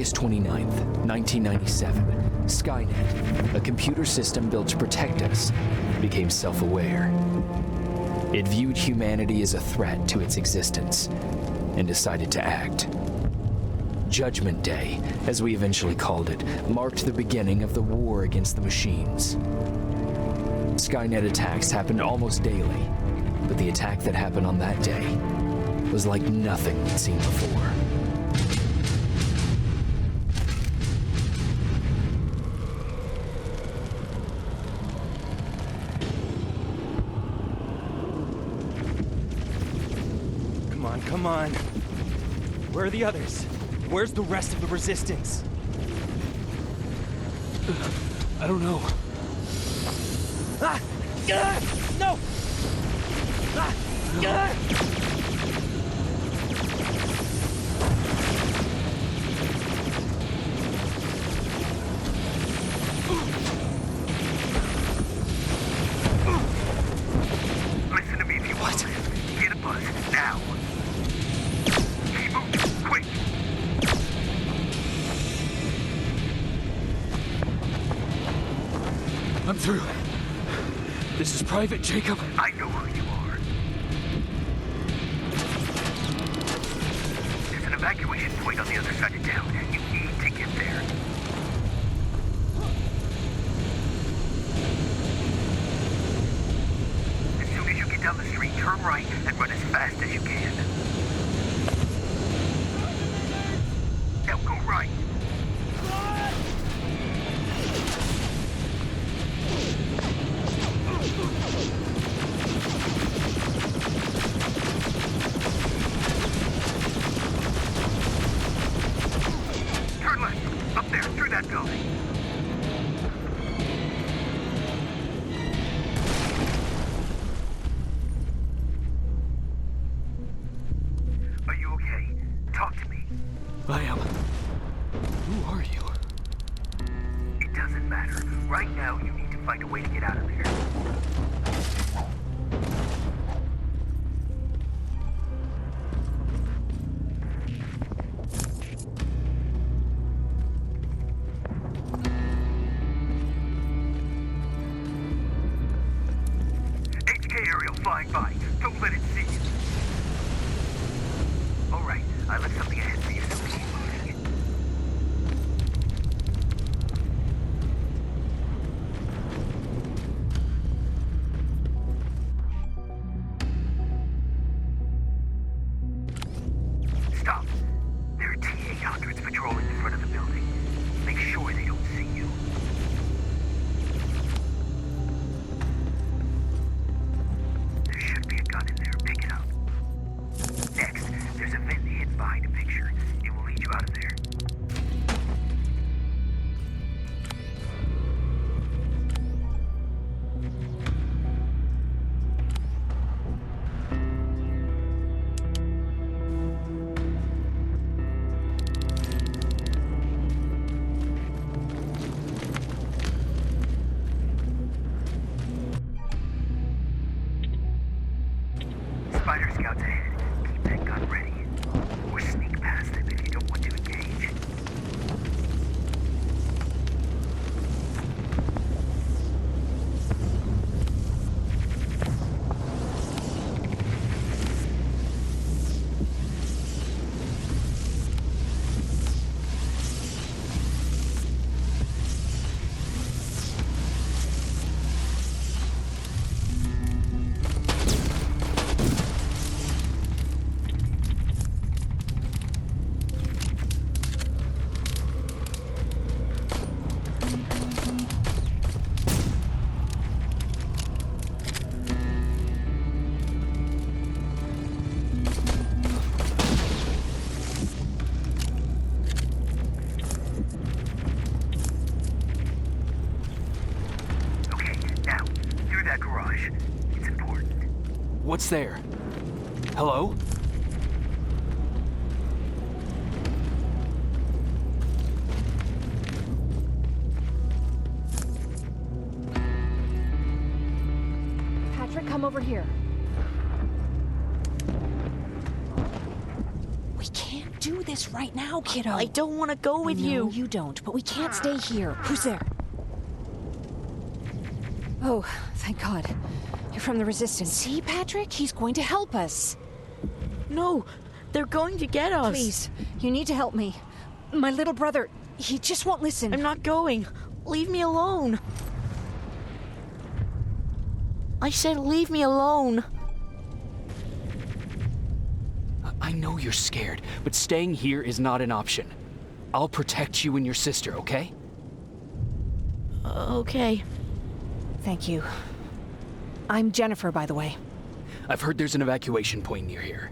August 29th, 1997, Skynet, a computer system built to protect us, became self-aware. It viewed humanity as a threat to its existence and decided to act. Judgment Day, as we eventually called it, marked the beginning of the war against the machines. Skynet attacks happened almost daily, but the attack that happened on that day was like nothing we'd seen before. Come on. Where are the others? Where's the rest of the resistance? I don't know. Ah! No! Ah! Listen to me if you want to live. Get a bus, now. Keep moving, quick. I'm through. This is Private Jacob. I know who you are. There's an evacuation point on the other side of town. You need to get there. As soon as you get down the street, turn right and run as fast as you can. Now go right. Turn left. Up there, through that building. Are you okay? Talk to me. I am. Who are you? It doesn't matter. Right now, you need to find a way to get out of there. HK aerial flying by. Don't let it see you. All right, I left something ahead for you, so keep moving. Stop. There are T-800s patrolling in front of the building. Make sure they don't see you. There should be a gun in there. Pick it up. Next, there's a vent hidden behind a picture. It will lead you out of there. Spider scouts ahead. Keep that gun ready. Or sneak past them if you don't want to engage. Okay, now, through that garage. It's important. What's there? Hello? Patrick, come over here. We can't do this right now, kiddo. I don't want to go with you. No, you don't, but we can't stay here. Who's there? Oh, thank God. You're from the Resistance. See, Patrick? He's going to help us. No, they're going to get us. Please, you need to help me. My little brother, he just won't listen. I'm not going. Leave me alone. I said leave me alone. I know you're scared, but staying here is not an option. I'll protect you and your sister, okay? Okay. Thank you. I'm Jennifer, by the way. I've heard there's an evacuation point near here.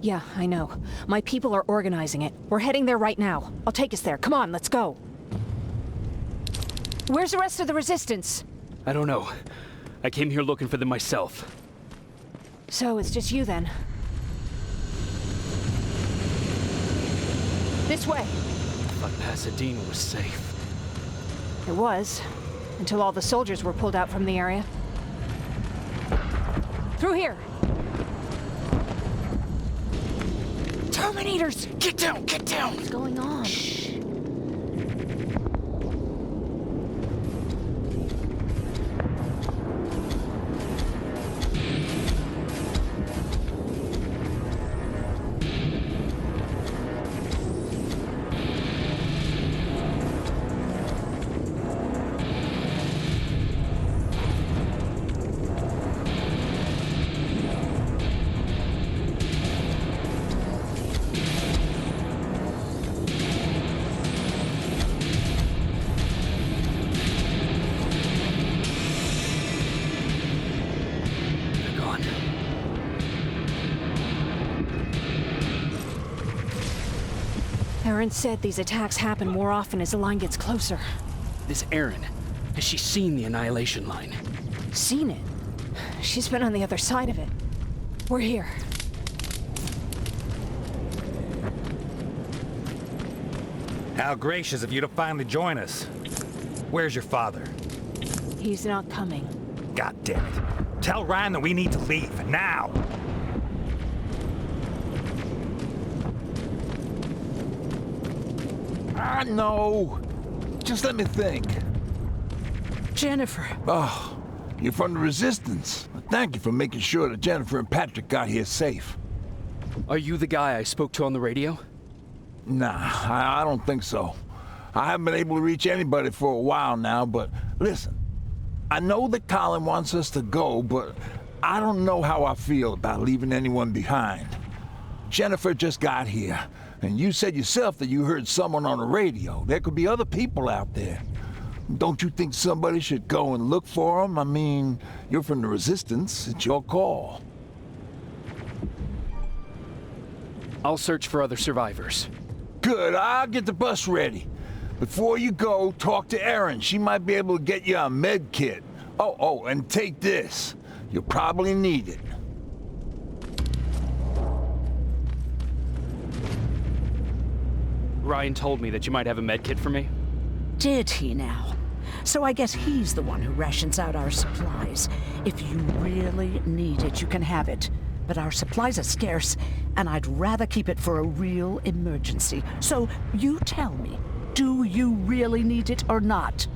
Yeah, I know. My people are organizing it. We're heading there right now. I'll take us there. Come on, let's go. Where's the rest of the Resistance? I don't know. I came here looking for them myself. So it's just you then? This way. I thought Pasadena was safe. It was, until all the soldiers were pulled out from the area. Through here. Terminators! Get down! Get down! What's going on? Shh. Aaron said these attacks happen more often as the line gets closer. This Erin, has she seen the Annihilation Line? Seen it? She's been on the other side of it. We're here. How gracious of you to finally join us. Where's your father? He's not coming. God damn it. Tell Ryan that we need to leave, now! I know. Just let me think. Jennifer. Oh, you're from the Resistance. Thank you for making sure that Jennifer and Patrick got here safe. Are you the guy I spoke to on the radio? Nah, I don't think so. I haven't been able to reach anybody for a while now, but listen. I know that Colin wants us to go, but I don't know how I feel about leaving anyone behind. Jennifer just got here, and you said yourself that you heard someone on the radio. There could be other people out there. Don't you think somebody should go and look for them? I mean, you're from the Resistance. It's your call. I'll search for other survivors. Good, I'll get the bus ready. Before you go, talk to Erin. She might be able to get you a med kit. Oh, and take this. You'll probably need it. Ryan told me that you might have a med kit for me. Did he now? So I guess he's the one who rations out our supplies. If you really need it, you can have it. But our supplies are scarce, and I'd rather keep it for a real emergency. So you tell me, do you really need it or not?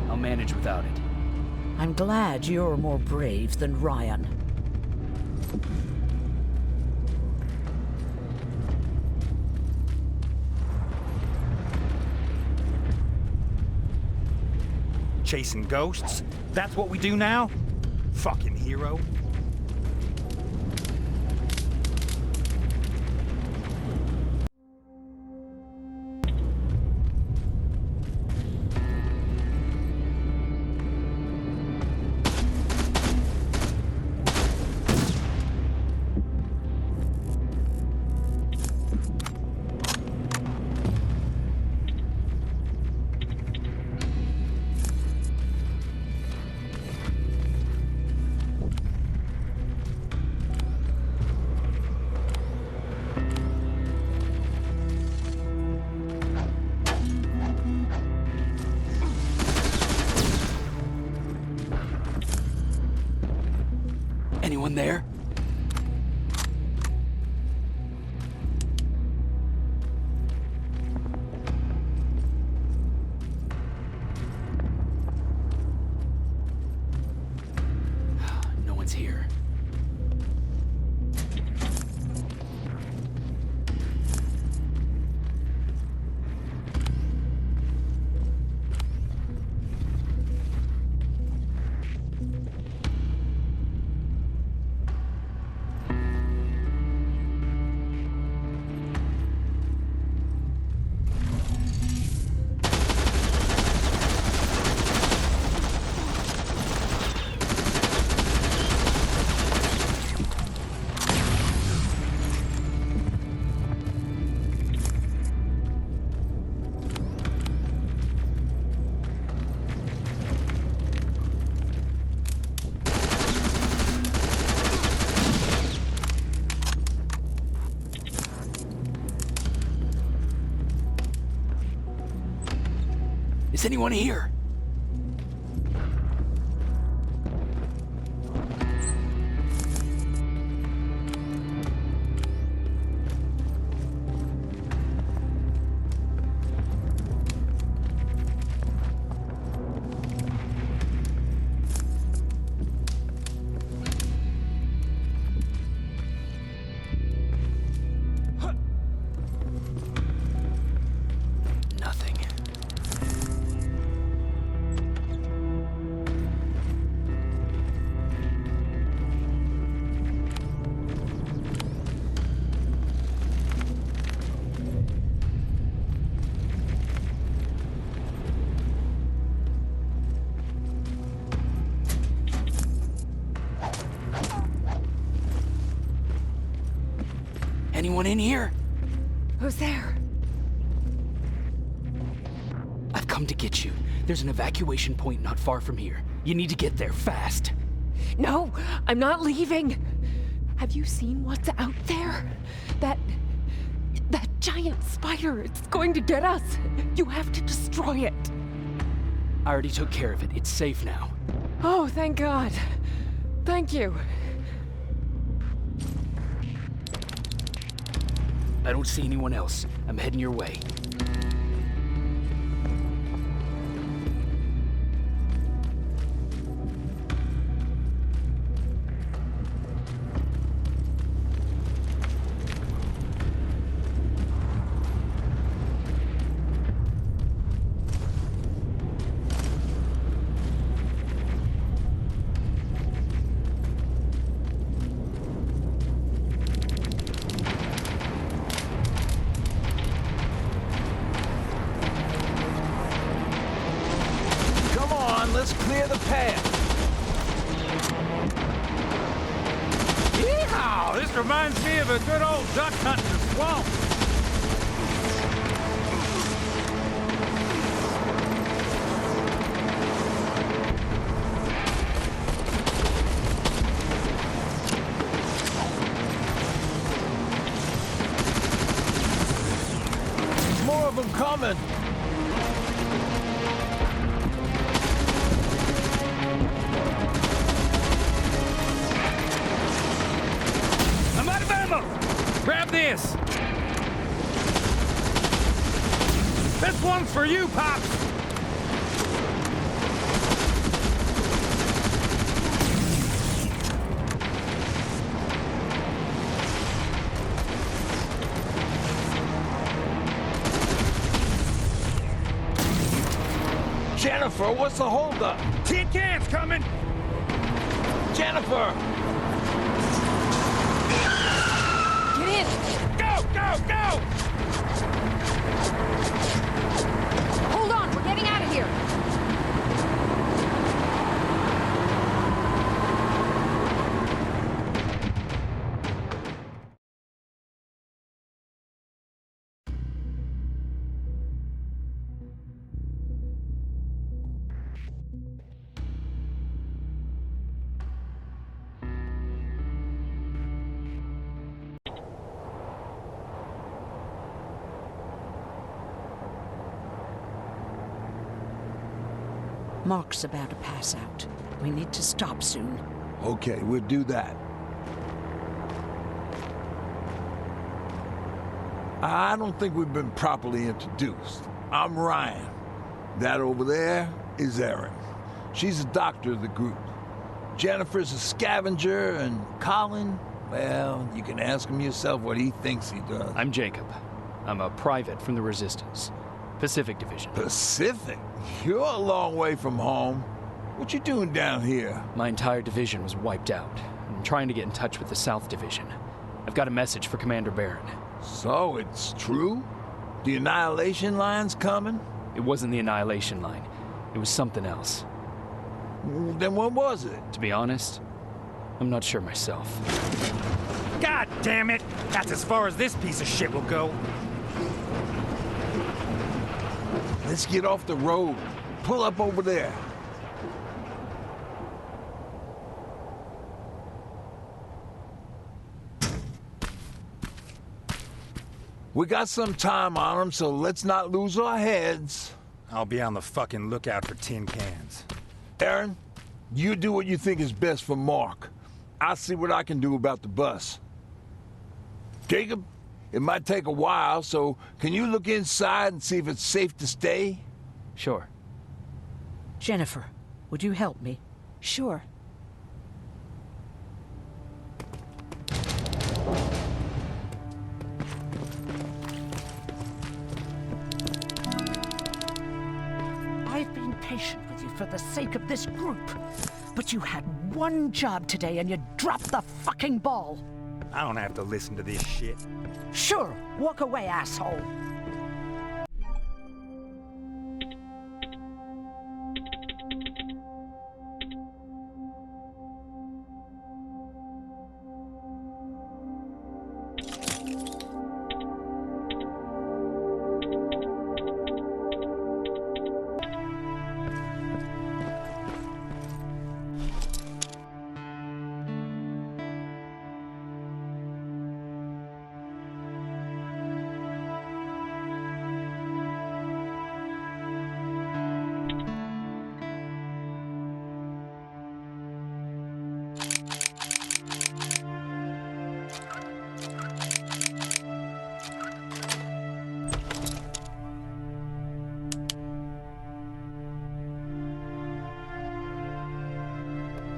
I'll manage without it. I'm glad you're more brave than Ryan. Chasing ghosts? That's what we do now? Fucking hero. Anyone there? Is anyone here? Anyone in here? Who's there? I've come to get you. There's an evacuation point not far from here. You need to get there fast. No, I'm not leaving. Have you seen what's out there? That giant spider, it's going to get us. You have to destroy it. I already took care of it. It's safe now. Oh, thank God. Thank you. I don't see anyone else. I'm heading your way. Let's clear the path. Yeehaw! This reminds me of a good old duck hunt in the swamp. More of them coming. Grab this! This one's for you, Pops! Jennifer, what's the holdup? Tin cans coming! Jennifer! Go, go, go! Hold on, we're getting out of here. Mark's about to pass out. We need to stop soon. Okay, we'll do that. I don't think we've been properly introduced. I'm Ryan. That over there is Erin. She's the doctor of the group. Jennifer's a scavenger, and Colin, well, you can ask him yourself what he thinks he does. I'm Jacob. I'm a private from the Resistance. Pacific Division. Pacific? You're a long way from home. What you doing down here? My entire division was wiped out. I'm trying to get in touch with the South Division. I've got a message for Commander Barron. So it's true? The Annihilation Line's coming? It wasn't the Annihilation Line. It was something else. Then what was it? To be honest, I'm not sure myself. God damn it! That's as far as this piece of shit will go. Let's get off the road. Pull up over there. We got some time on them, so let's not lose our heads. I'll be on the fucking lookout for tin cans. Aaron, you do what you think is best for Mark. I'll see what I can do about the bus. Jacob, it might take a while, so can you look inside and see if it's safe to stay? Sure. Jennifer, would you help me? Sure. I've been patient with you for the sake of this group, but you had one job today and you dropped the fucking ball. I don't have to listen to this shit. Sure, walk away, asshole.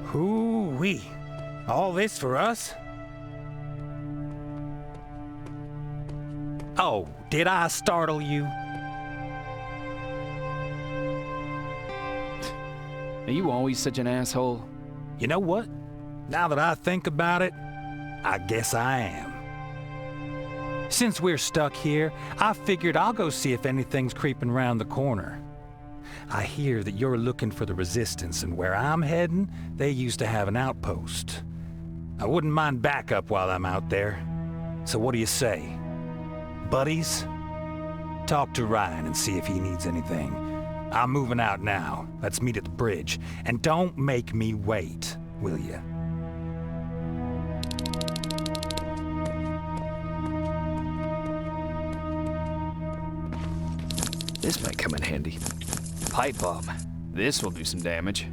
Hoo-wee. All this for us? Oh, did I startle you? Are you always such an asshole? You know what? Now that I think about it, I guess I am. Since we're stuck here, I figured I'll go see if anything's creeping around the corner. I hear that you're looking for the Resistance, and where I'm heading, they used to have an outpost. I wouldn't mind backup while I'm out there. So what do you say? Buddies? Talk to Ryan and see if he needs anything. I'm moving out now. Let's meet at the bridge. And don't make me wait, will you? This might come in handy. Pipe bomb. This will do some damage.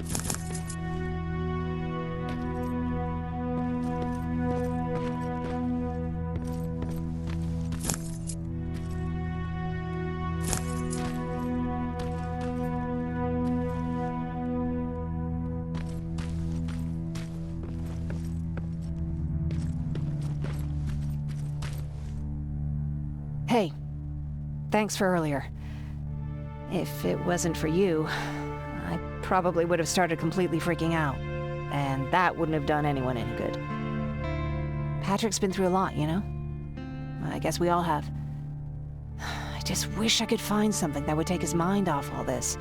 Hey, thanks for earlier. If it wasn't for you, I probably would have started completely freaking out. And that wouldn't have done anyone any good. Patrick's been through a lot, you know? I guess we all have. I just wish I could find something that would take his mind off all this.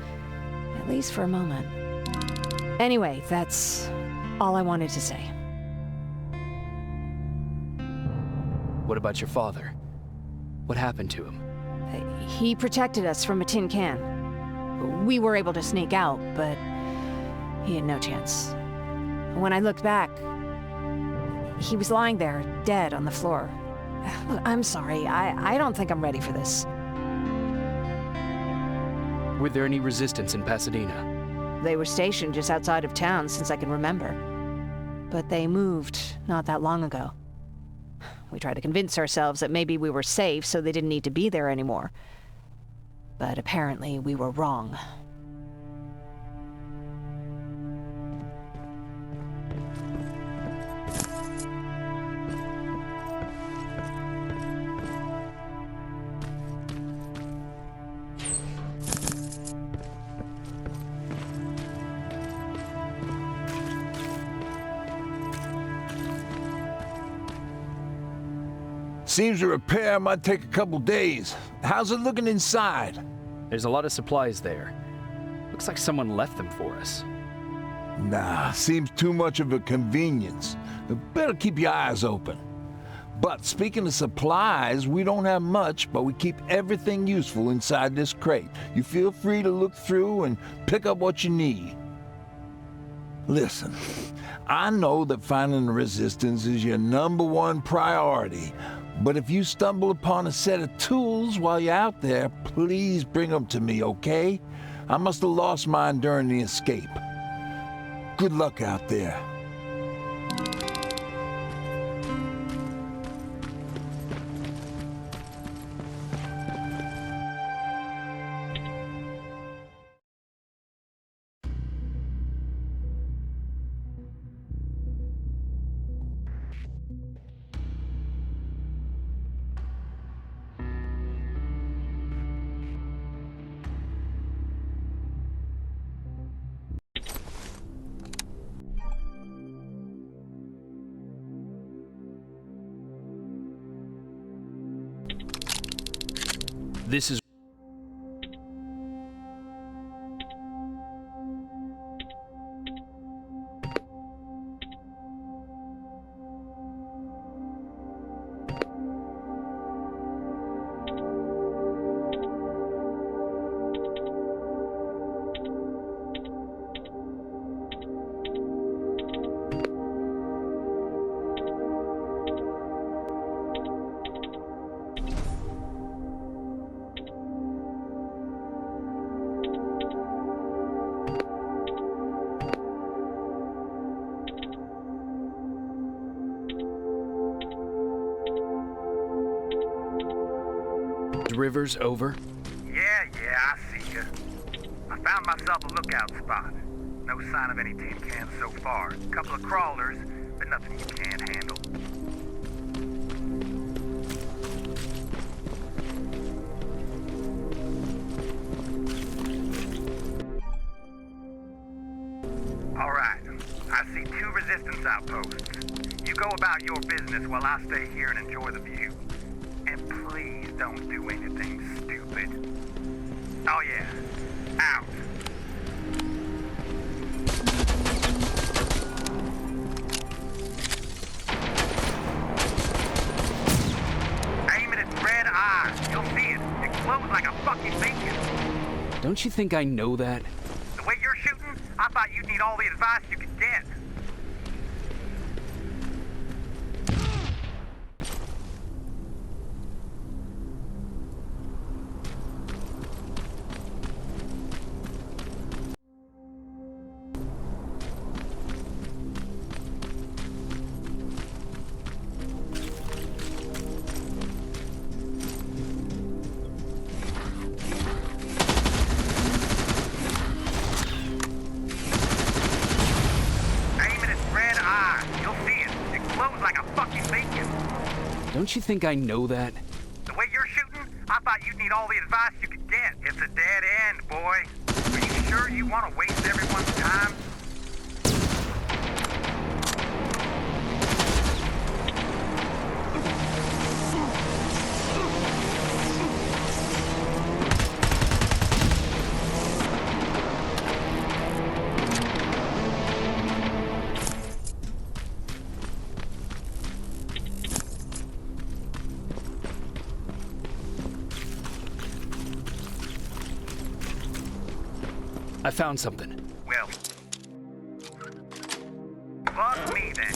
At least for a moment. Anyway, that's all I wanted to say. What about your father? What happened to him? He protected us from a tin can. We were able to sneak out, but he had no chance. When I looked back, he was lying there, dead on the floor. Look, I'm sorry. I don't think I'm ready for this. Were there any resistance in Pasadena? They were stationed just outside of town since I can remember. But they moved not that long ago. We tried to convince ourselves that maybe we were safe, so they didn't need to be there anymore. But apparently we were wrong. Seems the repair might take a couple days. How's it looking inside? There's a lot of supplies there. Looks like someone left them for us. Nah, seems too much of a convenience. Better keep your eyes open. But speaking of supplies, we don't have much, but we keep everything useful inside this crate. You feel free to look through and pick up what you need. Listen, I know that finding the Resistance is your #1 priority, But if you stumble upon a set of tools while you're out there, please bring them to me, okay? I must have lost mine during the escape. Good luck out there. This is... Rivers over? Yeah, I see ya. I found myself a lookout spot. No sign of any tin cans so far. Couple of crawlers, but nothing you can't handle. All right, I see 2 resistance outposts. You go about your business while I stay here and enjoy the view. And please don't do anything stupid. Oh yeah, out. Aim at its red eye. You'll see it. It glows like a fucking beacon. Don't you think I know that? The way you're shooting, I thought you'd need all the advice you could get. Don't you think I know that? The way you're shooting, I thought you'd need all the advice you could get. It's a dead end, boy. Are you sure you want to waste everyone's time? I found something. Well, fuck me then.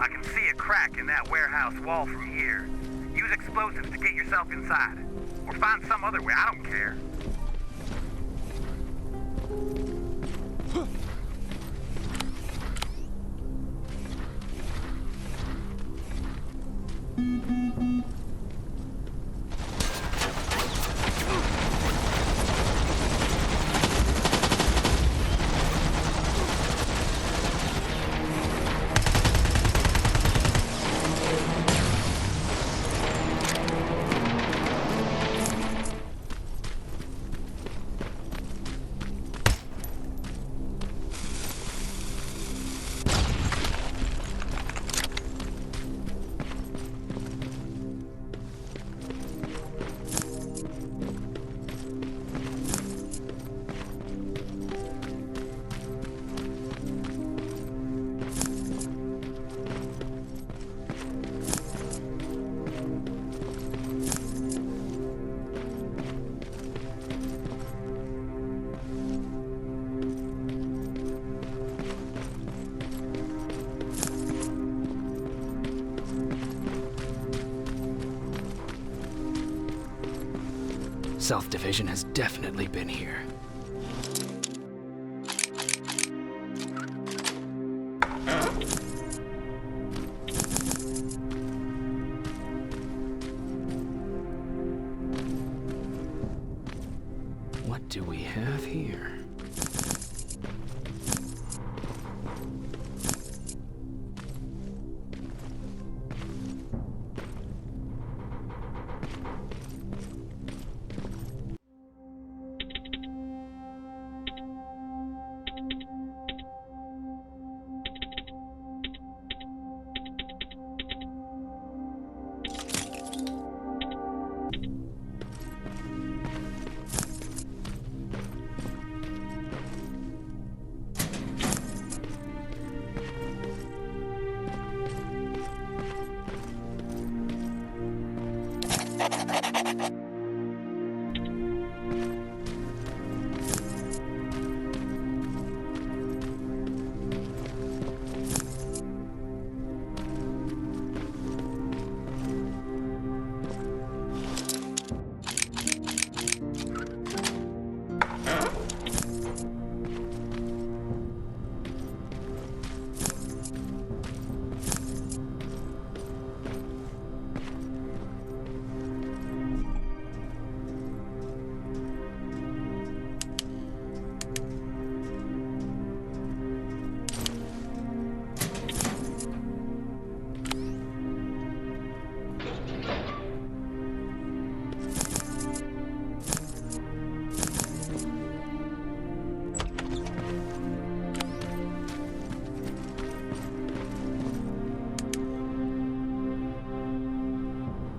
I can see a crack in that warehouse wall from here. Use explosives to get yourself inside. Or find some other way, I don't care. South Division has definitely been here. What do we have here?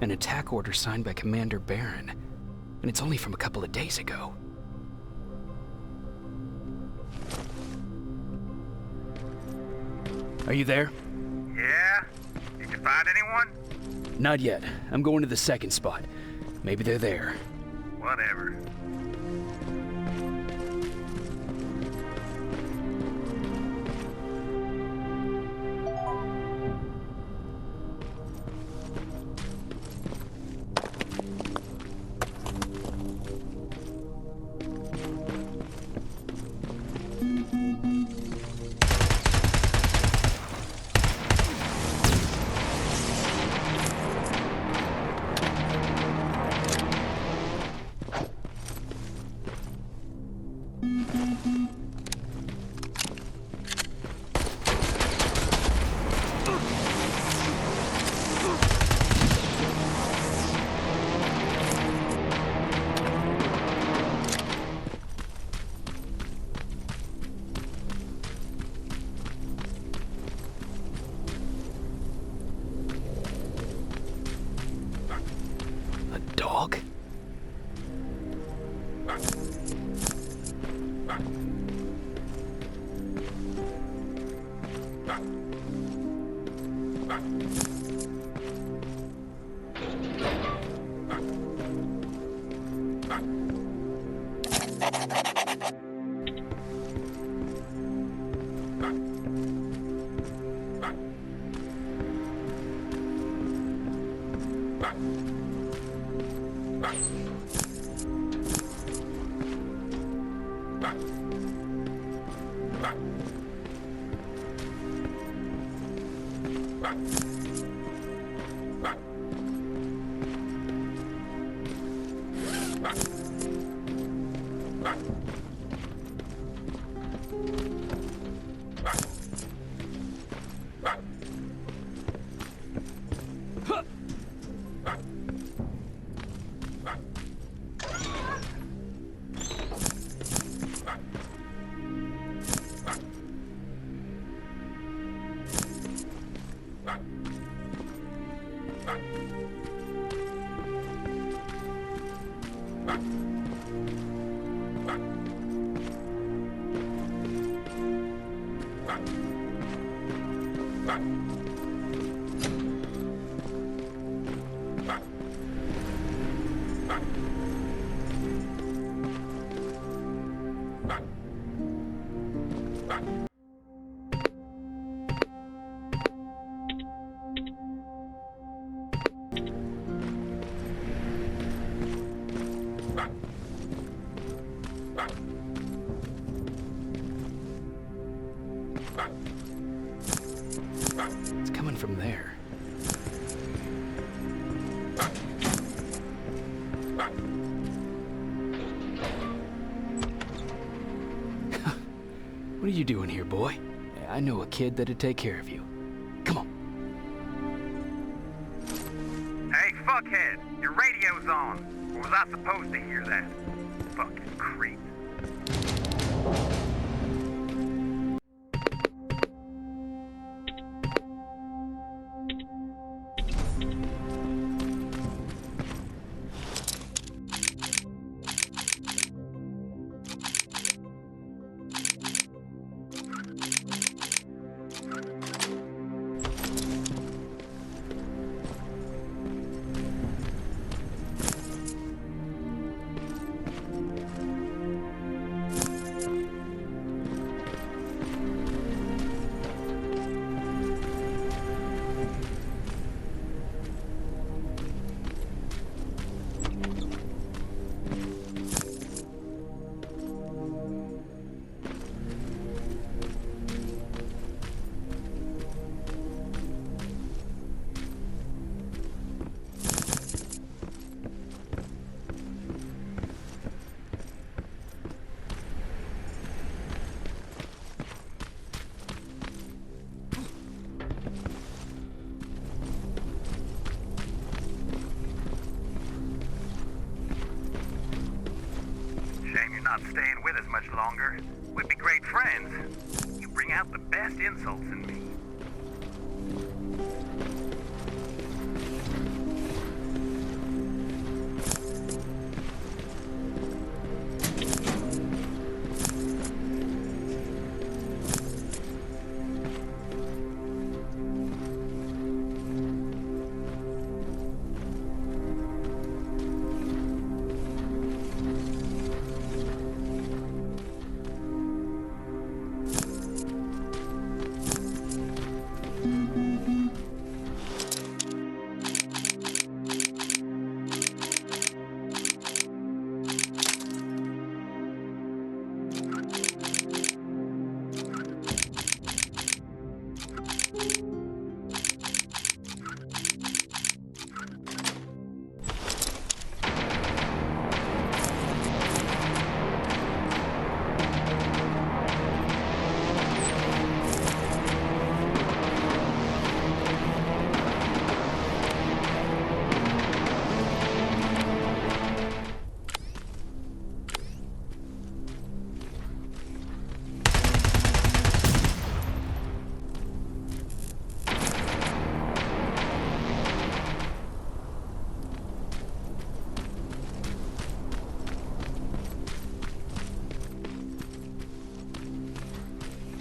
An attack order signed by Commander Barron, and it's only from a couple of days ago. Are you there? Yeah? Did you find anyone? Not yet. I'm going to the second spot. Maybe they're there. Whatever. Dog? going from there? What are you doing here, boy? I know a kid that'd take care of you. Come on. Hey, fuckhead, your radio's on. Or was I supposed to hear that? Fucking creep. Not staying with us much longer. We'd be great friends. You bring out the best insults in me.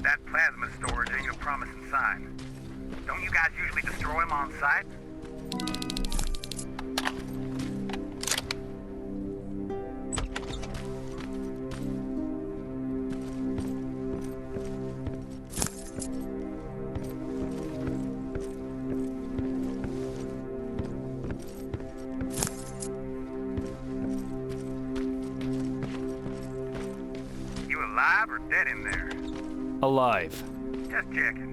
That plasma storage ain't a promising sign. Don't you guys usually destroy them on sight? You alive or dead in there? Alive. Just checking.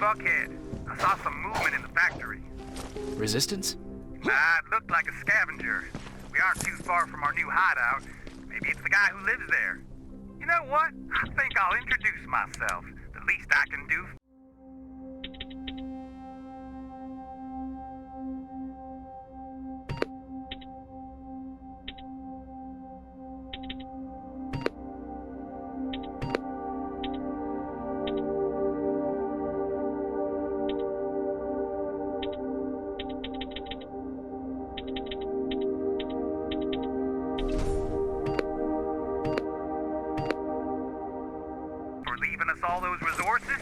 Buckhead. I saw some movement in the factory. Resistance? It looked like a scavenger. We aren't too far from our new hideout. Maybe it's the guy who lives there. You know what? I think I'll introduce myself. The least I can do. All those resources?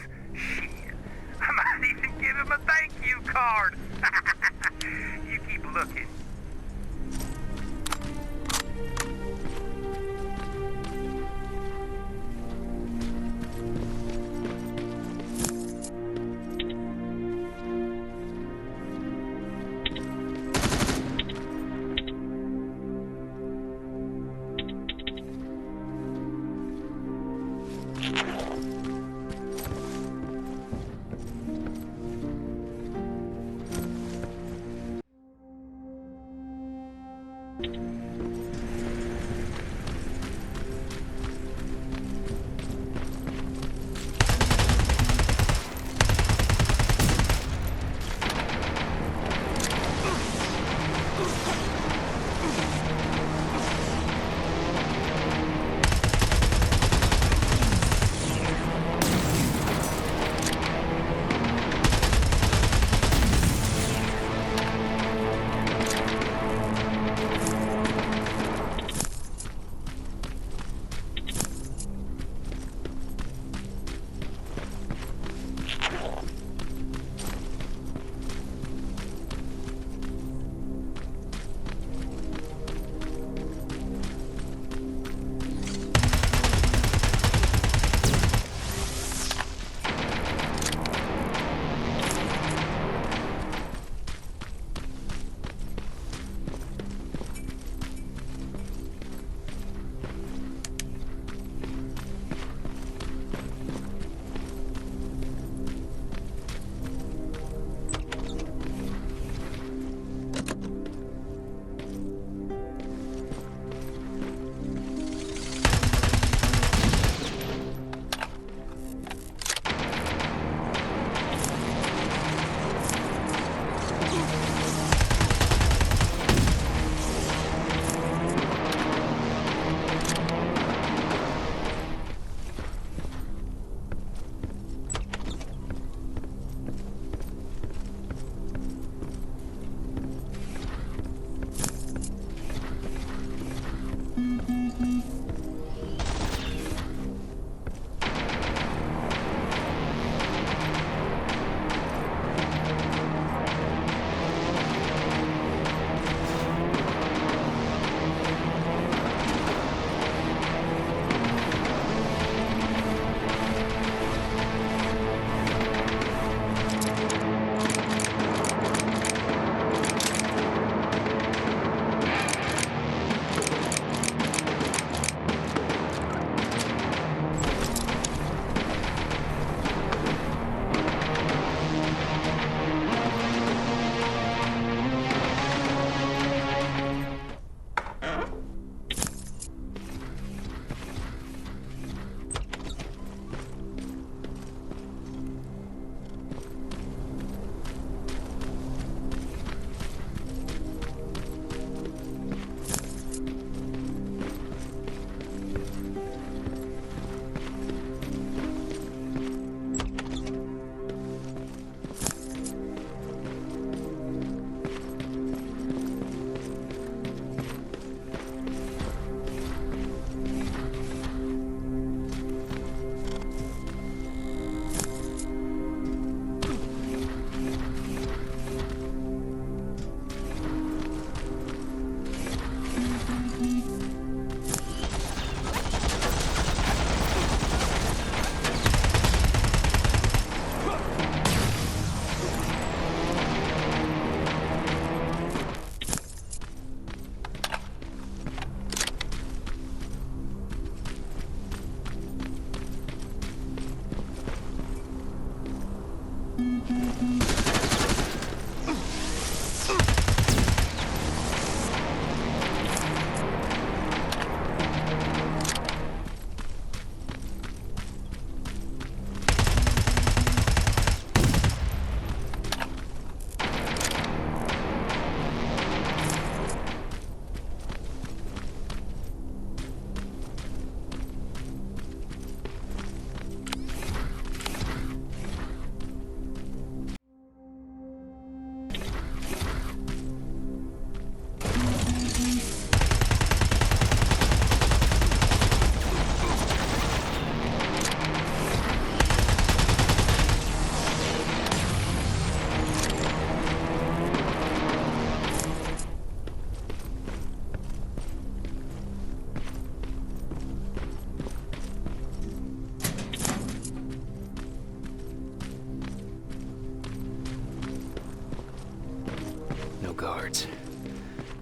guards.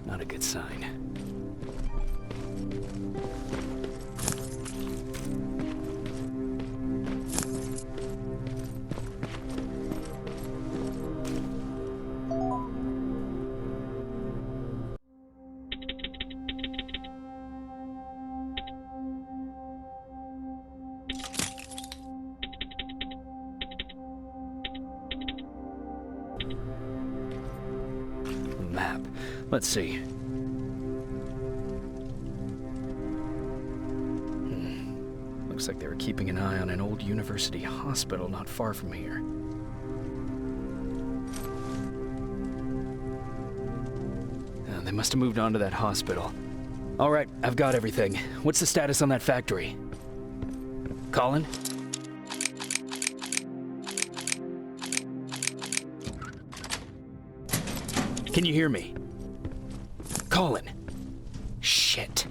Not a good sign. Map. Let's see. Looks like they were keeping an eye on an old university hospital not far from here. They must have moved on to that hospital. All right, I've got everything. What's the status on that factory? Colin? Can you hear me? Colin. Shit.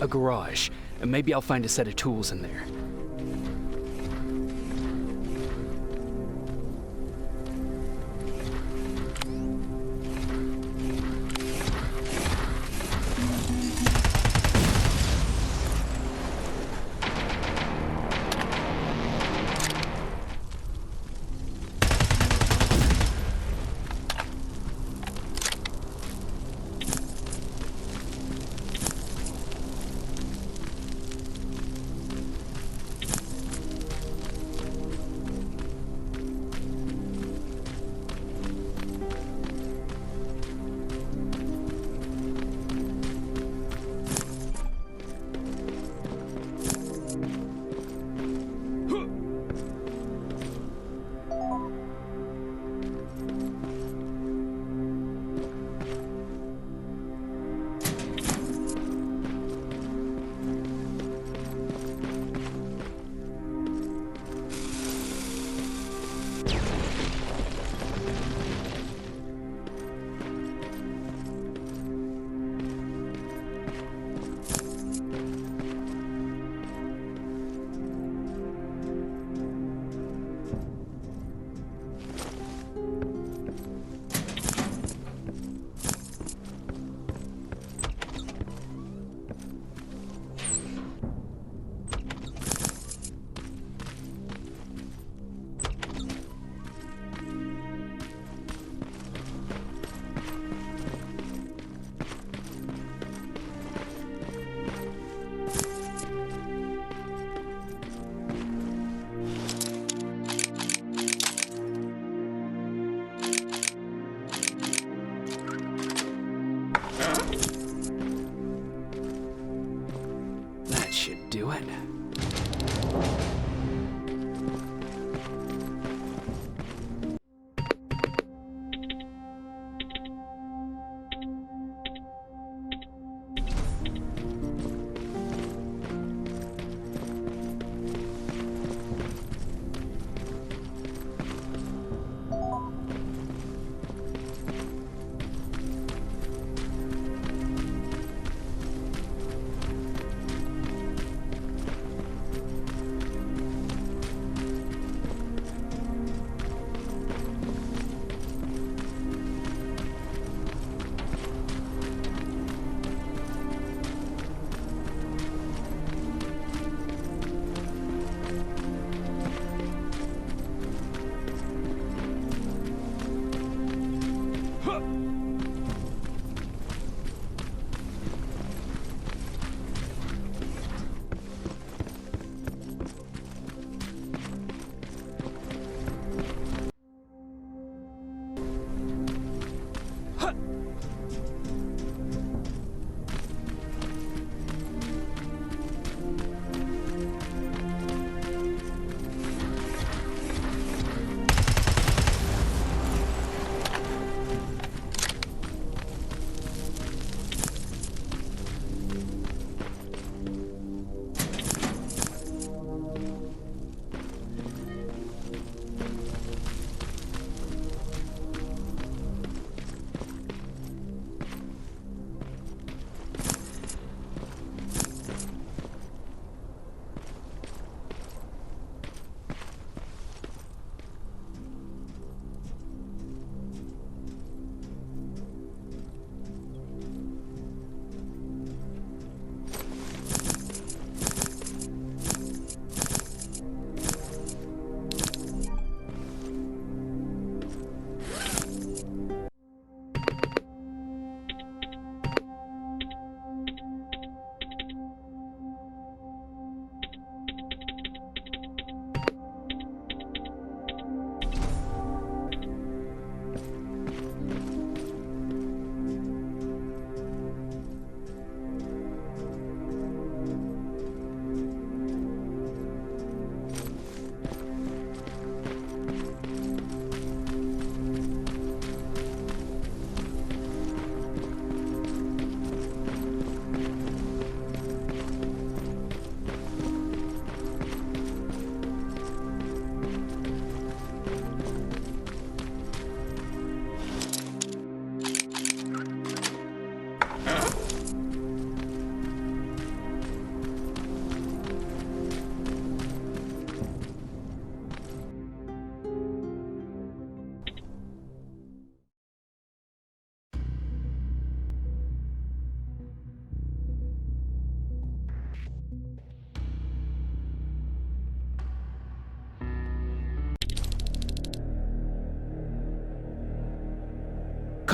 A garage, and maybe I'll find a set of tools in there.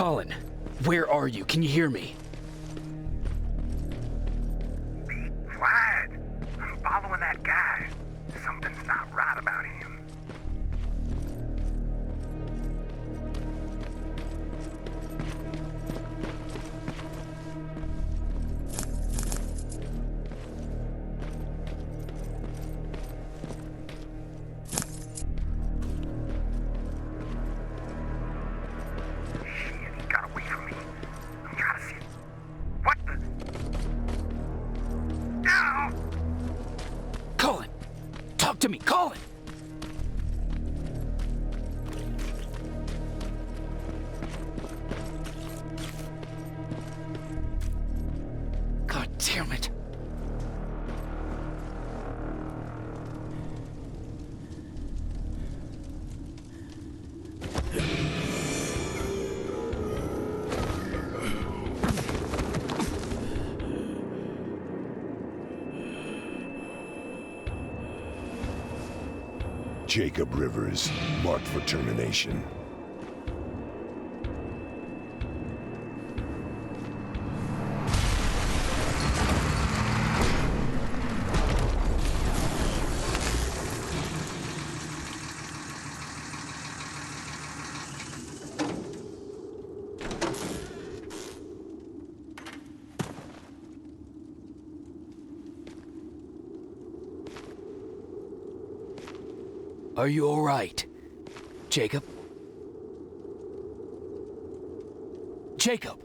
Colin, where are you? Can you hear me? Be quiet. I'm following that guy. Something's not right about him. Shit, he got away from me. I'm trying to see. What the? No! Colin! Talk to me, Colin! God damn it. Jacob Rivers, marked for termination. Are you all right, Jacob? Jacob!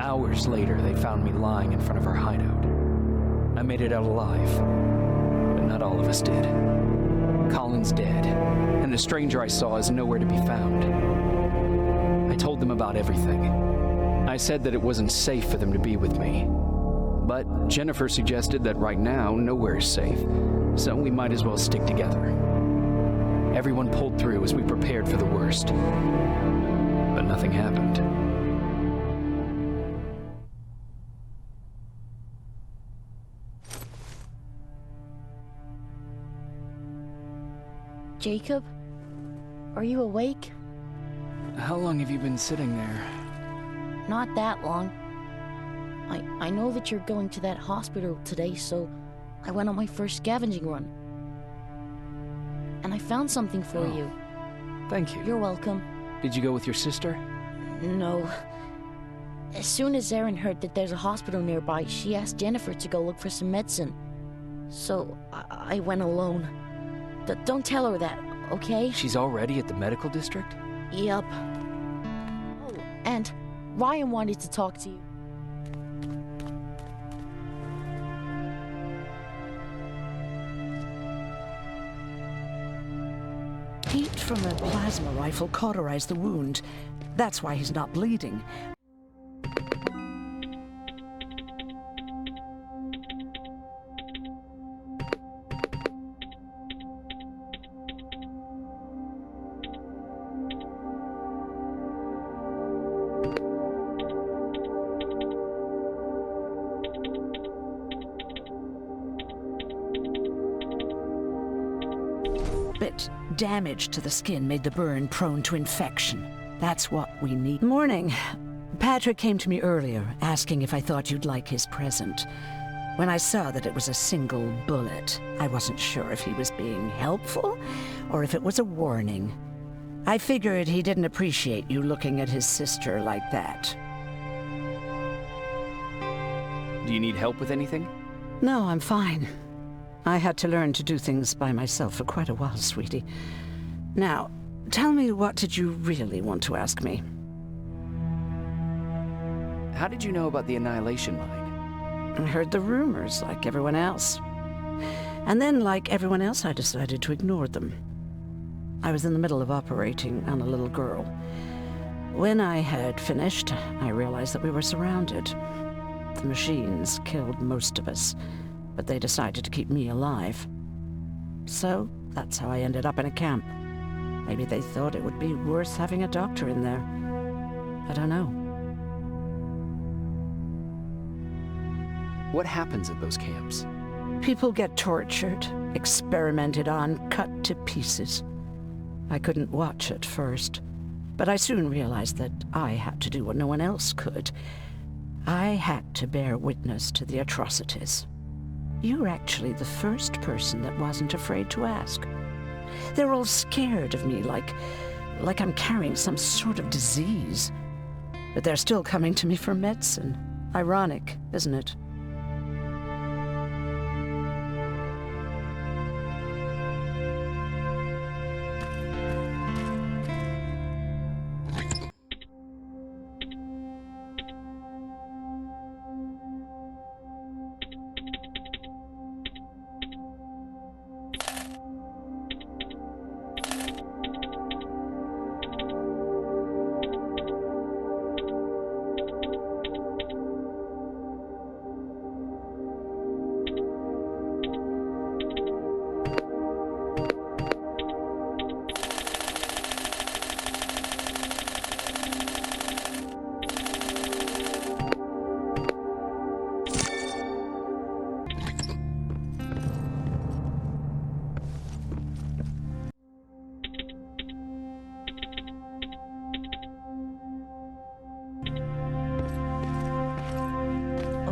Hours later, they found me lying in front of our hideout. I made it out alive, but not all of us did. Colin's dead, and the stranger I saw is nowhere to be found. I told them about everything. I said that it wasn't safe for them to be with me. But Jennifer suggested that right now, nowhere is safe, so we might as well stick together. Everyone pulled through as we prepared for the worst, but nothing happened. Jacob? Are you awake? How long have you been sitting there? Not that long. I know that you're going to that hospital today, so I went on my first scavenging run. And I found something for you. Thank you. You're welcome. Did you go with your sister? No. As soon as Erin heard that there's a hospital nearby, she asked Jennifer to go look for some medicine. So I went alone. Don't tell her that, okay? She's already at the medical district? Yup. Oh, and Ryan wanted to talk to you. Heat from a plasma rifle cauterized the wound. That's why he's not bleeding. But damage to the skin made the burn prone to infection. That's what we need. Morning. Patrick came to me earlier, asking if I thought you'd like his present. When I saw that it was a single bullet, I wasn't sure if he was being helpful or if it was a warning. I figured he didn't appreciate you looking at his sister like that. Do you need help with anything? No, I'm fine. I had to learn to do things by myself for quite a while, sweetie. Now, tell me, what did you really want to ask me? How did you know about the Annihilation Line? I heard the rumors, like everyone else. And then, like everyone else, I decided to ignore them. I was in the middle of operating on a little girl. When I had finished, I realized that we were surrounded. The machines killed most of us, but they decided to keep me alive. So, that's how I ended up in a camp. Maybe they thought it would be worth having a doctor in there. I don't know. What happens at those camps? People get tortured, experimented on, cut to pieces. I couldn't watch at first, but I soon realized that I had to do what no one else could. I had to bear witness to the atrocities. You're actually the first person that wasn't afraid to ask. They're all scared of me, like I'm carrying some sort of disease. But they're still coming to me for medicine. Ironic, isn't it?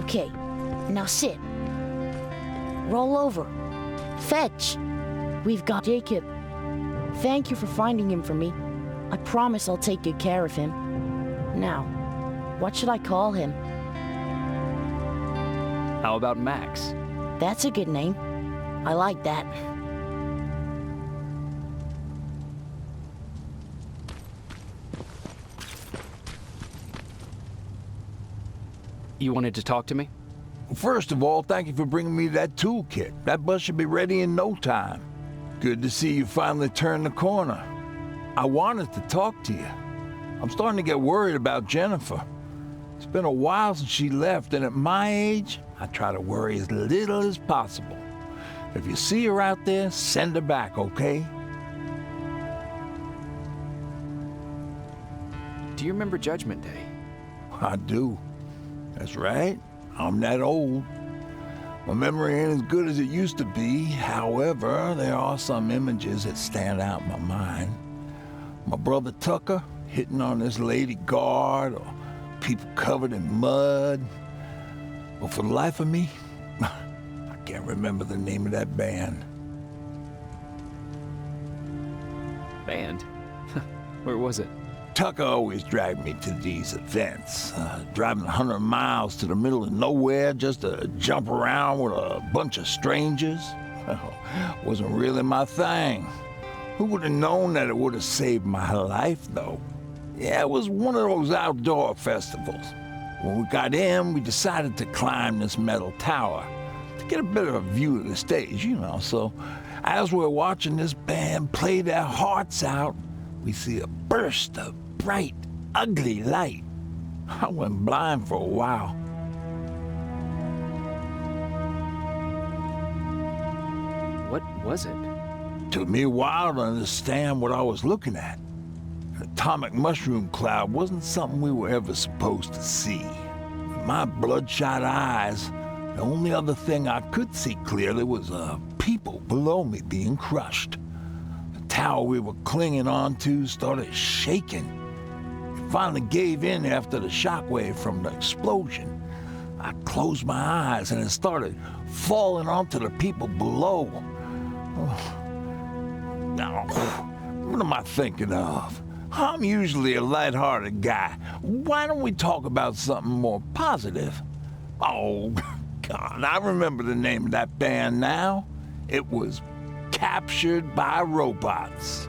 Okay, now sit. Roll over. Fetch. We've got Jacob. Thank you for finding him for me. I promise I'll take good care of him. Now, what should I call him? How about Max? That's a good name. I like that. You wanted to talk to me? First of all, thank you for bringing me that toolkit. That bus should be ready in no time. Good to see you finally turned the corner. I wanted to talk to you. I'm starting to get worried about Jennifer. It's been a while since she left, and at my age, I try to worry as little as possible. If you see her out there, send her back, okay? Do you remember Judgment Day? I do. That's right. I'm that old. My memory ain't as good as it used to be. However, there are some images that stand out in my mind. My brother Tucker hitting on this lady guard, or people covered in mud. But for the life of me, I can't remember the name of that band. Band? Where was it? Tucker always dragged me to these events, driving 100 miles to the middle of nowhere just to jump around with a bunch of strangers. Wasn't really my thing. Who would have known that it would have saved my life, though? Yeah, it was one of those outdoor festivals. When we got in, we decided to climb this metal tower to get a bit of a view of the stage, you know. So as we're watching this band play their hearts out, we see a burst of bright, ugly light. I went blind for a while. What was it? Took me a while to understand what I was looking at. An atomic mushroom cloud wasn't something we were ever supposed to see. With my bloodshot eyes, the only other thing I could see clearly was people below me being crushed. The tower we were clinging onto started shaking. It finally gave in after the shockwave from the explosion. I closed my eyes and it started falling onto the people below. Now, what am I thinking of? I'm usually a lighthearted guy. Why don't we talk about something more positive? Oh, God, I remember the name of that band now. It was Captured by Robots.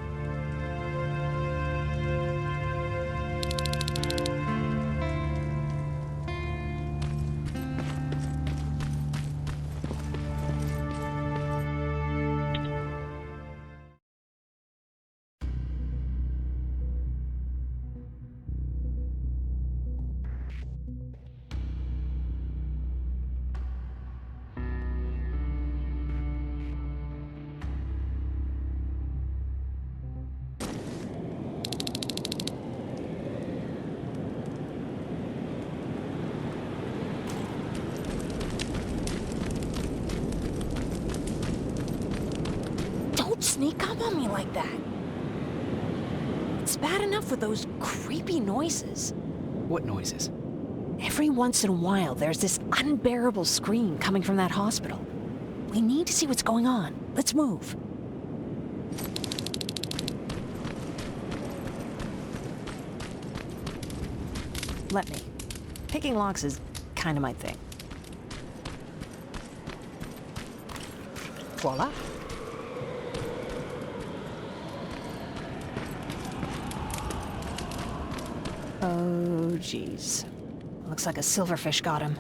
thumb on me like that? It's bad enough with those creepy noises. What noises? Every once in a while, there's this unbearable scream coming from that hospital. We need to see what's going on. Let's move. Let me. Picking locks is kind of my thing. Voila. Oh, jeez. Looks like a silverfish got him.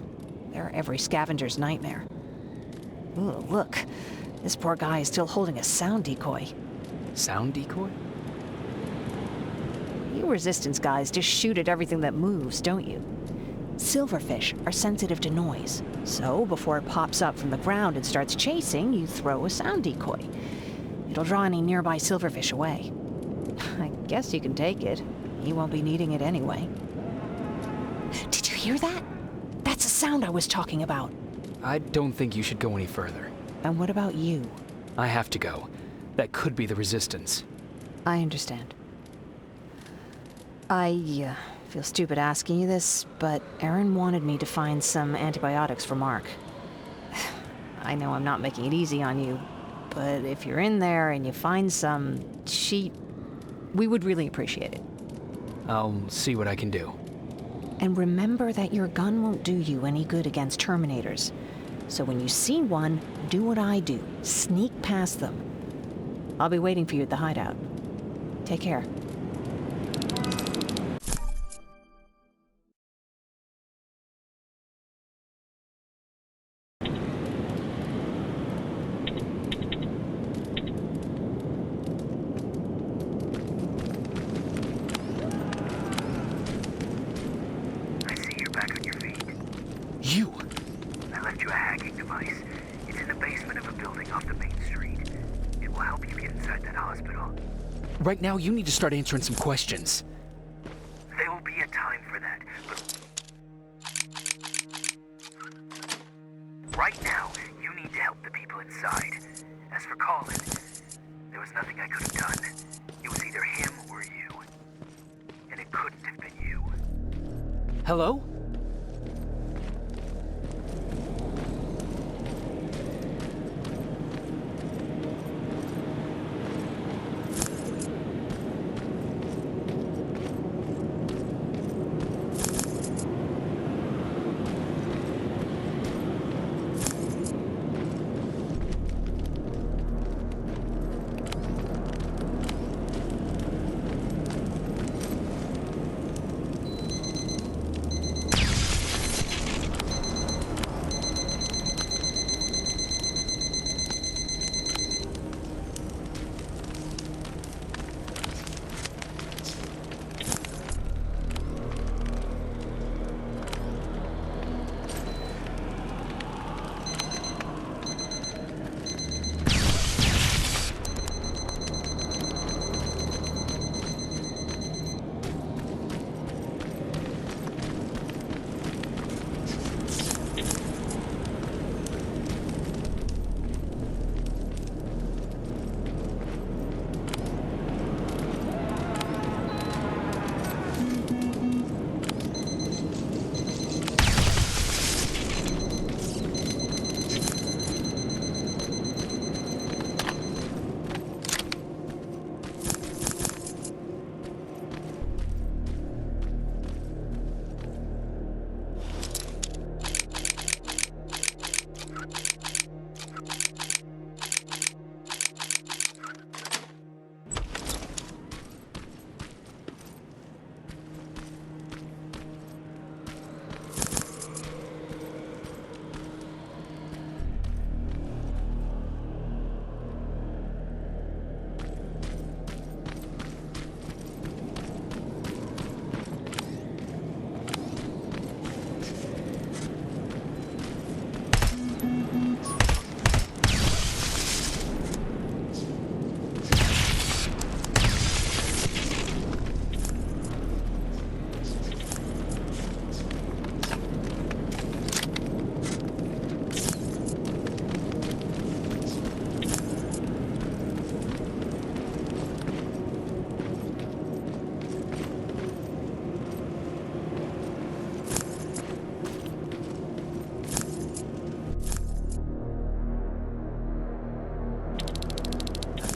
They're every scavenger's nightmare. Ooh, look. This poor guy is still holding a sound decoy. Sound decoy? You Resistance guys just shoot at everything that moves, don't you? Silverfish are sensitive to noise, so before it pops up from the ground and starts chasing, you throw a sound decoy. It'll draw any nearby silverfish away. I guess you can take it. He won't be needing it anyway. Did you hear that? That's the sound I was talking about. I don't think you should go any further. And what about you? I have to go. That could be the Resistance. I understand. I feel stupid asking you this, but Erin wanted me to find some antibiotics for Mark. I know I'm not making it easy on you, but if you're in there and you find some, we would really appreciate it. I'll see what I can do. And remember that your gun won't do you any good against Terminators. So when you see one, do what I do. Sneak past them. I'll be waiting for you at the hideout. Take care. You! I left you a hacking device. It's in the basement of a building off the main street. It will help you get inside that hospital. Right now, you need to start answering some questions. There will be a time for that, but right now, you need to help the people inside. As for Colin, there was nothing I could have done. It was either him or you. And it couldn't have been you. Hello?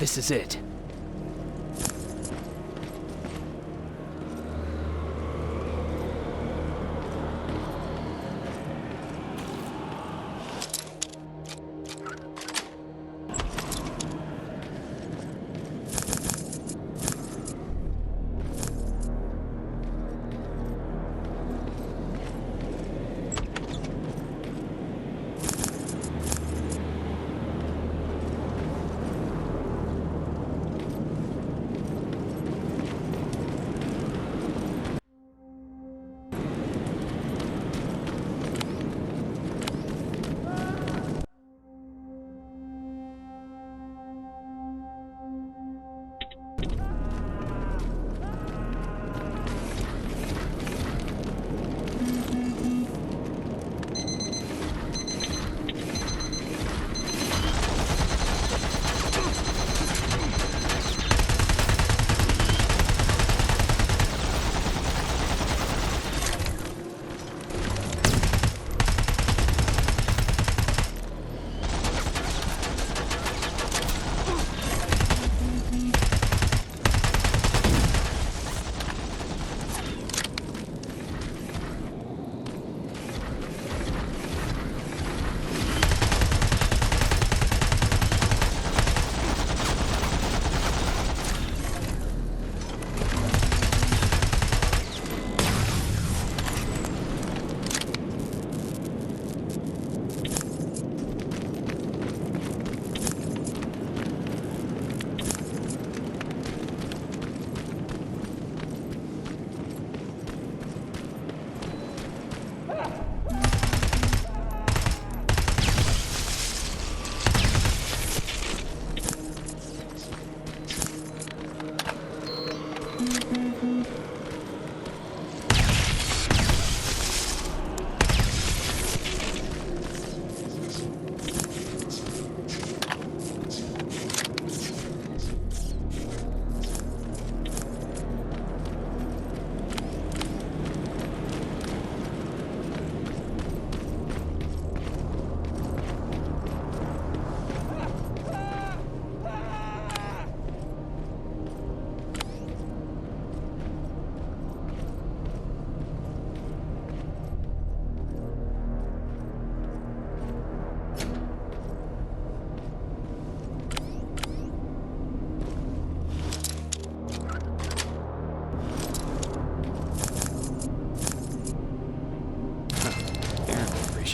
This is it.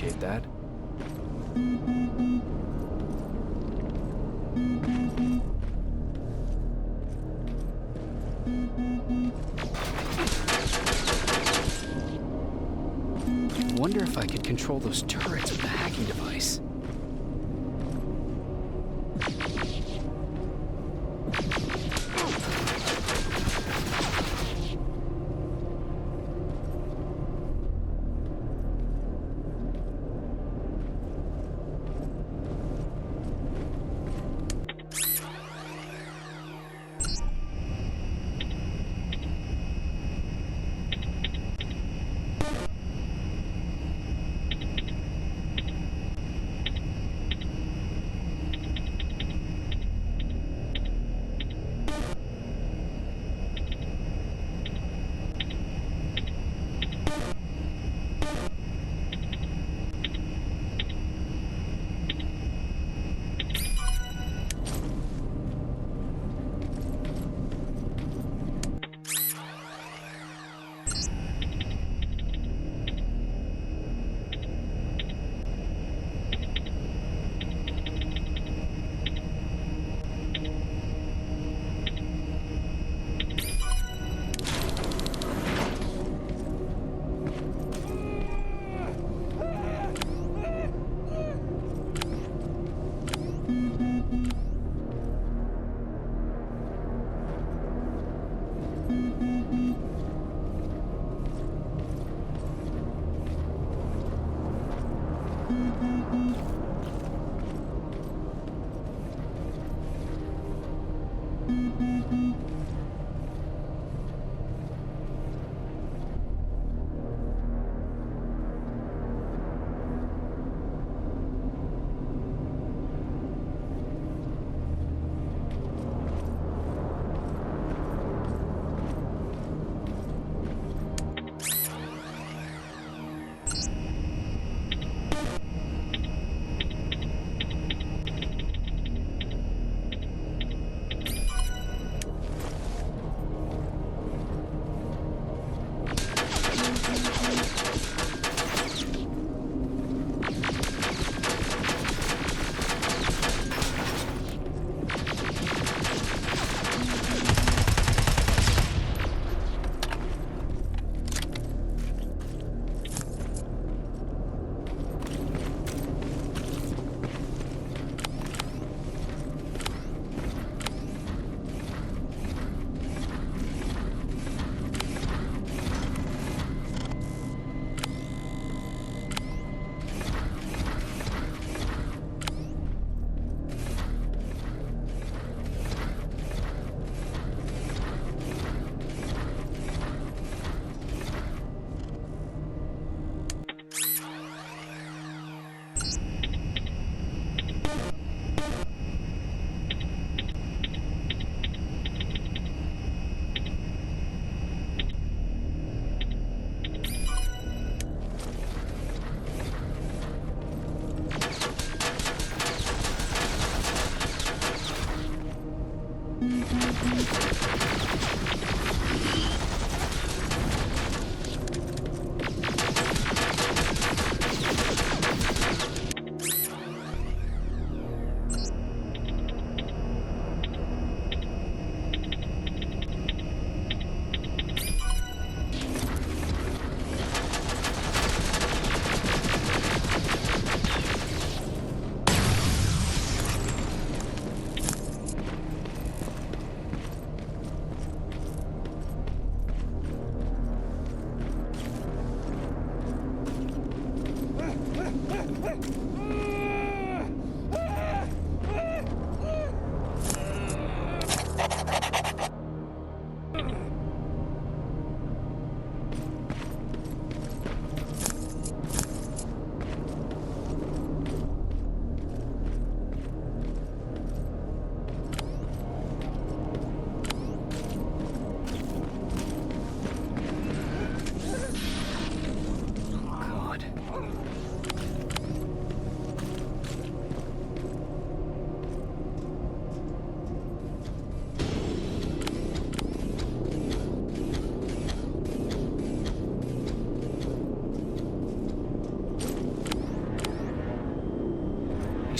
Appreciate that. Wonder if I could control those turrets with the hacking device.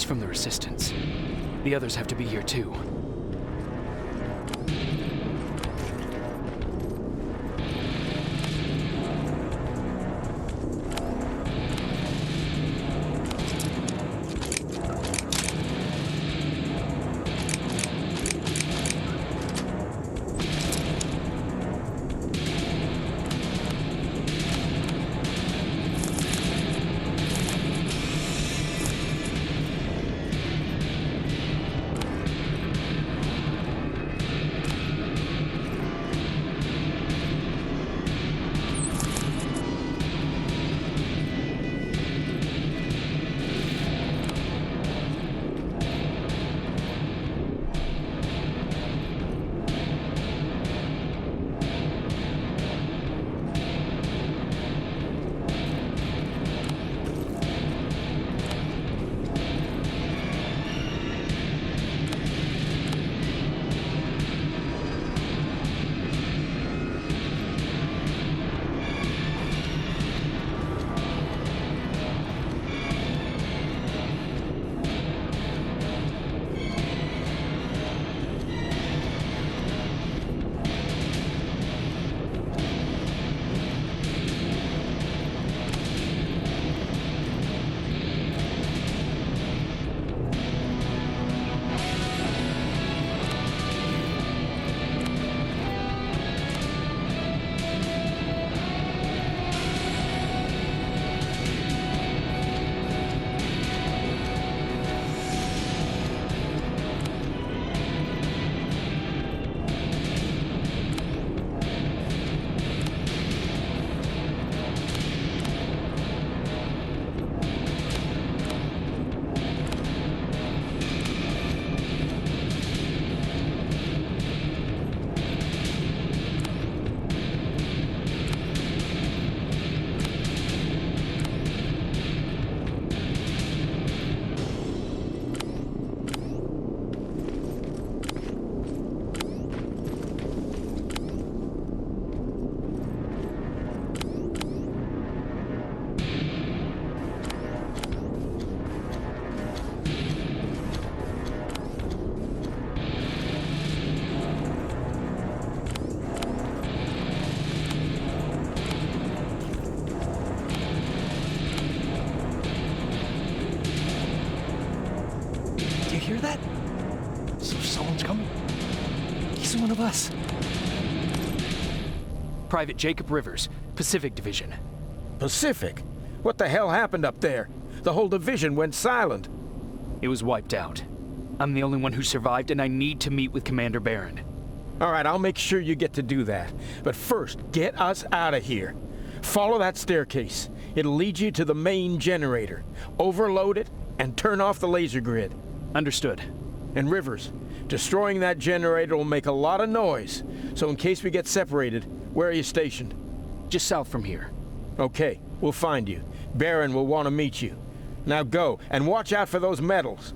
From the Resistance. The others have to be here too. Hear that? Someone's coming. He's one of us. Private Jacob Rivers, Pacific Division. Pacific? What the hell happened up there? The whole division went silent. It was wiped out. I'm the only one who survived, and I need to meet with Commander Barron. All right, I'll make sure you get to do that. But first, get us out of here. Follow that staircase. It'll lead you to the main generator. Overload it and turn off the laser grid. Understood. And Rivers, destroying that generator will make a lot of noise. So in case we get separated, where are you stationed? Just south from here. Okay, we'll find you. Barron will want to meet you. Now go, and watch out for those medals.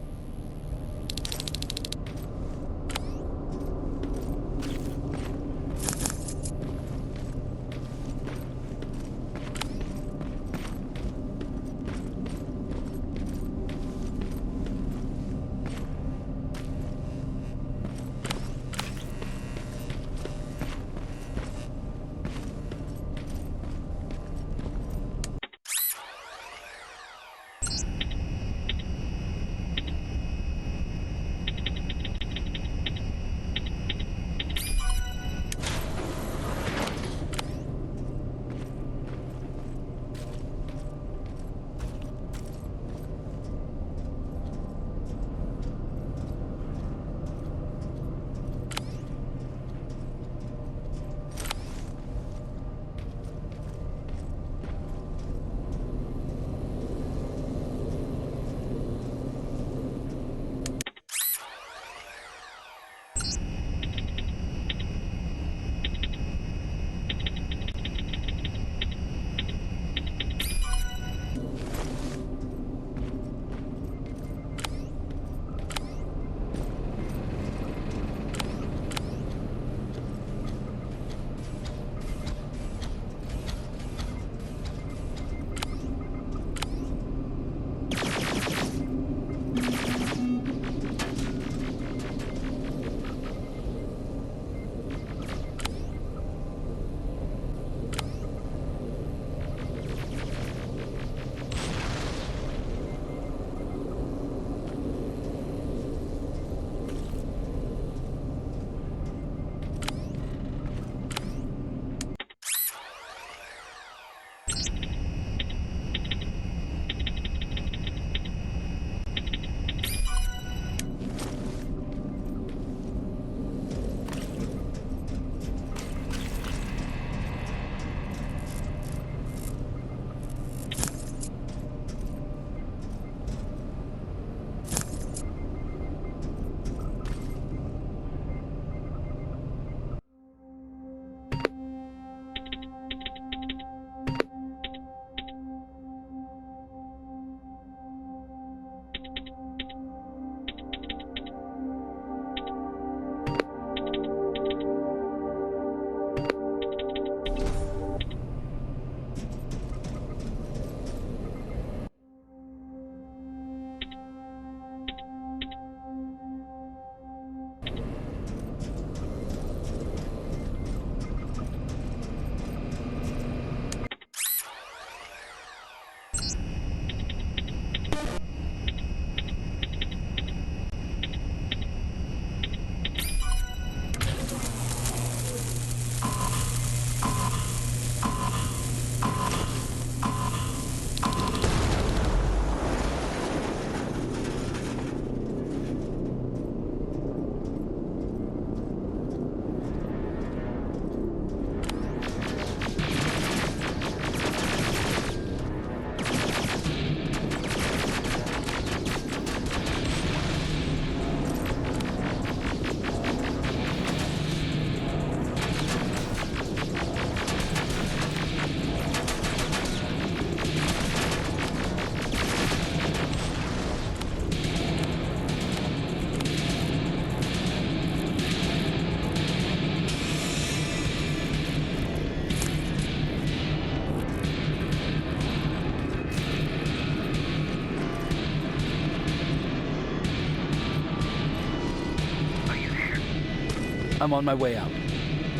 I'm on my way out.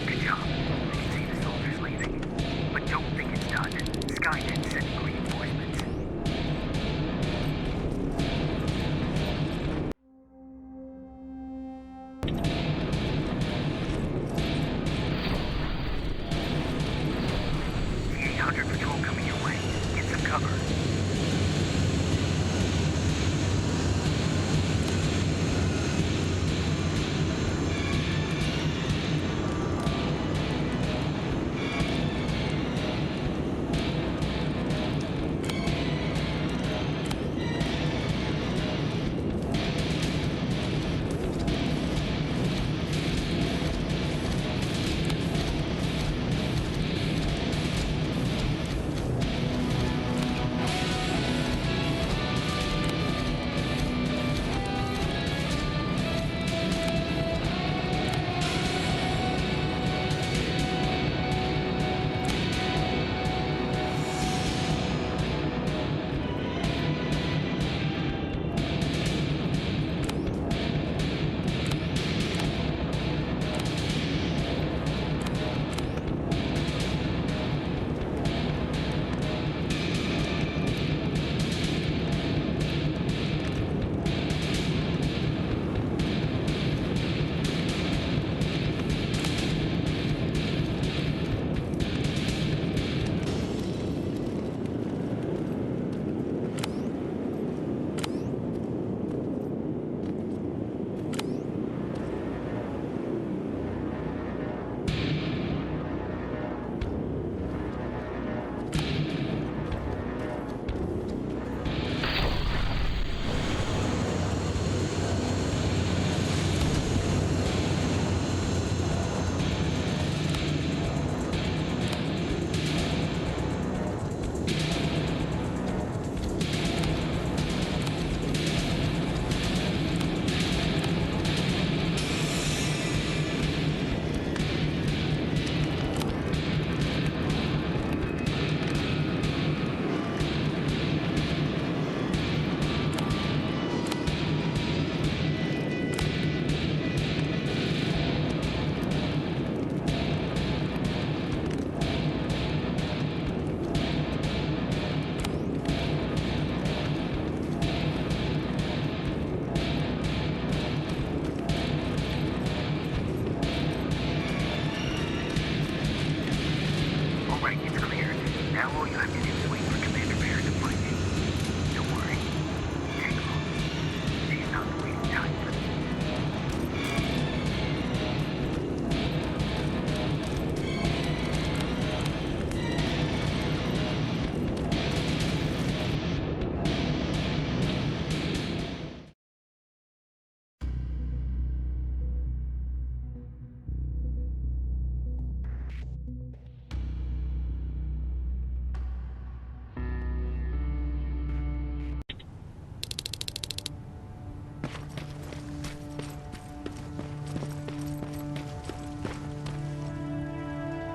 Good job. You can see the soldiers leaving. But don't think it's done. Skynet sending reinforcements. The 800 patrol coming your way. Get some cover.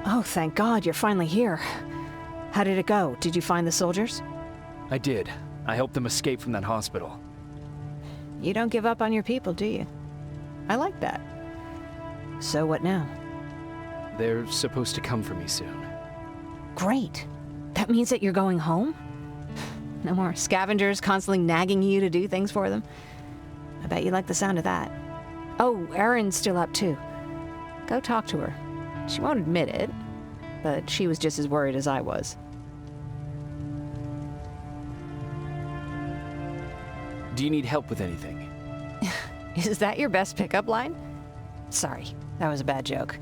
Oh, thank God, you're finally here. How did it go? Did you find the soldiers? I did. I helped them escape from that hospital. You don't give up on your people, do you? I like that. So what now? They're supposed to come for me soon. Great. That means that you're going home? No more scavengers constantly nagging you to do things for them? I bet you like the sound of that. Oh, Erin's still up too. Go talk to her. She won't admit it, but she was just as worried as I was. Do you need help with anything? Is that your best pickup line? Sorry, that was a bad joke.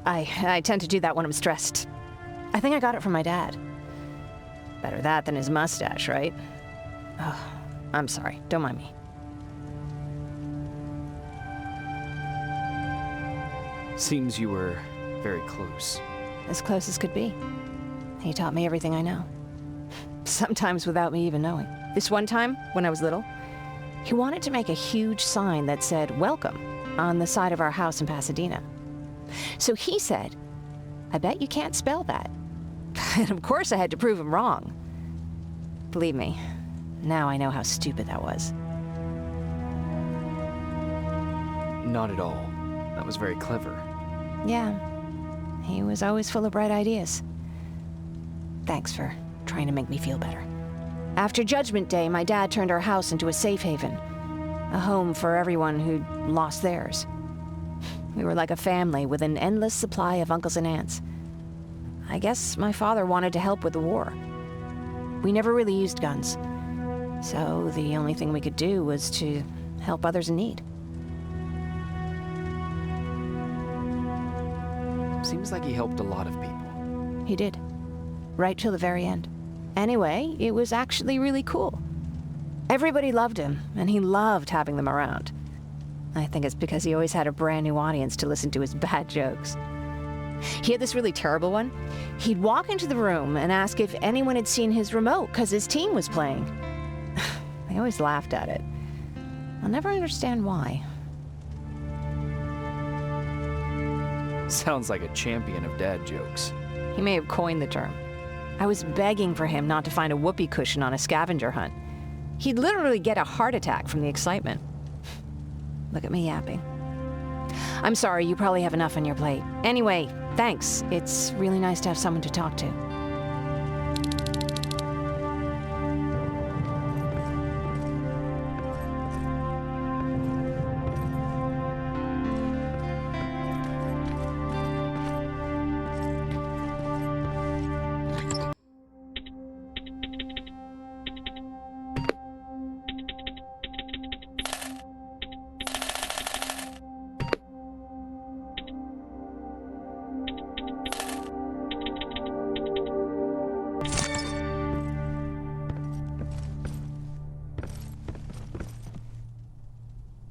I tend to do that when I'm stressed. I think I got it from my dad. Better that than his mustache, right? Oh, I'm sorry. Don't mind me. Seems you were very close. As close as could be. He taught me everything I know. Sometimes without me even knowing. This one time, when I was little, he wanted to make a huge sign that said, "Welcome," on the side of our house in Pasadena. So he said, "I bet you can't spell that." And of course I had to prove him wrong. Believe me, now I know how stupid that was. Not at all. That was very clever. Yeah, he was always full of bright ideas. Thanks for trying to make me feel better. After Judgment Day, my dad turned our house into a safe haven. A home for everyone who'd lost theirs. We were like a family with an endless supply of uncles and aunts. I guess my father wanted to help with the war. We never really used guns, so the only thing we could do was to help others in need. Seems like he helped a lot of people. He did. Right till the very end. Anyway, it was actually really cool. Everybody loved him, and he loved having them around. I think it's because he always had a brand new audience to listen to his bad jokes. He had this really terrible one. He'd walk into the room and ask if anyone had seen his remote because his team was playing. They always laughed at it. I'll never understand why. Sounds like a champion of dad jokes. He may have coined the term. I was begging for him not to find a whoopee cushion on a scavenger hunt. He'd literally get a heart attack from the excitement. Look at me yapping. I'm sorry, you probably have enough on your plate. Anyway, thanks. It's really nice to have someone to talk to.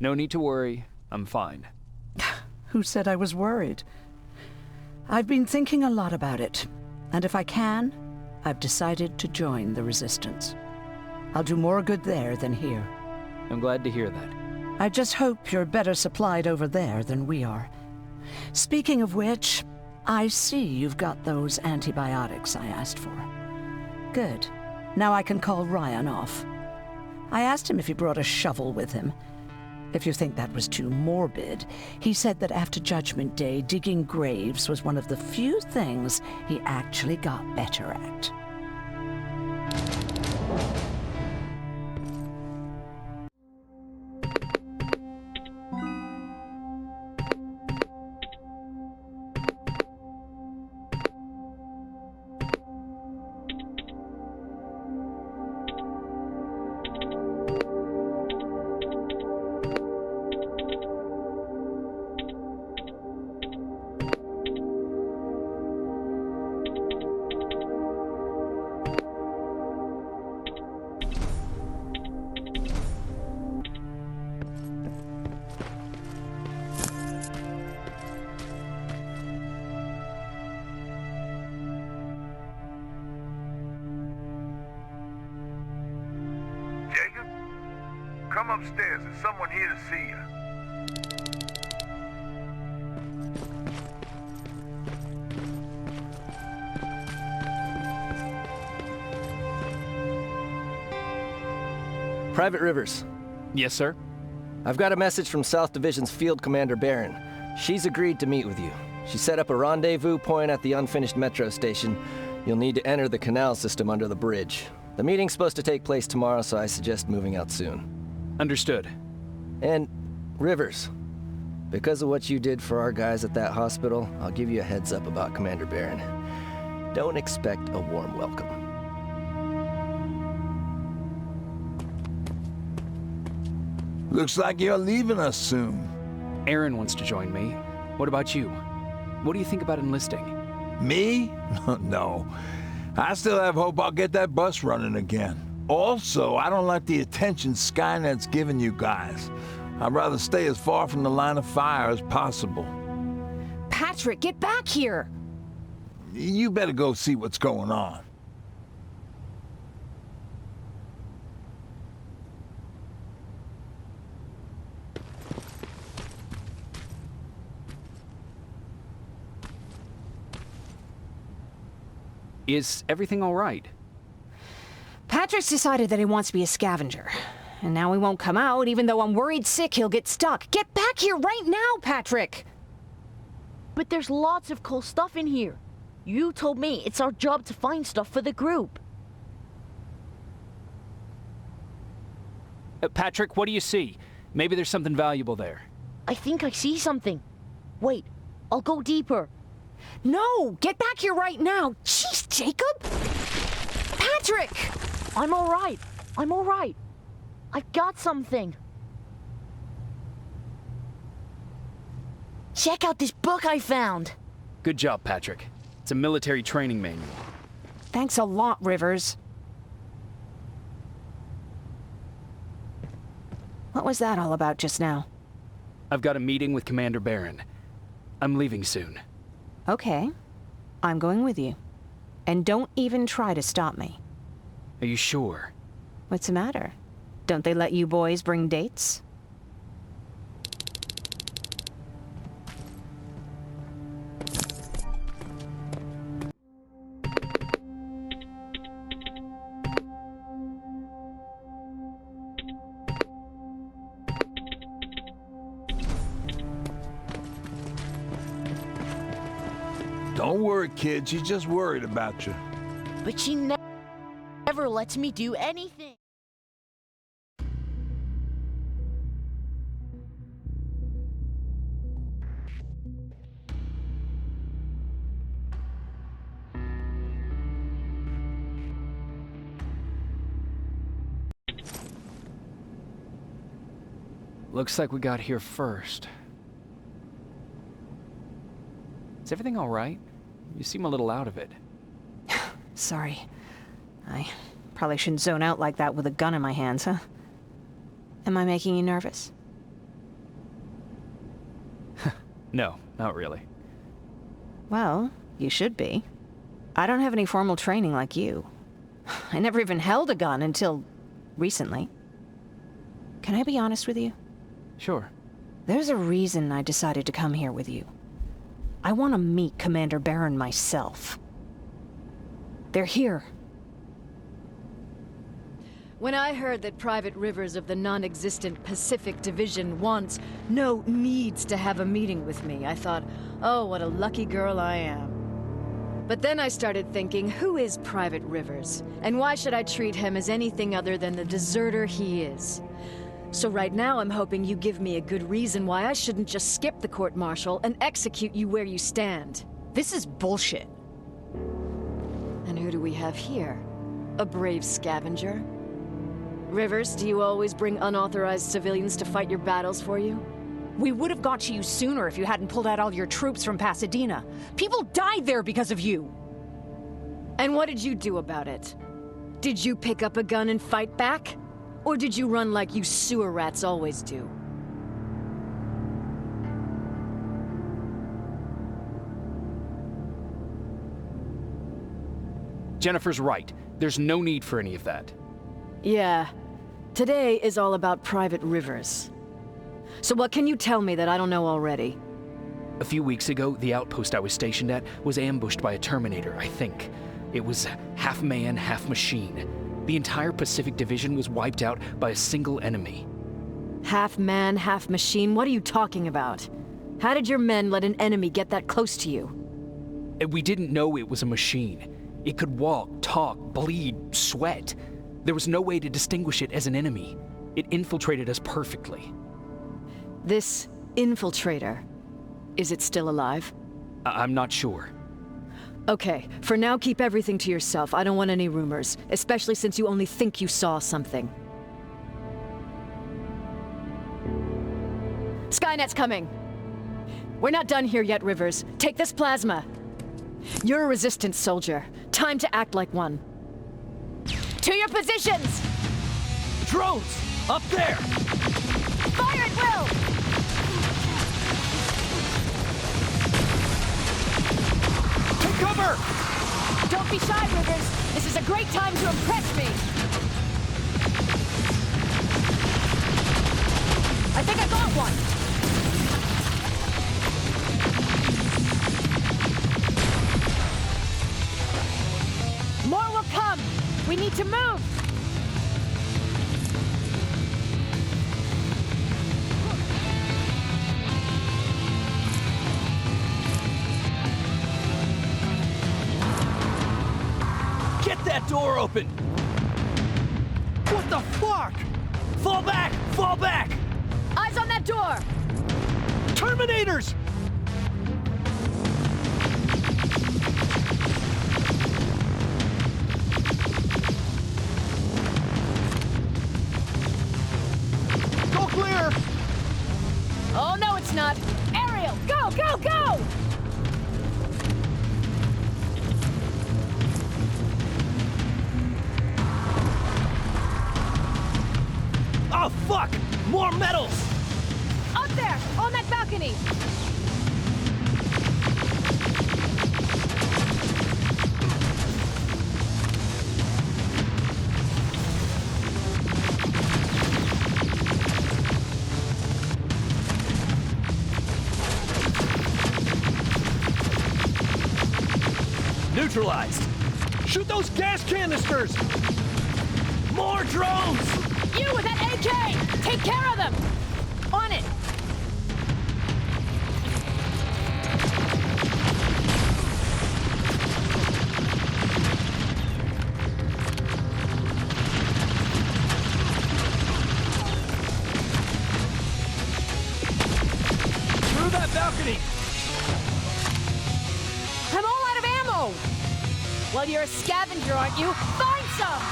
No need to worry. I'm fine. Who said I was worried? I've been thinking a lot about it, and if I can, I've decided to join the Resistance. I'll do more good there than here. I'm glad to hear that. I just hope you're better supplied over there than we are. Speaking of which, I see you've got those antibiotics I asked for. Good. Now I can call Ryan off. I asked him if he brought a shovel with him. If you think that was too morbid, he said that after Judgment Day, digging graves was one of the few things he actually got better at. Come upstairs. There's someone here to see you. Private Rivers. Yes, sir? I've got a message from South Division's Field Commander Barron. She's agreed to meet with you. She set up a rendezvous point at the unfinished metro station. You'll need to enter the canal system under the bridge. The meeting's supposed to take place tomorrow, so I suggest moving out soon. Understood. And, Rivers, because of what you did for our guys at that hospital, I'll give you a heads up about Commander Barron. Don't expect a warm welcome. Looks like you're leaving us soon. Aaron wants to join me. What about you? What do you think about enlisting? Me? No. I still have hope I'll get that bus running again. Also, I don't like the attention Skynet's giving you guys. I'd rather stay as far from the line of fire as possible. Patrick, get back here! You better go see what's going on. Is everything all right? Patrick's decided that he wants to be a scavenger. And now he won't come out, even though I'm worried sick he'll get stuck. Get back here right now, Patrick! But there's lots of cool stuff in here. You told me it's our job to find stuff for the group. Patrick, what do you see? Maybe there's something valuable there. I think I see something. Wait, I'll go deeper. No! Get back here right now! Jeez, Jacob! Patrick! I'm alright. I'm alright. I've got something. Check out this book I found. Good job, Patrick. It's a military training manual. Thanks a lot, Rivers. What was that all about just now? I've got a meeting with Commander Barron. I'm leaving soon. Okay. I'm going with you. And don't even try to stop me. Are you sure? What's the matter? Don't they let you boys bring dates? Don't worry, kid. She's just worried about you. But she never lets me do anything. Looks like we got here first. Is everything all right? You seem a little out of it. Sorry. I probably shouldn't zone out like that with a gun in my hands, huh? Am I making you nervous? No, not really. Well, you should be. I don't have any formal training like you. I never even held a gun until recently. Can I be honest with you? Sure. There's a reason I decided to come here with you. I want to meet Commander Barron myself. They're here. When I heard that Private Rivers of the non-existent Pacific Division needs to have a meeting with me, I thought, oh, what a lucky girl I am. But then I started thinking, who is Private Rivers? And why should I treat him as anything other than the deserter he is? So right now I'm hoping you give me a good reason why I shouldn't just skip the court-martial and execute you where you stand. This is bullshit. And who do we have here? A brave scavenger? Rivers, do you always bring unauthorized civilians to fight your battles for you? We would have got to you sooner if you hadn't pulled out all your troops from Pasadena. People died there because of you! And what did you do about it? Did you pick up a gun and fight back? Or did you run like you sewer rats always do? Jennifer's right. There's no need for any of that. Yeah. Today is all about Private Rivers. So what can you tell me that I don't know already? A few weeks ago, the outpost I was stationed at was ambushed by a Terminator, I think. It was half man, half machine. The entire Pacific Division was wiped out by a single enemy. Half man, half machine? What are you talking about? How did your men let an enemy get that close to you? We didn't know it was a machine. It could walk, talk, bleed, sweat. There was no way to distinguish it as an enemy. It infiltrated us perfectly. This infiltrator, is it still alive? I'm not sure. Okay, for now keep everything to yourself. I don't want any rumors, especially since you only think you saw something. Skynet's coming! We're not done here yet, Rivers. Take this plasma. You're a resistance soldier. Time to act like one. To your positions! Drones! Up there! Fire at will! Take cover! Don't be shy, Rivers. This is a great time to impress me. I think I got one. More will come. We need to move. that door open! What the fuck? Fall back! Fall back! Eyes on that door! Terminators! Go clear! Oh, no, it's not. Ariel, go, go, go! Oh, fuck! More metals! Up there, on that balcony! Neutralized! Shoot those gas canisters! More drones! You with that AK! Take care of them! On it! Through that balcony! I'm all out of ammo! Well, you're a scavenger, aren't you? Find some!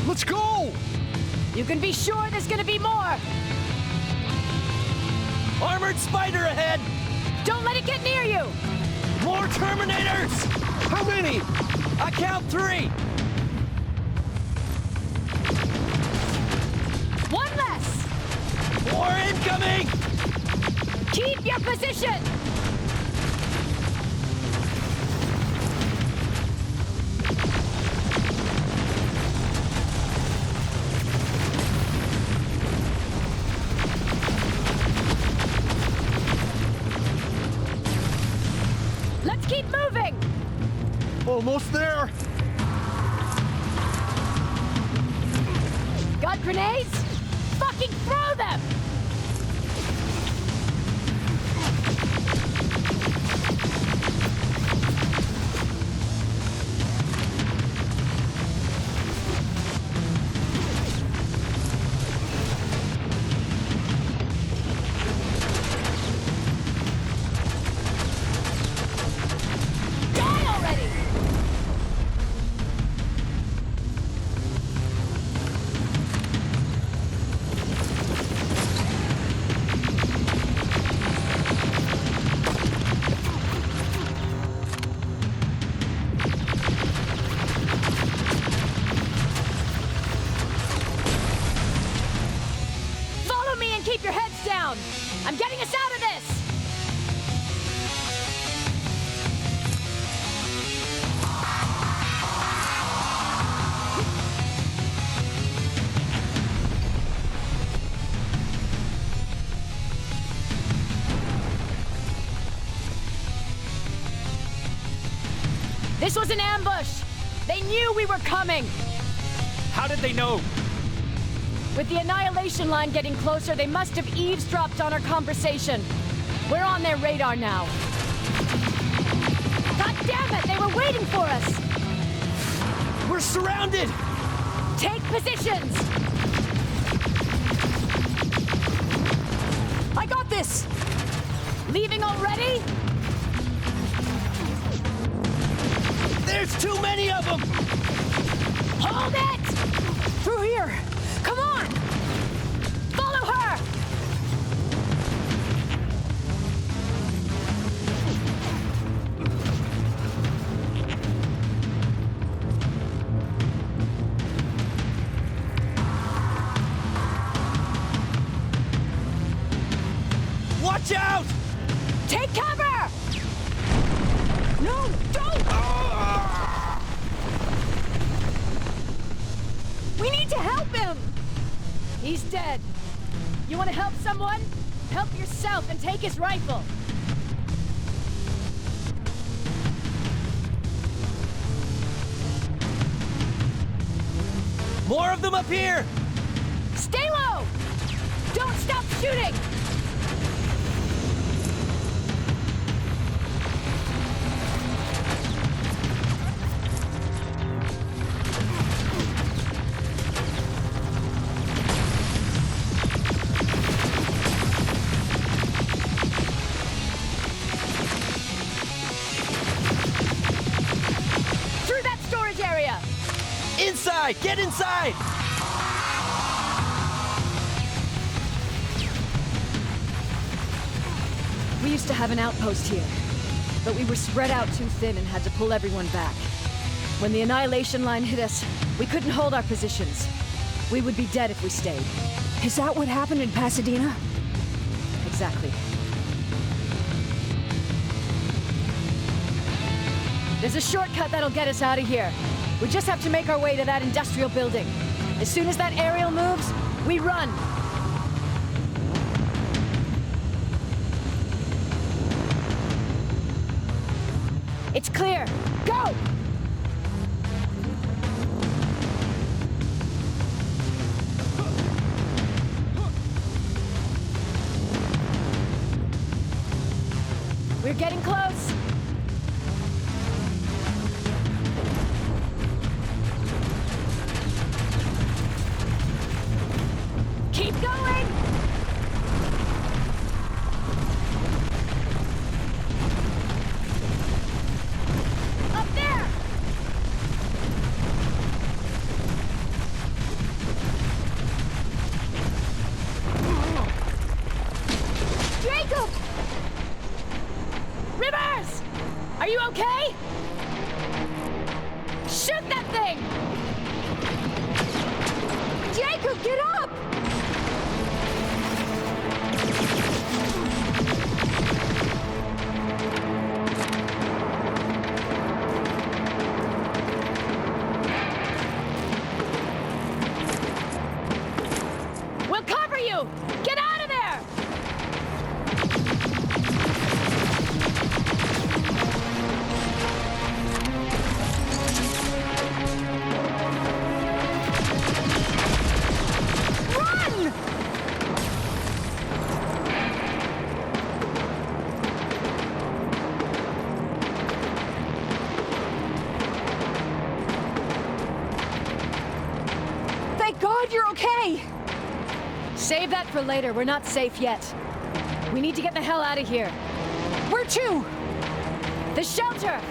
Let's go! You can be sure there's gonna be more! Armored spider ahead! Don't let it get near you! More Terminators! How many? I count 3! One less! More incoming! Keep your position! Let's keep moving! Almost there! Got grenades? Fucking throw them! Die already! Follow me and keep your heads down! I'm getting us out of this! This was an ambush! They knew we were coming! How did they know? With the annihilation line getting closer, they must have eavesdropped on our conversation. We're on their radar now. God damn it! They were waiting for us! We're surrounded! Take positions! I got this! Leaving already? There's too many of them! Hold it! Through here! Come on! Follow her! Watch out! Take cover! No, don't! We need to help him! He's dead. You want to help someone? Help yourself and take his rifle. More of them up here! Stay low! Don't stop shooting! Through that storage area! Inside! Get inside! We used to have an outpost here, but we were spread out too thin and had to pull everyone back. When the annihilation line hit us, we couldn't hold our positions. We would be dead if we stayed. Is that what happened in Pasadena? Exactly. There's a shortcut that'll get us out of here. We just have to make our way to that industrial building. As soon as that aerial moves, we run. It's clear. Go! We're getting close. Keep going! Up there! Jacob! Rivers! Are you okay? Shoot that thing! Jacob, get up! We'll cover you! Get out of there! Run! Thank God you're okay! Save that for later. We're not safe yet. We need to get the hell out of here. Where to? The shelter!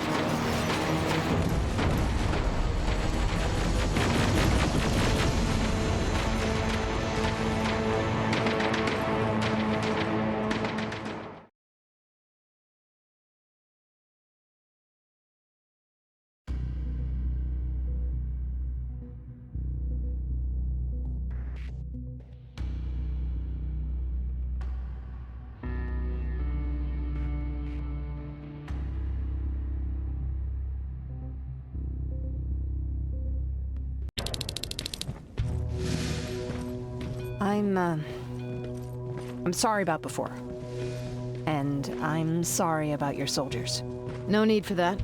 I'm sorry about before. And I'm sorry about your soldiers. No need for that.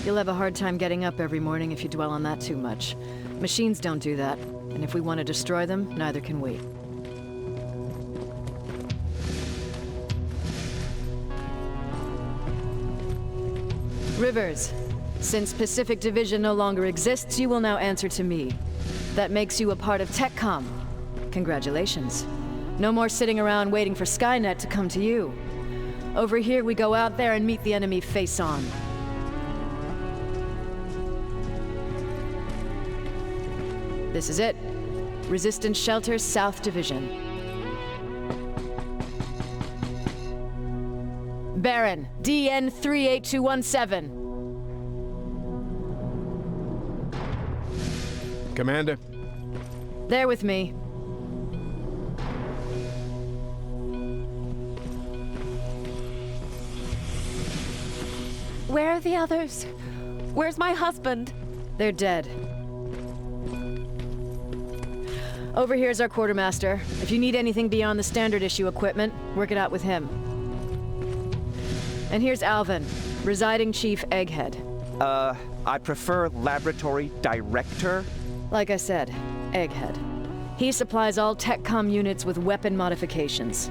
You'll have a hard time getting up every morning if you dwell on that too much. Machines don't do that, and if we want to destroy them, neither can we. Rivers, since Pacific Division no longer exists, you will now answer to me. That makes you a part of TechCom. Congratulations. No more sitting around waiting for Skynet to come to you. Over here, we go out there and meet the enemy face on. This is it. Resistance Shelter, South Division. Baron, DN 38217. Commander? They're with me. Where are the others? Where's my husband? They're dead. Over here's our quartermaster. If you need anything beyond the standard issue equipment, work it out with him. And here's Alvin, residing chief Egghead. I prefer laboratory director. Like I said, Egghead. He supplies all TechCom units with weapon modifications.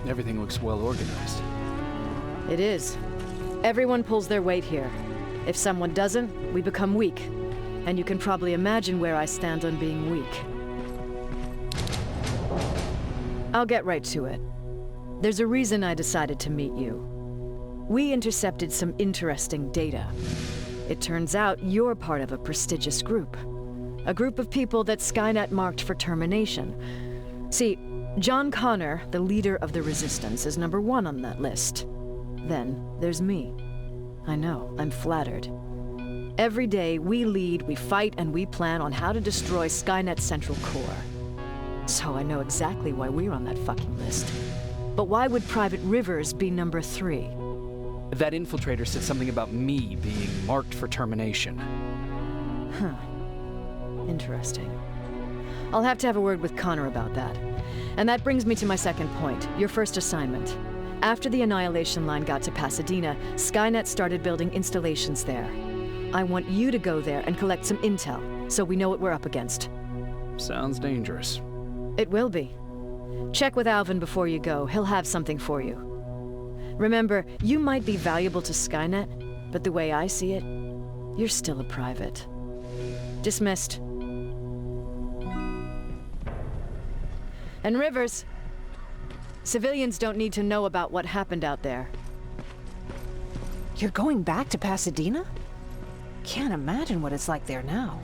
Everything looks well organized. It is. Everyone pulls their weight here. If someone doesn't, we become weak. And you can probably imagine where I stand on being weak. I'll get right to it. There's a reason I decided to meet you. We intercepted some interesting data. It turns out you're part of a prestigious group. A group of people that Skynet marked for termination. See, John Connor, the leader of the Resistance, is number 1 on that list. Then there's me. I know, I'm flattered. Every day, we lead, we fight, and we plan on how to destroy Skynet's central core. So I know exactly why we're on that fucking list. But why would Private Rivers be number 3? That infiltrator said something about me being marked for termination. Huh. Interesting. I'll have to have a word with Connor about that. And that brings me to my second point, your first assignment. After the Annihilation Line got to Pasadena, Skynet started building installations there. I want you to go there and collect some intel, so we know what we're up against. Sounds dangerous. It will be. Check with Alvin before you go. He'll have something for you. Remember, you might be valuable to Skynet, but the way I see it, you're still a private. Dismissed. And Rivers, civilians don't need to know about what happened out there. You're going back to Pasadena? Can't imagine what it's like there now.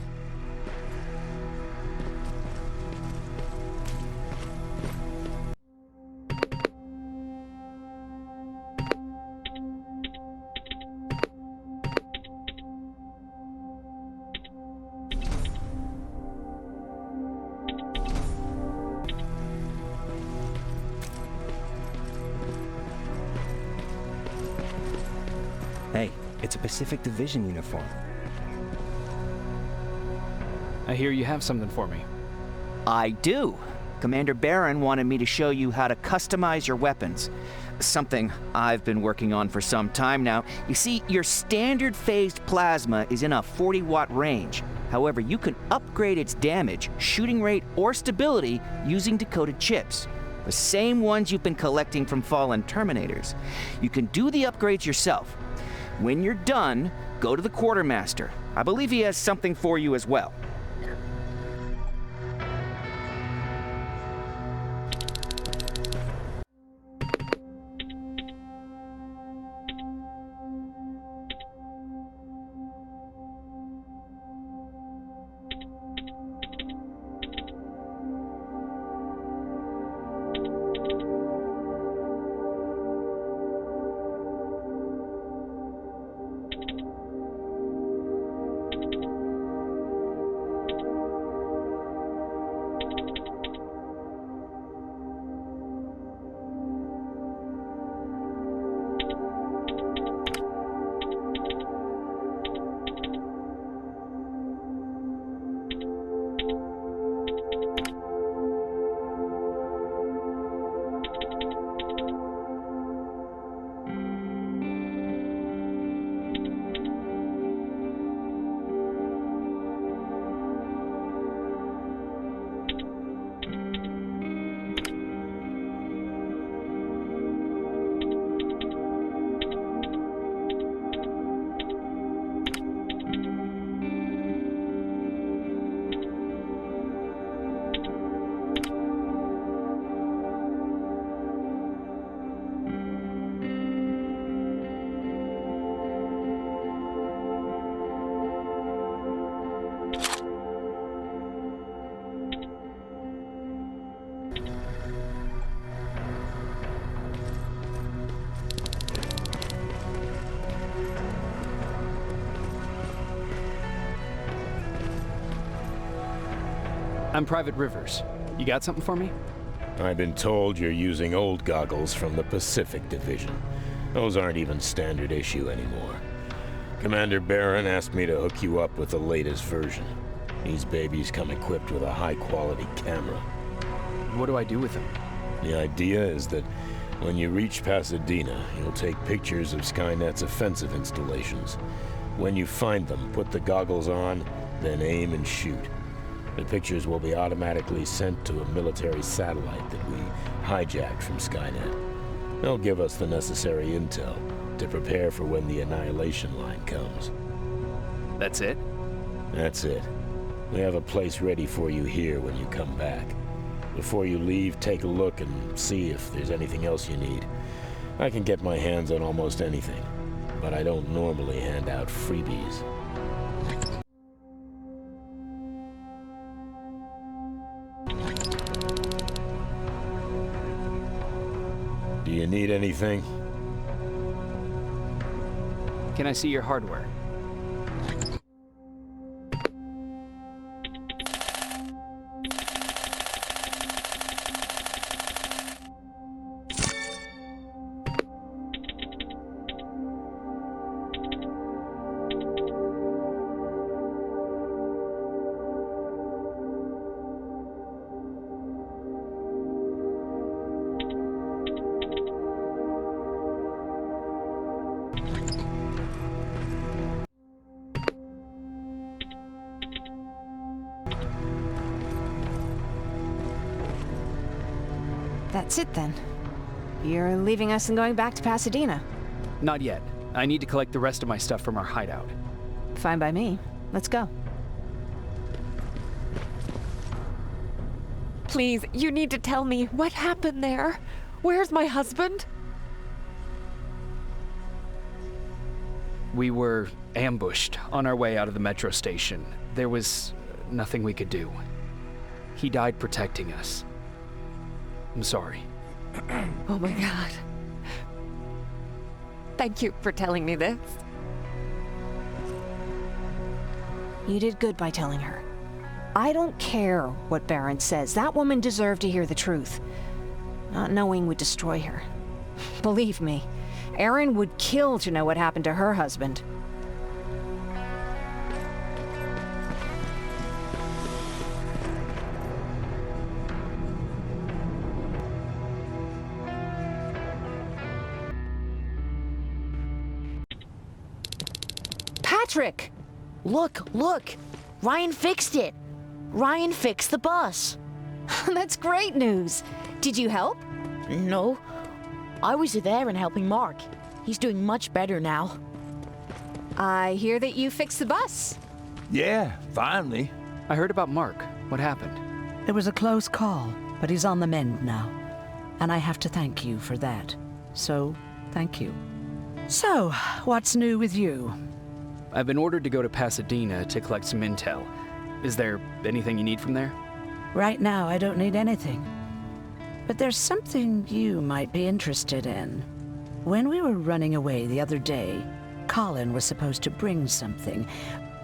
Hey, it's a Pacific Division uniform. I hear you have something for me. I do. Commander Barron wanted me to show you how to customize your weapons. Something I've been working on for some time now. You see, your standard phased plasma is in a 40-watt range. However, you can upgrade its damage, shooting rate, or stability using decoded chips. The same ones you've been collecting from fallen Terminators. You can do the upgrades yourself. When you're done, go to the Quartermaster. I believe he has something for you as well. I'm Private Rivers. You got something for me? I've been told you're using old goggles from the Pacific Division. Those aren't even standard issue anymore. Commander Barron asked me to hook you up with the latest version. These babies come equipped with a high-quality camera. What do I do with them? The idea is that when you reach Pasadena, you'll take pictures of Skynet's offensive installations. When you find them, put the goggles on, then aim and shoot. The pictures will be automatically sent to a military satellite that we hijacked from Skynet. They'll give us the necessary intel to prepare for when the annihilation line comes. That's it? That's it. We have a place ready for you here when you come back. Before you leave, take a look and see if there's anything else you need. I can get my hands on almost anything, but I don't normally hand out freebies. Do you need anything? Can I see your hardware? That's it then. You're leaving us and going back to Pasadena. Not yet. I need to collect the rest of my stuff from our hideout. Fine by me. Let's go. Please, you need to tell me what happened there. Where's my husband? We were ambushed on our way out of the metro station. There was nothing we could do. He died protecting us. I'm sorry. Oh my God. Thank you for telling me this. You did good by telling her. I don't care what Baron says. That woman deserved to hear the truth. Not knowing would destroy her. Believe me, Erin would kill to know what happened to her husband. Patrick! Look! Ryan fixed it! Ryan fixed the bus! That's great news! Did you help? No. I was there and helping Mark. He's doing much better now. I hear that you fixed the bus. Yeah, finally. I heard about Mark. What happened? It was a close call, but he's on the mend now. And I have to thank you for that. So, thank you. So, what's new with you? I've been ordered to go to Pasadena to collect some intel. Is there anything you need from there? Right now, I don't need anything. But there's something you might be interested in. When we were running away the other day, Colin was supposed to bring something.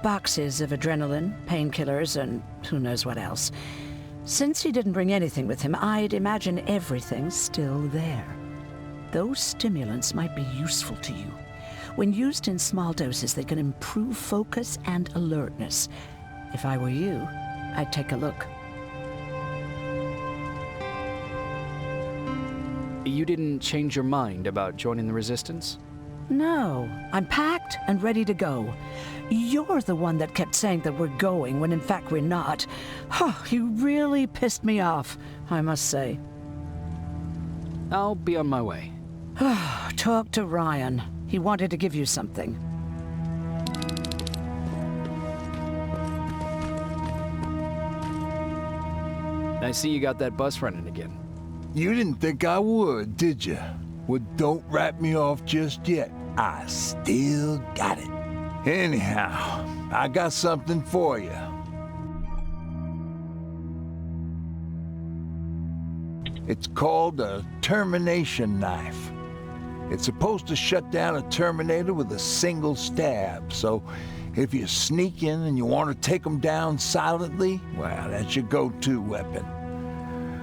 Boxes of adrenaline, painkillers, and who knows what else. Since he didn't bring anything with him, I'd imagine everything's still there. Those stimulants might be useful to you. When used in small doses, they can improve focus and alertness. If I were you, I'd take a look. You didn't change your mind about joining the Resistance? No, I'm packed and ready to go. You're the one that kept saying that we're going when in fact we're not. Oh, you really pissed me off, I must say. I'll be on my way. Talk to Ryan. He wanted to give you something. I see you got that bus running again. You didn't think I would, did you? Well, don't wrap me off just yet. I still got it. Anyhow, I got something for you. It's called a termination knife. It's supposed to shut down a Terminator with a single stab, so if you sneak in and you want to take them down silently, well, that's your go-to weapon.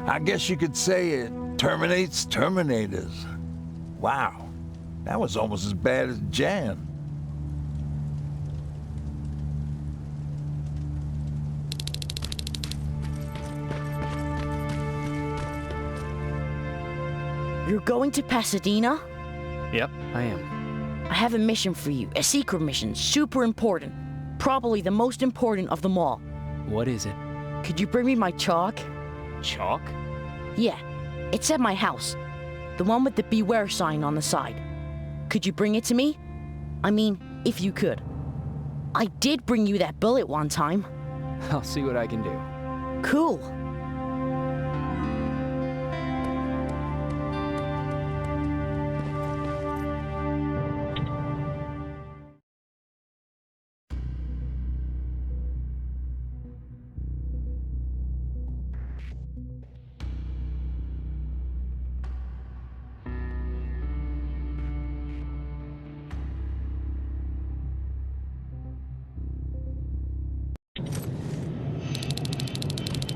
I guess you could say it terminates Terminators. Wow, that was almost as bad as Jan. You're going to Pasadena? Yep, I am. I have a mission for you. A secret mission. Super important. Probably the most important of them all. What is it? Could you bring me my chalk? Chalk? Yeah, it's at my house. The one with the beware sign on the side. Could you bring it to me? I mean, if you could. I did bring you that bullet one time. I'll see what I can do. Cool.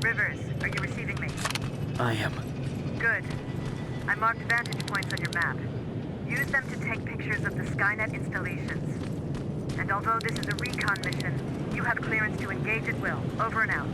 Rivers, are you receiving me? I am. Good. I marked vantage points on your map. Use them to take pictures of the Skynet installations. And although this is a recon mission, you have clearance to engage at will. Over and out.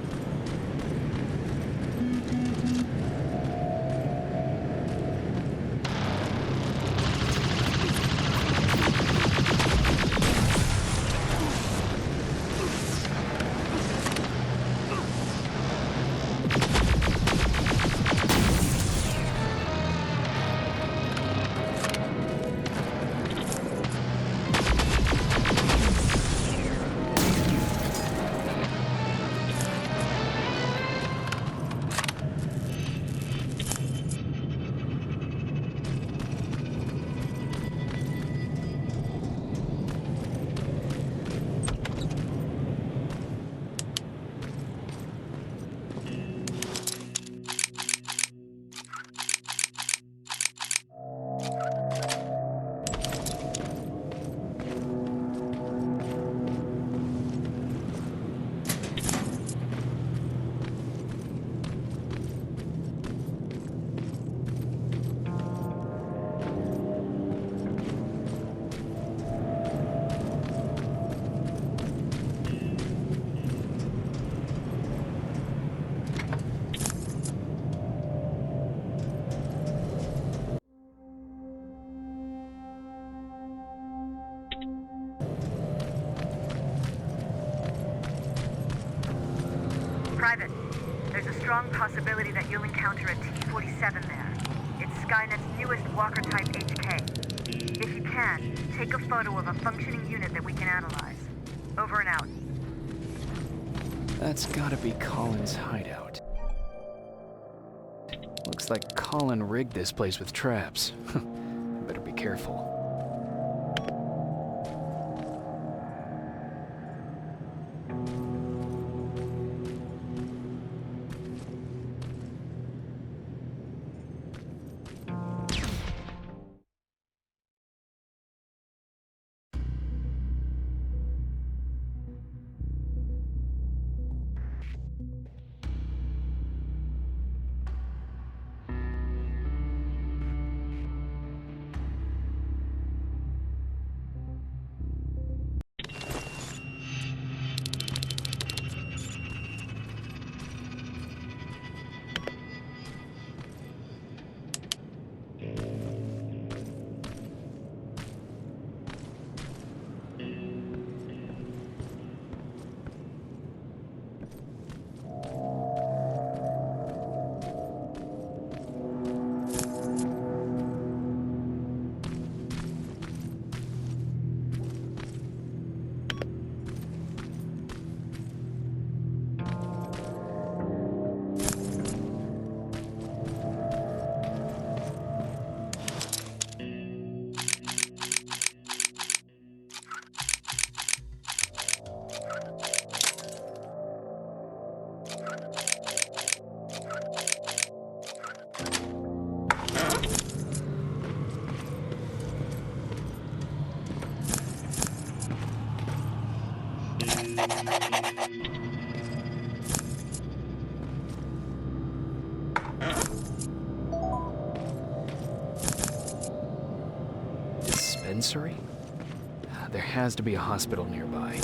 Private, there's a strong possibility that you'll encounter a T-47 there. It's Skynet's newest Walker-type HK. If you can, take a photo of a functioning unit that we can analyze. Over and out. That's gotta be Colin's hideout. Looks like Colin rigged this place with traps. Better be careful. Dispensary? There has to be a hospital nearby.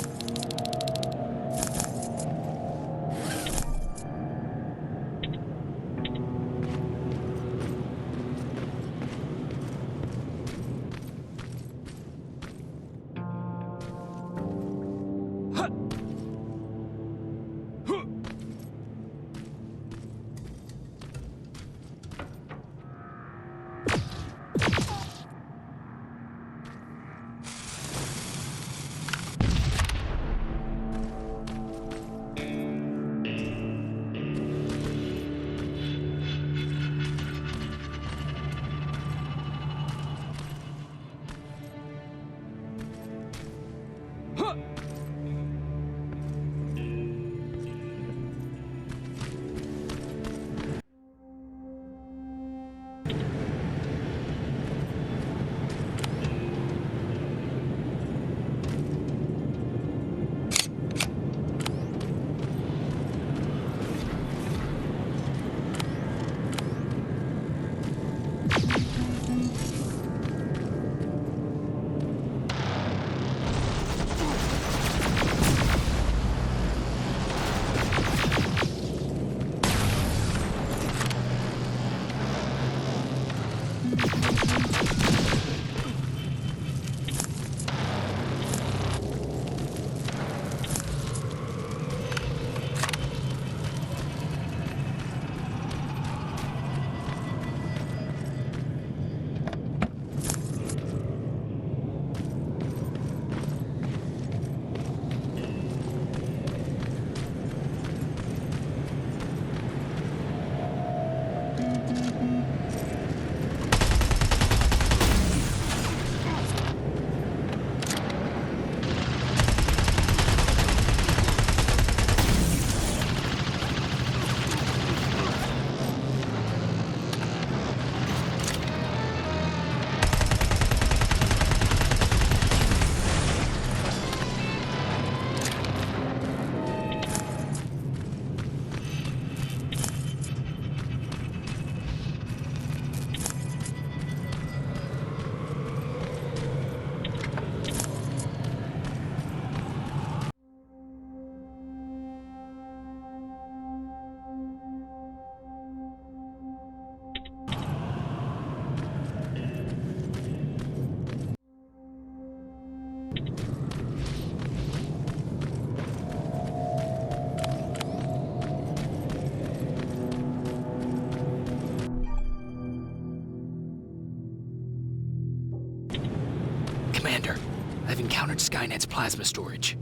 I've encountered Skynet's plasma storage.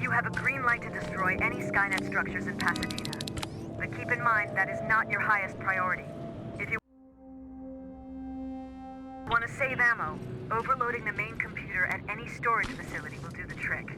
You have a green light to destroy any Skynet structures in Pasadena. But keep in mind, that is not your highest priority. If you want to save ammo, overloading the main computer at any storage facility will do the trick.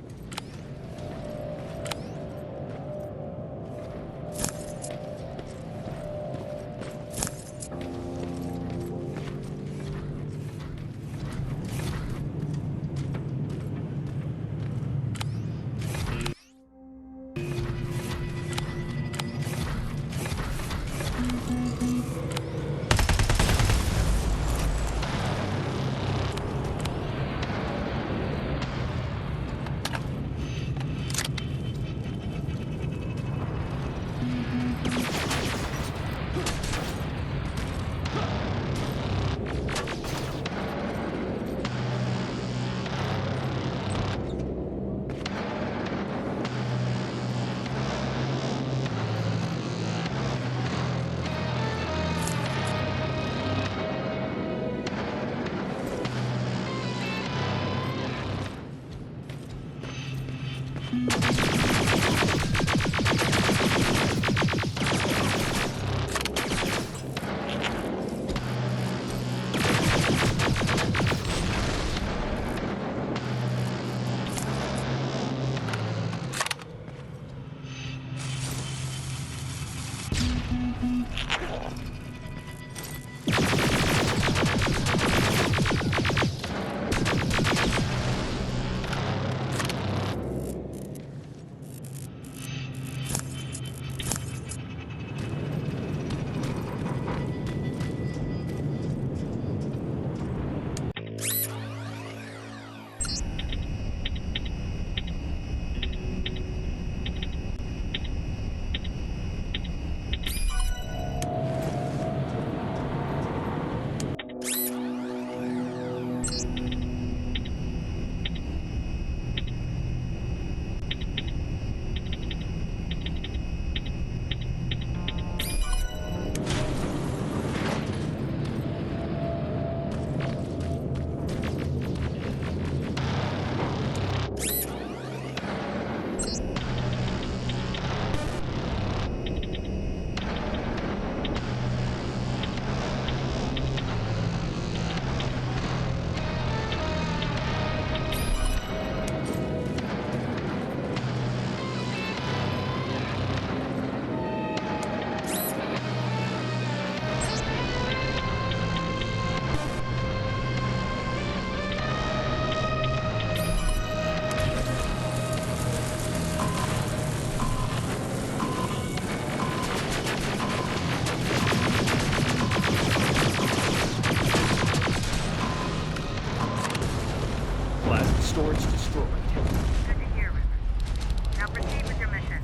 Storage destroyed. Good to hear, River. Now proceed with your mission.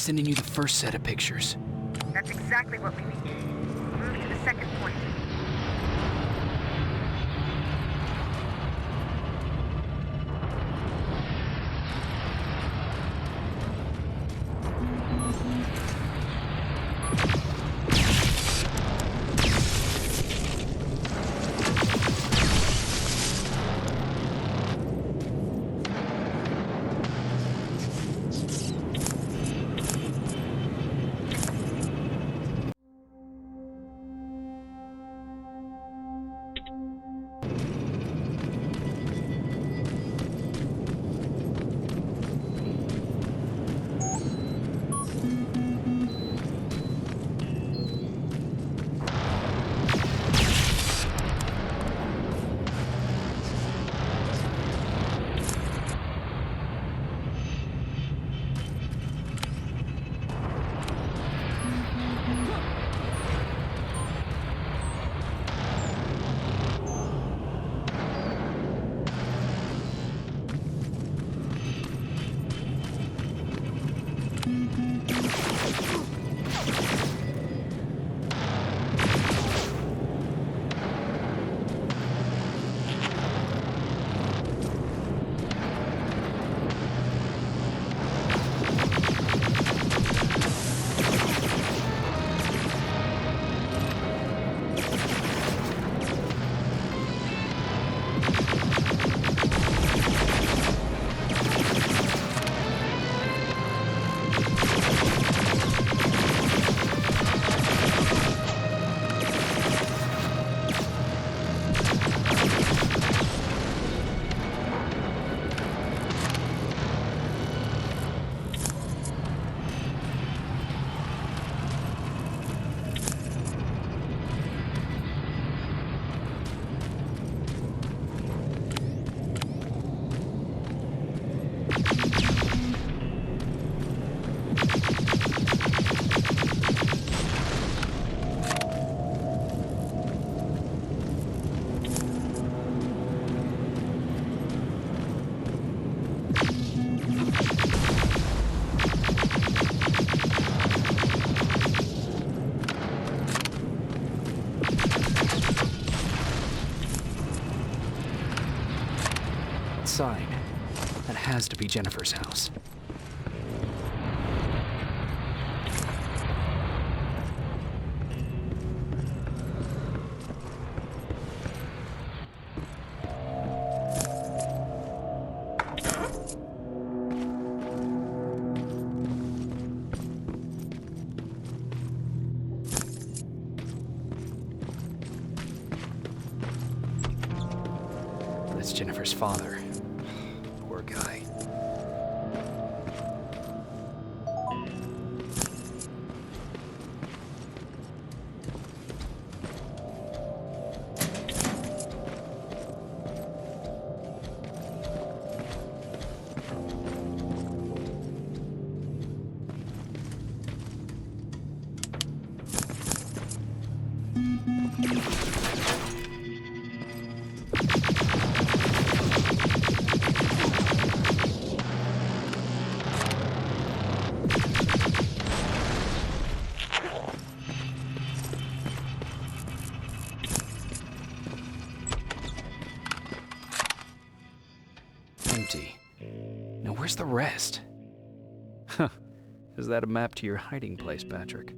sending you the first set of pictures. That's exactly what we need. Move to the second point. Sign. That has to be Jennifer's house. That's Jennifer's father. Poor guy. Empty. Now where's the rest? Huh. Is that a map to your hiding place, Patrick?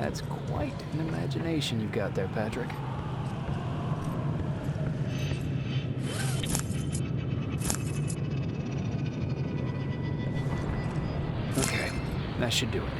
That's quite an imagination you've got there, Patrick. Okay, that should do it.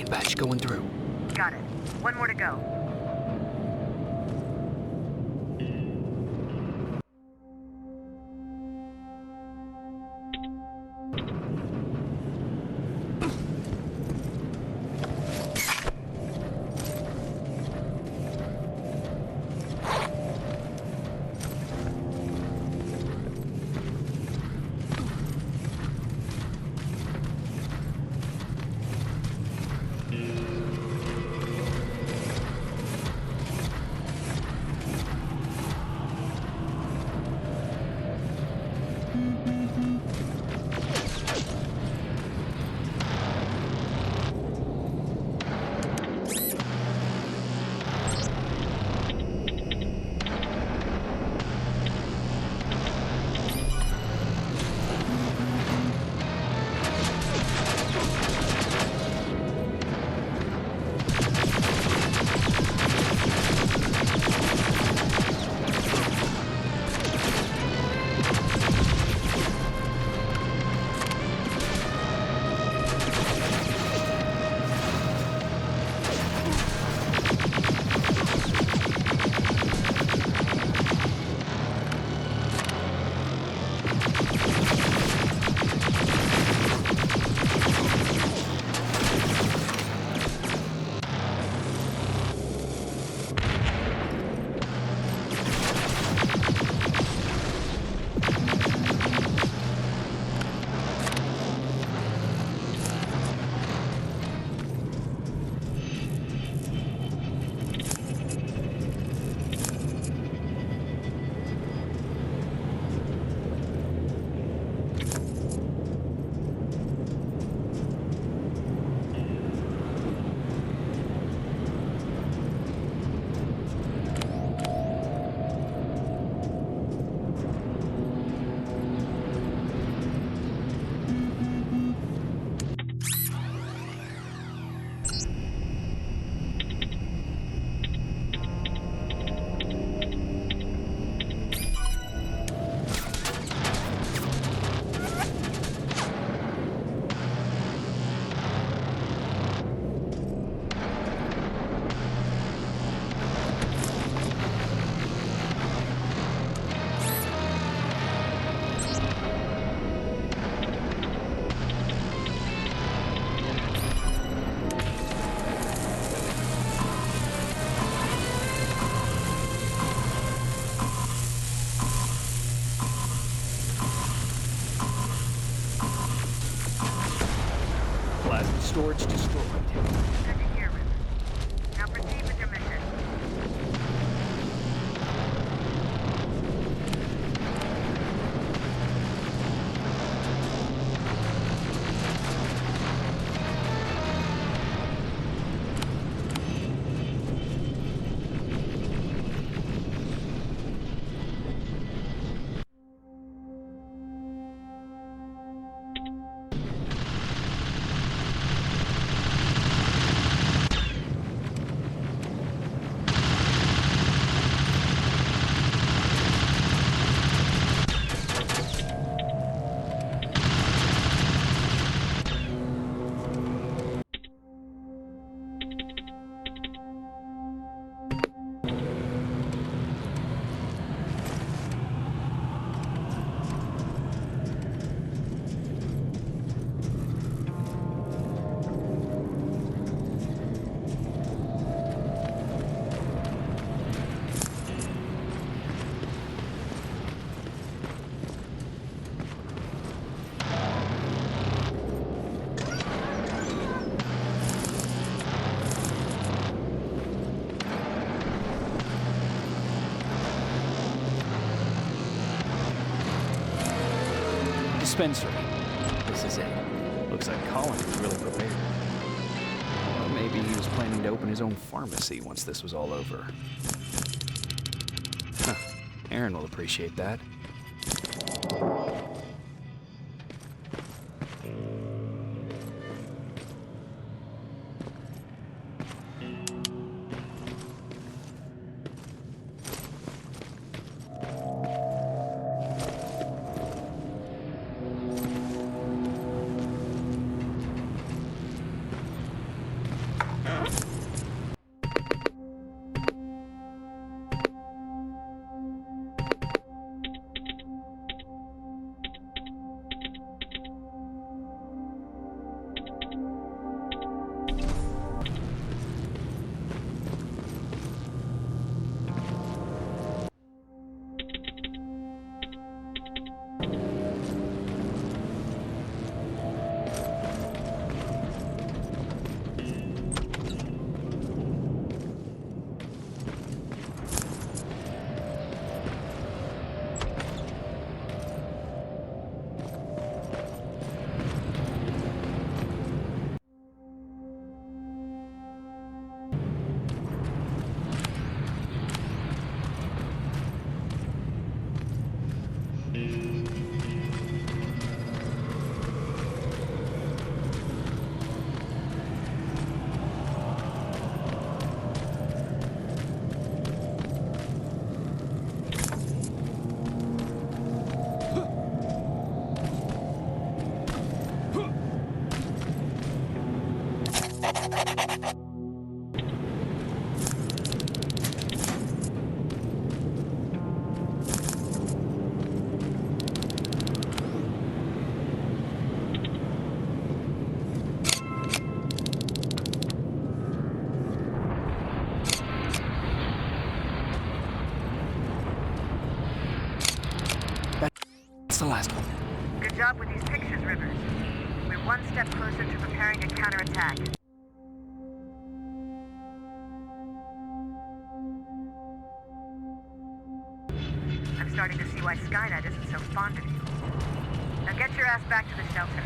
Batch going through. Got it. One more to go. storage destroyed. Good to hear, River. Now proceed with your mission. Dispensary. This is it. Looks like Colin was really prepared. Or maybe he was planning to open his own pharmacy once this was all over. Huh. Aaron will appreciate that. That's the last one. Good job with these pictures, Rivers. We're one step closer to preparing a counterattack. I'm starting to see why Skynet isn't so fond of you. Now get your ass back to the shelter.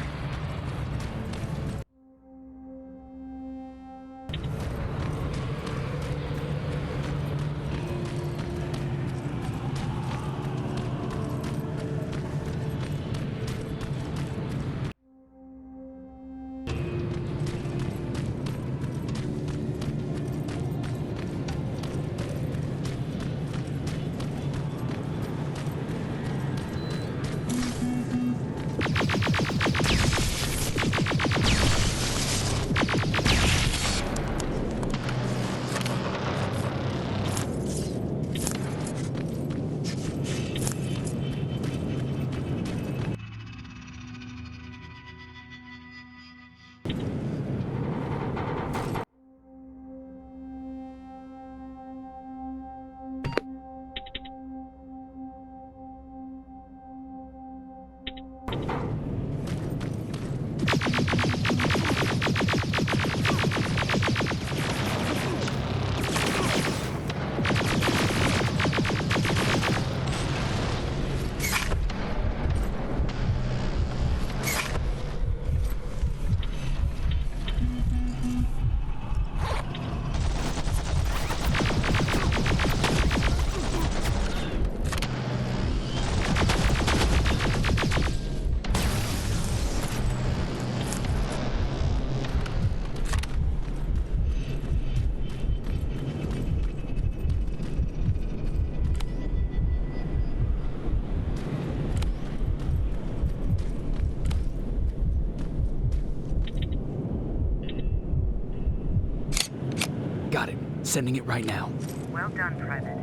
Sending it right now. Well done, Private.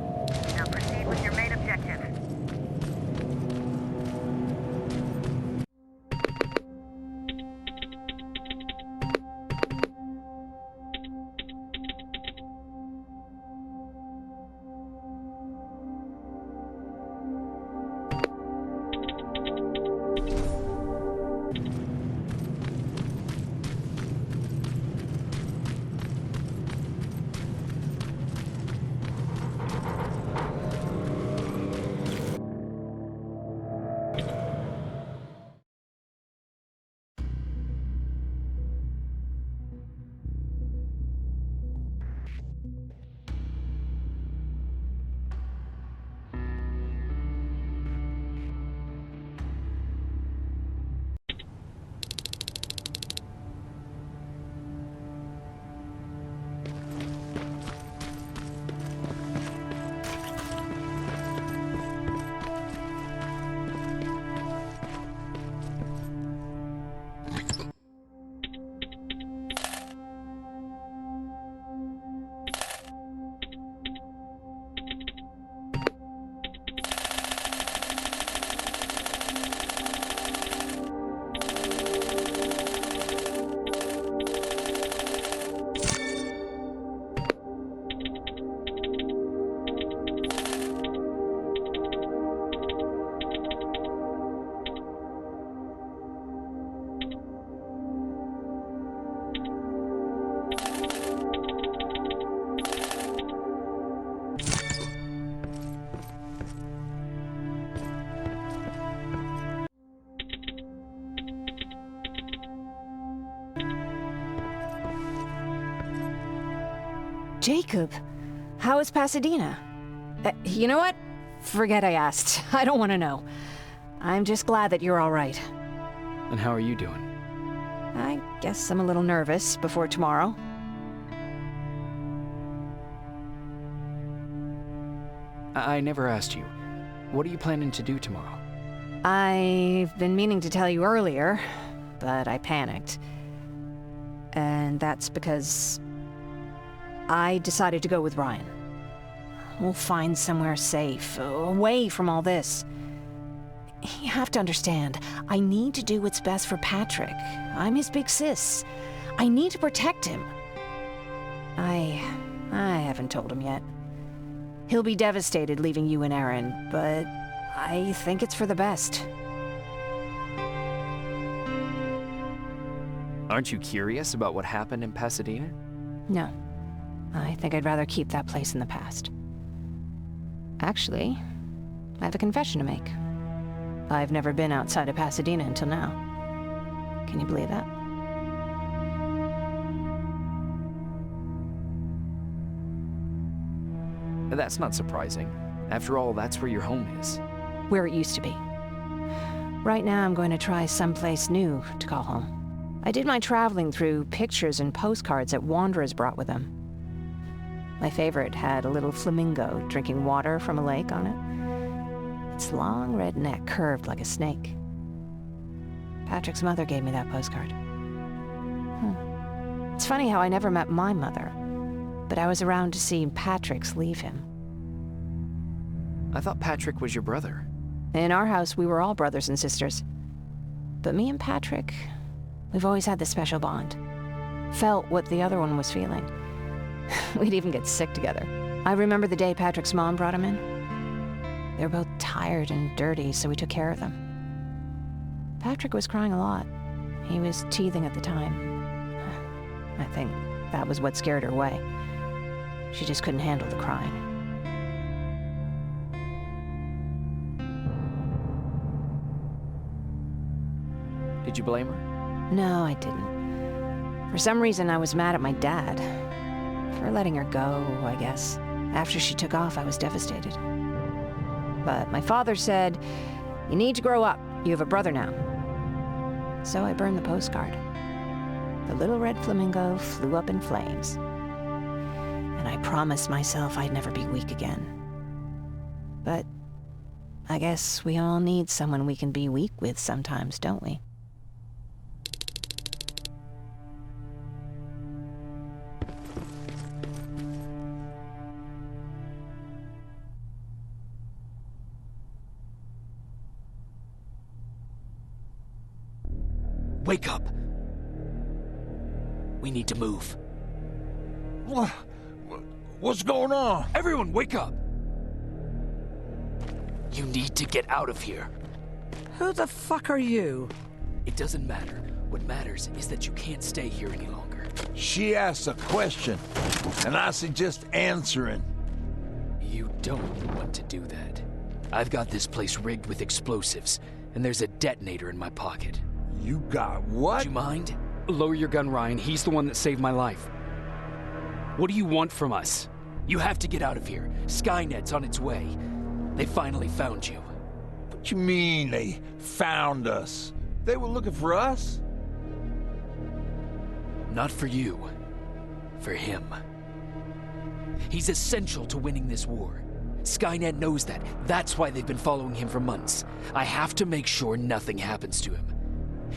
Now proceed with your main objective. Jacob, how is Pasadena? You know what? Forget I asked. I don't want to know. I'm just glad that you're all right. And how are you doing? I guess I'm a little nervous before tomorrow. I never asked you. What are you planning to do tomorrow? I've been meaning to tell you earlier, but I panicked. And that's because I decided to go with Ryan. We'll find somewhere safe, away from all this. You have to understand, I need to do what's best for Patrick. I'm his big sis. I need to protect him. I haven't told him yet. He'll be devastated leaving you and Aaron, but I think it's for the best. Aren't you curious about what happened in Pasadena? No. I think I'd rather keep that place in the past. Actually, I have a confession to make. I've never been outside of Pasadena until now. Can you believe that? That's not surprising. After all, that's where your home is. Where it used to be. Right now, I'm going to try someplace new to call home. I did my traveling through pictures and postcards that wanderers brought with them. My favorite had a little flamingo drinking water from a lake on it. Its long red neck curved like a snake. Patrick's mother gave me that postcard. It's funny how I never met my mother, but I was around to see Patrick's leave him. I thought Patrick was your brother. In our house, we were all brothers and sisters. But me and Patrick, we've always had this special bond. Felt what the other one was feeling. We'd even get sick together. I remember the day Patrick's mom brought him in. They were both tired and dirty, so we took care of them. Patrick was crying a lot. He was teething at the time. I think that was what scared her away. She just couldn't handle the crying. Did you blame her? No, I didn't. For some reason, I was mad at my dad. For letting her go, I guess. After she took off, I was devastated. But my father said, "You need to grow up. You have a brother now." So I burned the postcard. The little red flamingo flew up in flames. And I promised myself I'd never be weak again. But I guess we all need someone we can be weak with sometimes, don't we? wake up. We need to move. What's going on? Everyone, wake up! You need to get out of here. Who the fuck are you? It doesn't matter. What matters is that you can't stay here any longer. She asks a question, and I suggest answering. You don't want to do that. I've got this place rigged with explosives, and there's a detonator in my pocket. You got what? Do you mind? Lower your gun, Ryan. He's the one that saved my life. What do you want from us? You have to get out of here. Skynet's on its way. They finally found you. What you mean they found us? They were looking for us? Not for you. For him. He's essential to winning this war. Skynet knows that. That's why they've been following him for months. I have to make sure nothing happens to him.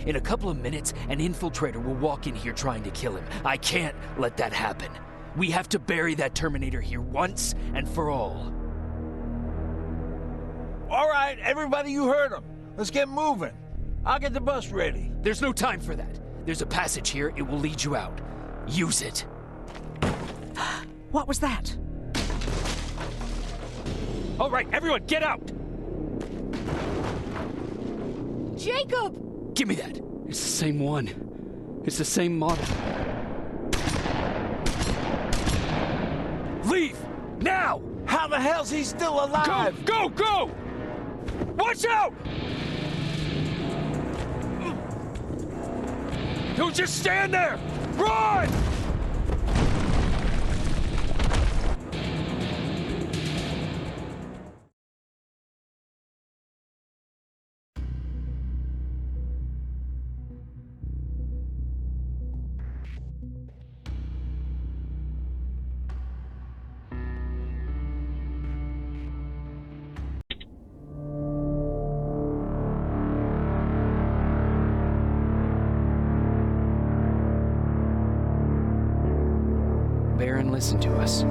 In a couple of minutes, an infiltrator will walk in here trying to kill him. I can't let that happen. We have to bury that Terminator here once and for all. All right, everybody, you heard him. Let's get moving. I'll get the bus ready. There's no time for that. There's a passage here. It will lead you out. Use it. What was that? All right, everyone, get out! Jacob! Give me that. It's the same one. It's the same model. Leave! Now! How the hell's he still alive? Go! Go! Watch out! Don't just stand there! Run! Baron listened to us.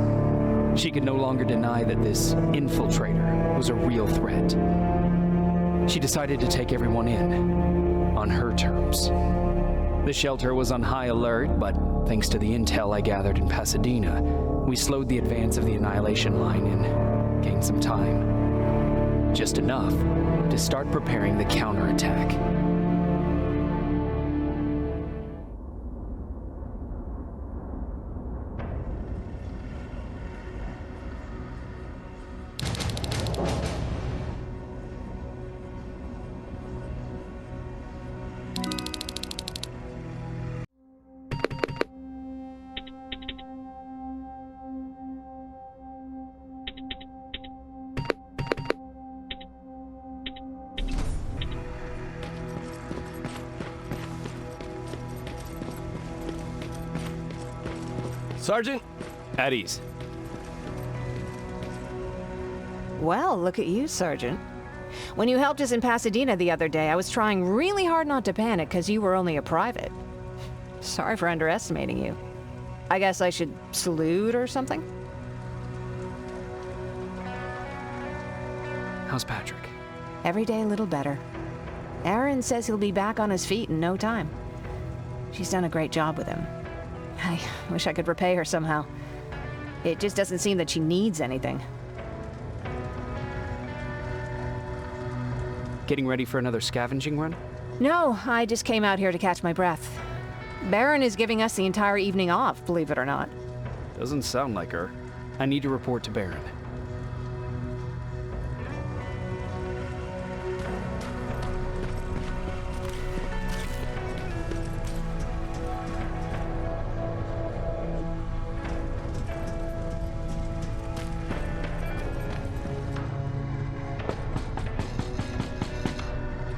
She could no longer deny that this infiltrator was a real threat. She decided to take everyone in, on her terms. The shelter was on high alert, but thanks to the intel I gathered in Pasadena, we slowed the advance of the Annihilation Line and gained some time. Just enough to start preparing the counterattack. Sergeant? At ease. Well, look at you, Sergeant. When you helped us in Pasadena the other day, I was trying really hard not to panic because you were only a private. Sorry for underestimating you. I guess I should salute or something? How's Patrick? Every day a little better. Aaron says he'll be back on his feet in no time. She's done a great job with him. I wish I could repay her somehow. It just doesn't seem that she needs anything. Getting ready for another scavenging run? No, I just came out here to catch my breath. Baron is giving us the entire evening off, believe it or not. Doesn't sound like her. I need to report to Baron.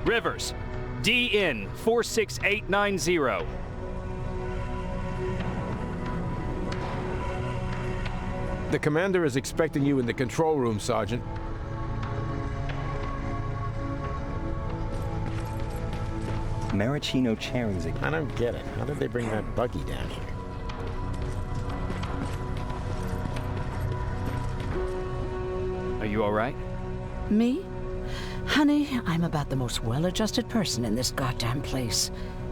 Rivers, DN 46890. The commander is expecting you in the control room, Sergeant. Maraschino cherries again. I don't get it. How did they bring that buggy down here? Are you all right? Me? Honey, I'm about the most well-adjusted person in this goddamn place.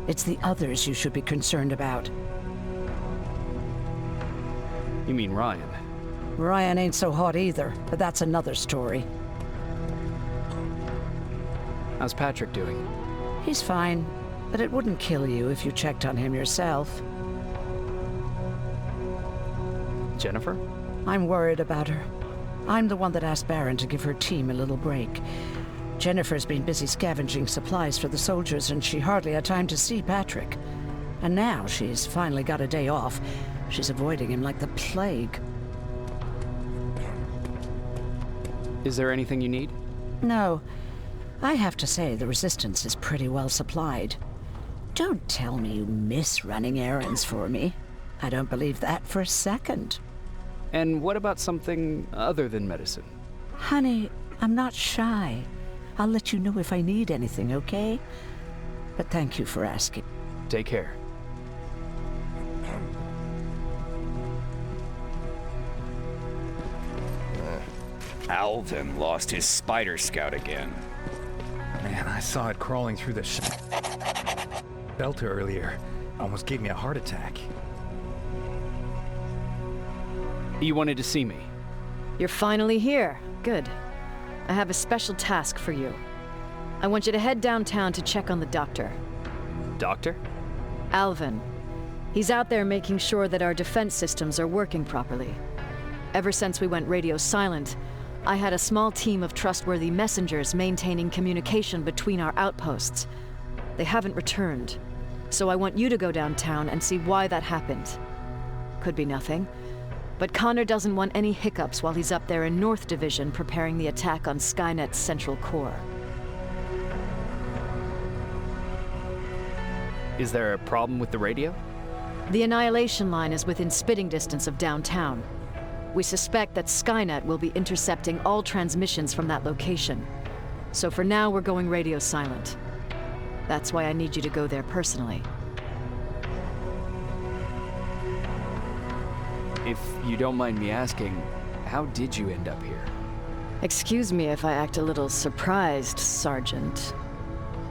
It's the others you should be concerned about. You mean Ryan? Ryan ain't so hot either, but that's another story. How's Patrick doing? He's fine, but it wouldn't kill you if you checked on him yourself. Jennifer? I'm worried about her. I'm the one that asked Baron to give her team a little break. Jennifer's been busy scavenging supplies for the soldiers, and she hardly had time to see Patrick. And now she's finally got a day off. She's avoiding him like the plague. Is there anything you need? No. I have to say the Resistance is pretty well supplied. Don't tell me you miss running errands for me. I don't believe that for a second. And what about something other than medicine? Honey, I'm not shy. I'll let you know if I need anything, okay? But thank you for asking. Take care. Alvin lost his spider scout again. Man, I saw it crawling through the shelter earlier. Almost gave me a heart attack. You wanted to see me? You're finally here. Good. I have a special task for you. I want you to head downtown to check on the doctor. Doctor? Alvin. He's out there making sure that our defense systems are working properly. Ever since we went radio silent, I had a small team of trustworthy messengers maintaining communication between our outposts. They haven't returned, so I want you to go downtown and see why that happened. Could be nothing, but Connor doesn't want any hiccups while he's up there in North Division preparing the attack on Skynet's central core. Is there a problem with the radio? The Annihilation Line is within spitting distance of downtown. We suspect that Skynet will be intercepting all transmissions from that location. So for now, we're going radio silent. That's why I need you to go there personally. If you don't mind me asking, how did you end up here? Excuse me if I act a little surprised, Sergeant.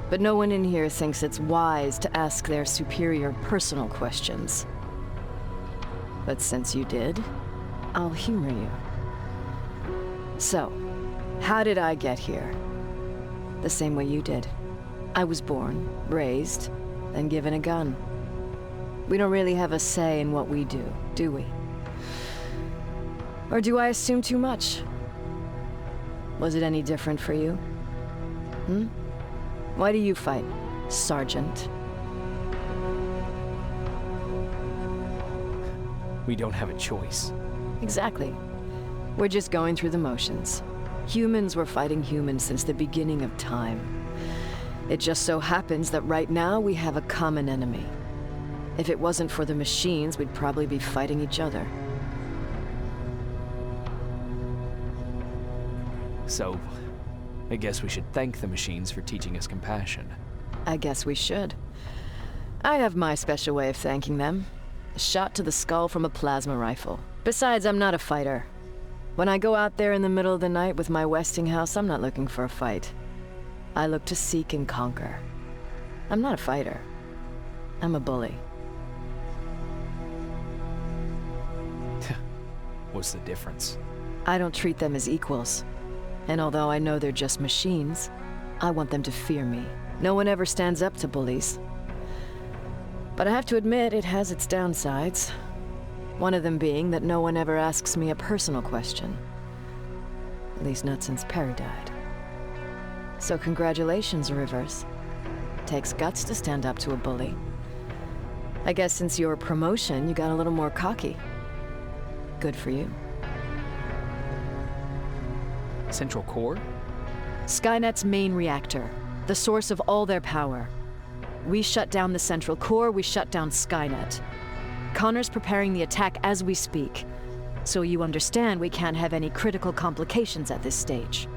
But no one in here thinks it's wise to ask their superior personal questions. But since you did, I'll humor you. So, how did I get here? The same way you did. I was born, raised, and given a gun. We don't really have a say in what we do we? Or do I assume too much? Was it any different for you? Why do you fight, Sergeant? We don't have a choice. Exactly. We're just going through the motions. Humans were fighting humans since the beginning of time. It just so happens that right now we have a common enemy. If it wasn't for the machines, we'd probably be fighting each other. So, I guess we should thank the machines for teaching us compassion. I guess we should. I have my special way of thanking them. A shot to the skull from a plasma rifle. Besides, I'm not a fighter. When I go out there in the middle of the night with my Westinghouse, I'm not looking for a fight. I look to seek and conquer. I'm not a fighter. I'm a bully. What's the difference? I don't treat them as equals. And although I know they're just machines, I want them to fear me. No one ever stands up to bullies. But I have to admit, it has its downsides. One of them being that no one ever asks me a personal question. At least not since Perry died. So congratulations, Rivers. Takes guts to stand up to a bully. I guess since your promotion, you got a little more cocky. Good for you. Central core? Skynet's main reactor. The source of all their power. We shut down the central core, we shut down Skynet. Connor's preparing the attack as we speak. So you understand we can't have any critical complications at this stage.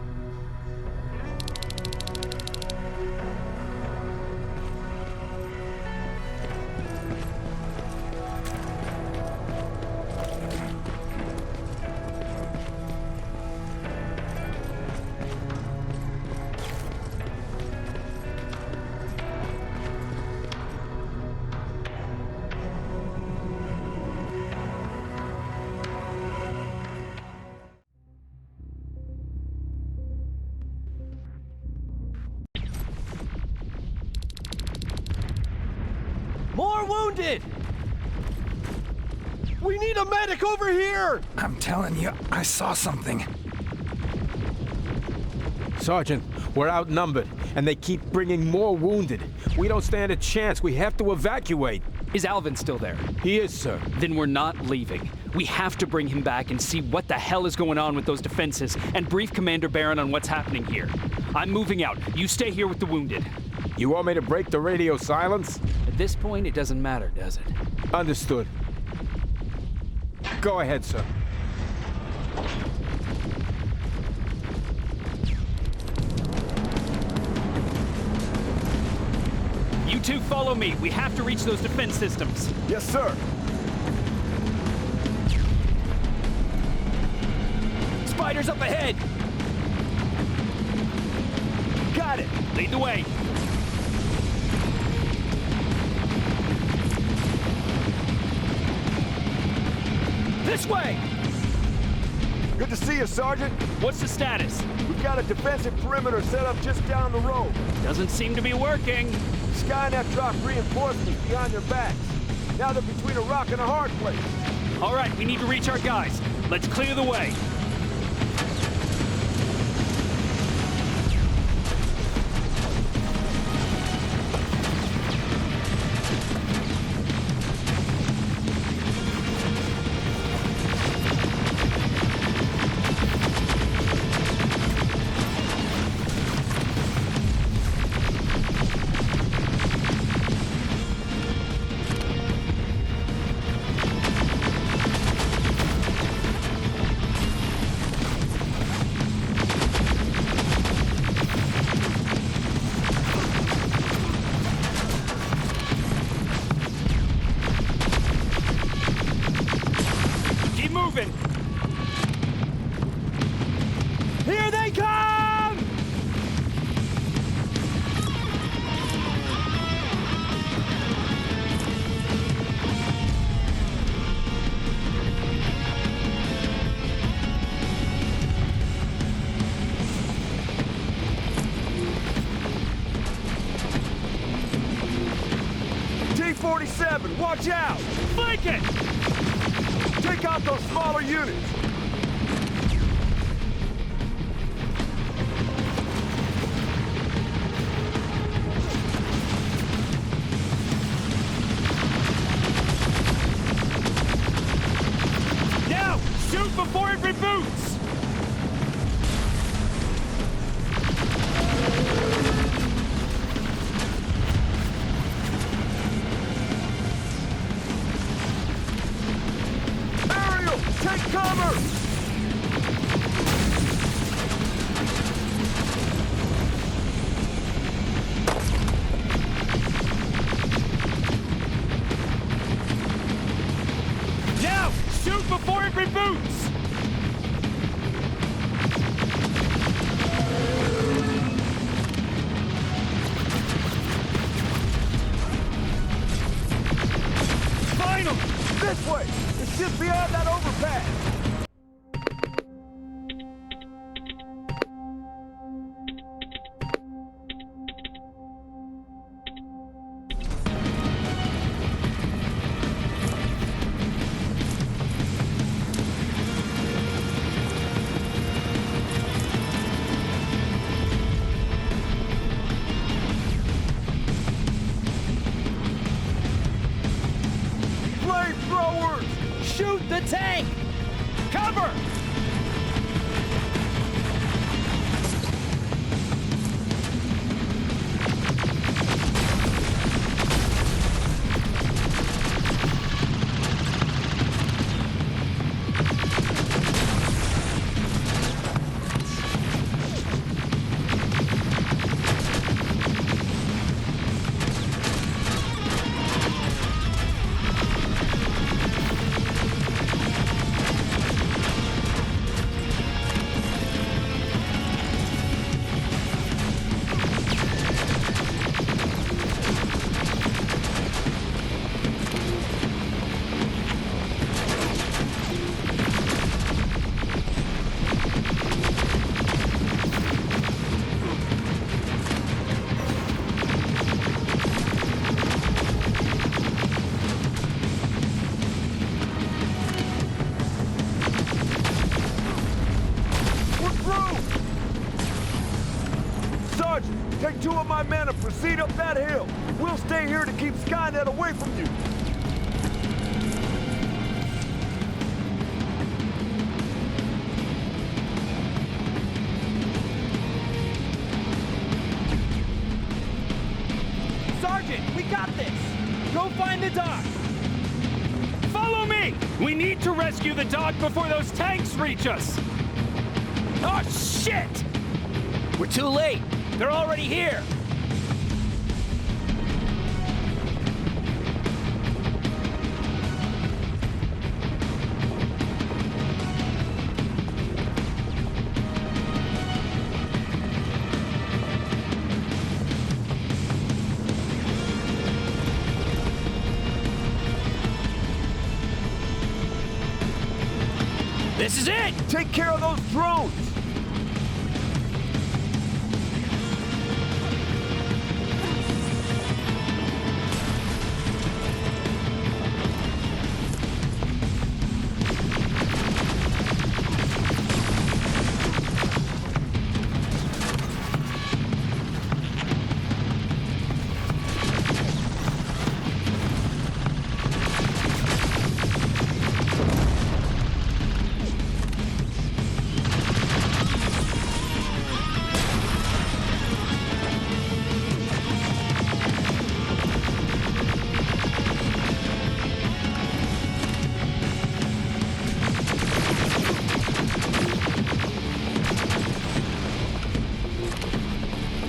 wounded! We need a medic over here! I'm telling you, I saw something. Sergeant, we're outnumbered, and they keep bringing more wounded. We don't stand a chance. We have to evacuate. Is Alvin still there? He is, sir. Then we're not leaving. We have to bring him back and see what the hell is going on with those defenses and brief Commander Barron on what's happening here. I'm moving out. You stay here with the wounded. You want me to break the radio silence? At this point, it doesn't matter, does it? Understood. Go ahead, sir. You two follow me. We have to reach those defense systems. Yes, sir. Spiders up ahead! Got it! Lead the way! This way! Good to see you, Sergeant. What's the status? We've got a defensive perimeter set up just down the road. Doesn't seem to be working. Skynet dropped reinforcements behind their backs. Now they're between a rock and a hard place. All right, we need to reach our guys. Let's clear the way. Here they come! T-47, watch out! Flank it! Take out those smaller units! Now, shoot before it reboots! Take cover! Now, shoot before it reboots! Final! This way! It's just beyond that overpass! Flamethrowers! Shoot the tank! Cover! my men and proceed up that hill. We'll stay here to keep Skynet away from you. Sergeant, we got this! Go find the dock! Follow me! We need to rescue the dock before those tanks reach us! Oh, shit! We're too late! They're already here! This is it! Take care of those drones!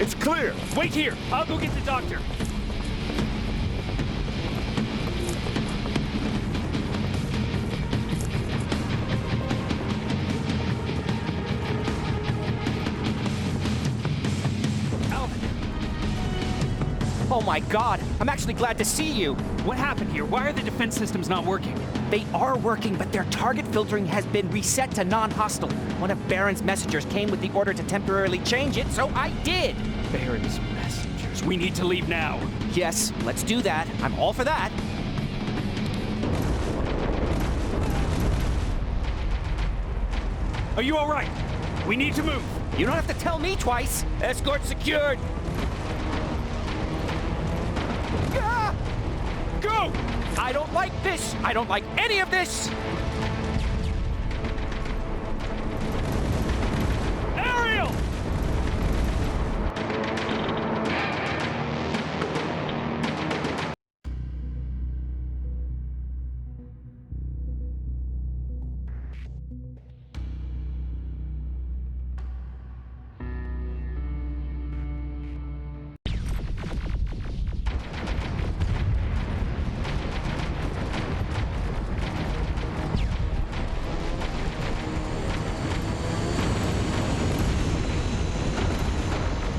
It's clear! Wait here! I'll go get the doctor! Oh my god, I'm actually glad to see you. What happened here? Why are the defense systems not working? They are working, but their target filtering has been reset to non-hostile. One of Baron's messengers came with the order to temporarily change it, so I did. Baron's messengers. We need to leave now. Yes, let's do that. I'm all for that. Are you all right? We need to move. You don't have to tell me twice. Escort secured. Ah! Go! I don't like this. I don't like any of this. Ariel!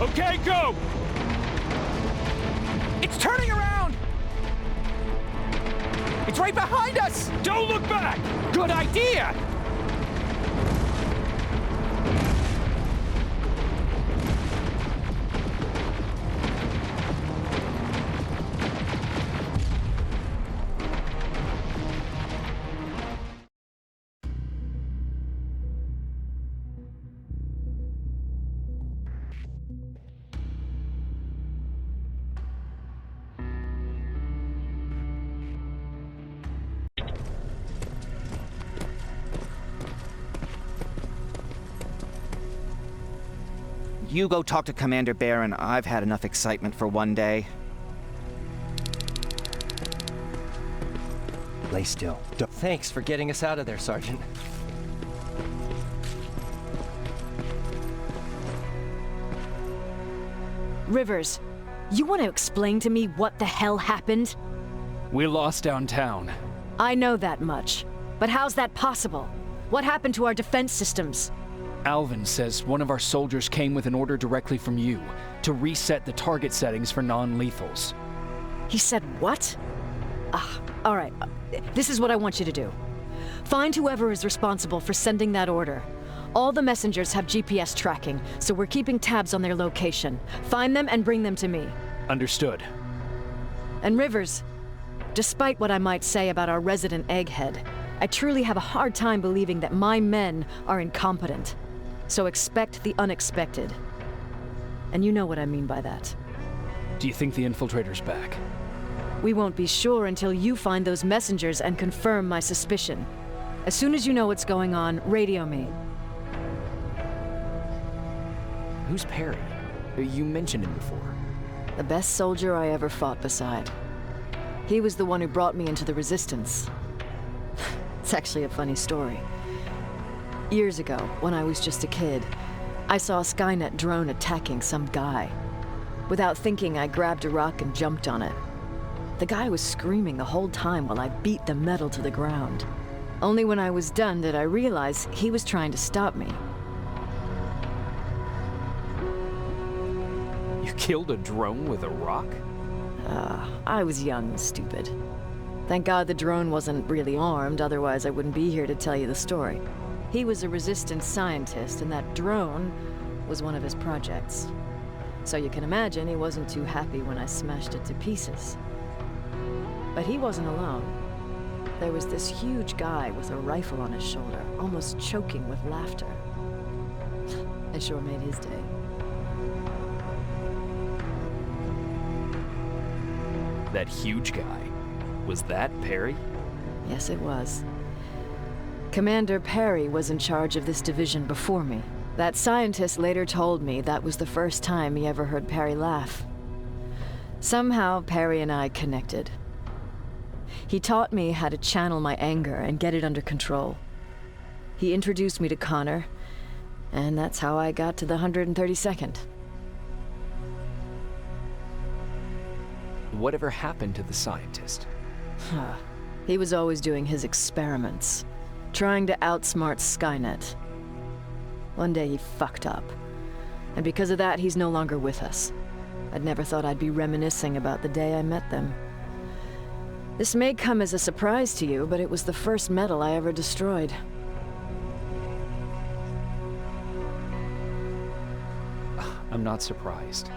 Okay, go! It's turning around! It's right behind us! Don't look back! Good idea! You go talk to Commander Baron. I've had enough excitement for one day. Lay still. Thanks for getting us out of there, Sergeant. Rivers, you want to explain to me what the hell happened? We lost downtown. I know that much. But how's that possible? What happened to our defense systems? Alvin says one of our soldiers came with an order directly from you to reset the target settings for non-lethals. He said what? All right. This is what I want you to do. Find whoever is responsible for sending that order. All the messengers have GPS tracking, so we're keeping tabs on their location. Find them and bring them to me. Understood. And Rivers, despite what I might say about our resident egghead, I truly have a hard time believing that my men are incompetent. So expect the unexpected. And you know what I mean by that. Do you think the Infiltrator's back? We won't be sure until you find those messengers and confirm my suspicion. As soon as you know what's going on, radio me. Who's Perry? You mentioned him before. The best soldier I ever fought beside. He was the one who brought me into the Resistance. It's actually a funny story. Years ago, when I was just a kid, I saw a Skynet drone attacking some guy. Without thinking, I grabbed a rock and jumped on it. The guy was screaming the whole time while I beat the metal to the ground. Only when I was done did I realize he was trying to stop me. You killed a drone with a rock? I was young and stupid. Thank God the drone wasn't really armed, otherwise I wouldn't be here to tell you the story. He was a Resistance scientist, and that drone was one of his projects. So you can imagine he wasn't too happy when I smashed it to pieces. But he wasn't alone. There was this huge guy with a rifle on his shoulder, almost choking with laughter. I sure made his day. That huge guy. Was that Perry? Yes, it was. Commander Perry was in charge of this division before me. That scientist later told me that was the first time he ever heard Perry laugh. Somehow, Perry and I connected. He taught me how to channel my anger and get it under control. He introduced me to Connor, and that's how I got to the 132nd. Whatever happened to the scientist? He was always doing his experiments, trying to outsmart Skynet. One day he fucked up, and because of that, he's no longer with us. I'd never thought I'd be reminiscing about the day I met them. This may come as a surprise to you, but it was the first metal I ever destroyed. I'm not surprised.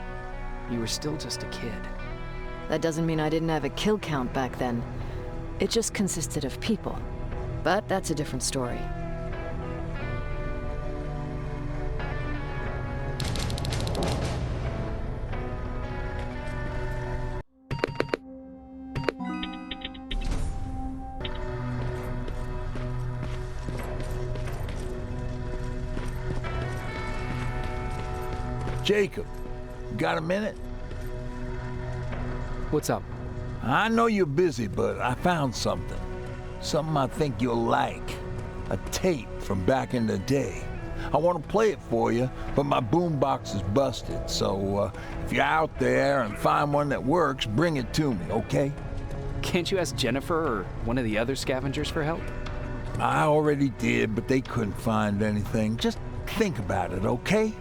You were still just a kid. That doesn't mean I didn't have a kill count back then. It just consisted of people. But that's a different story. Jacob, you got a minute? What's up? I know you're busy, but I found something. Something I think you'll like. A tape from back in the day. I want to play it for you, but my boombox is busted, so if you're out there and find one that works, bring it to me, okay? Can't you ask Jennifer or one of the other scavengers for help? I already did, but they couldn't find anything. Just think about it, okay?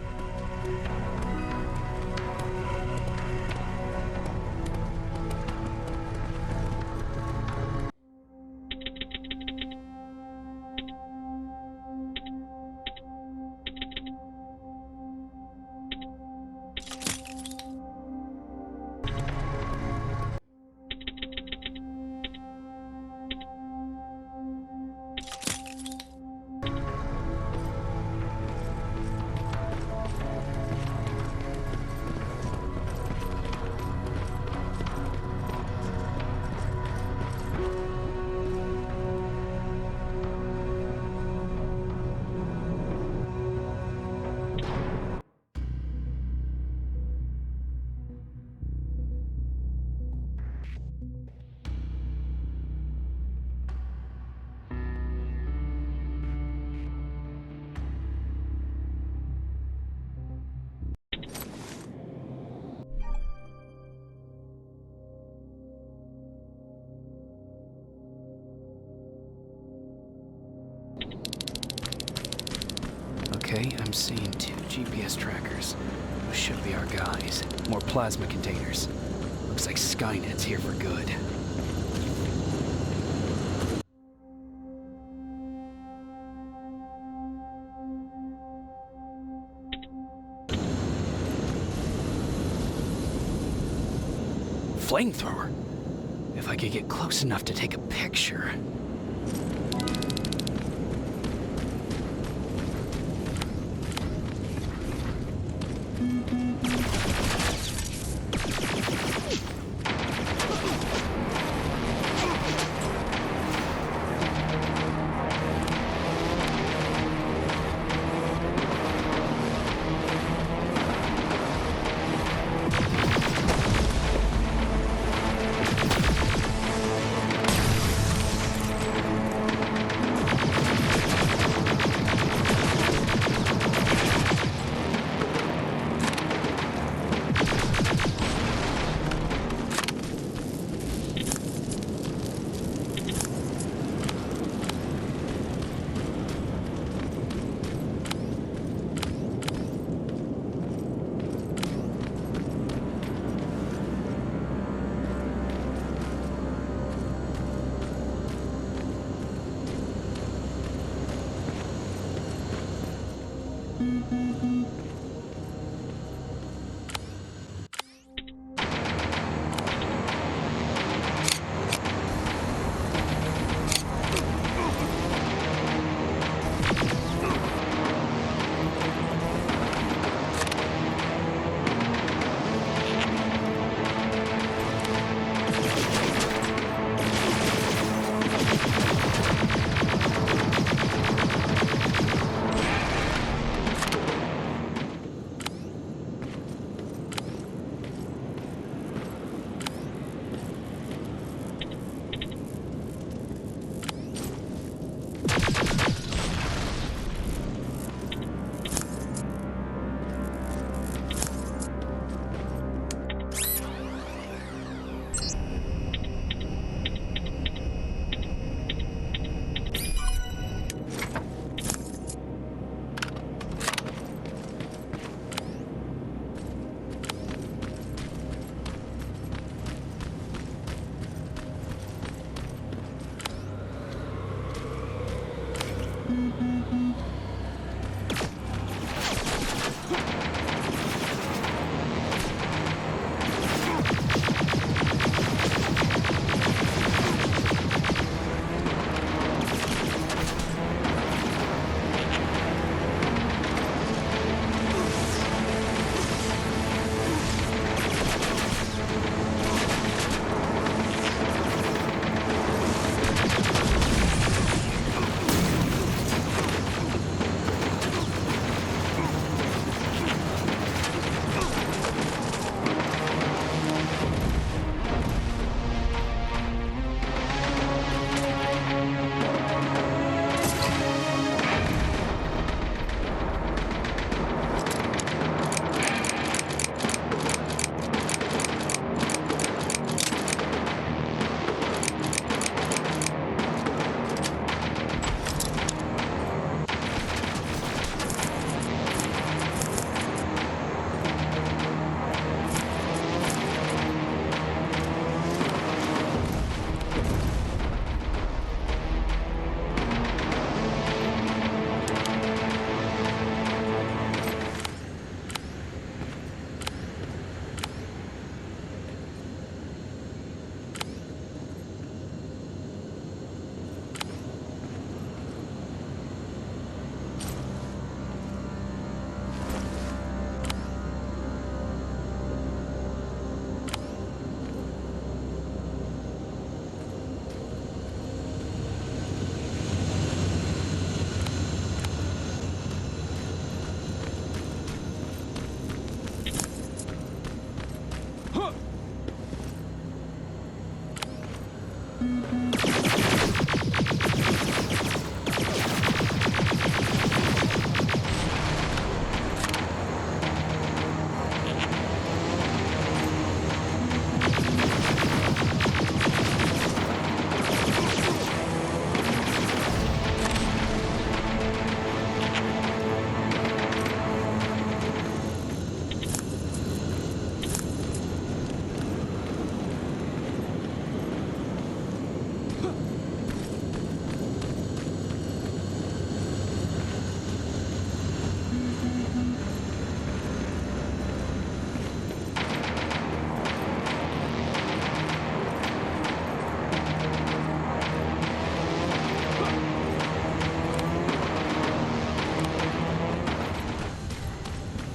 Okay, I'm seeing 2 GPS trackers. Those should be our guys. More plasma containers. Looks like Skynet's here for good. Flamethrower? If I could get close enough to take a picture.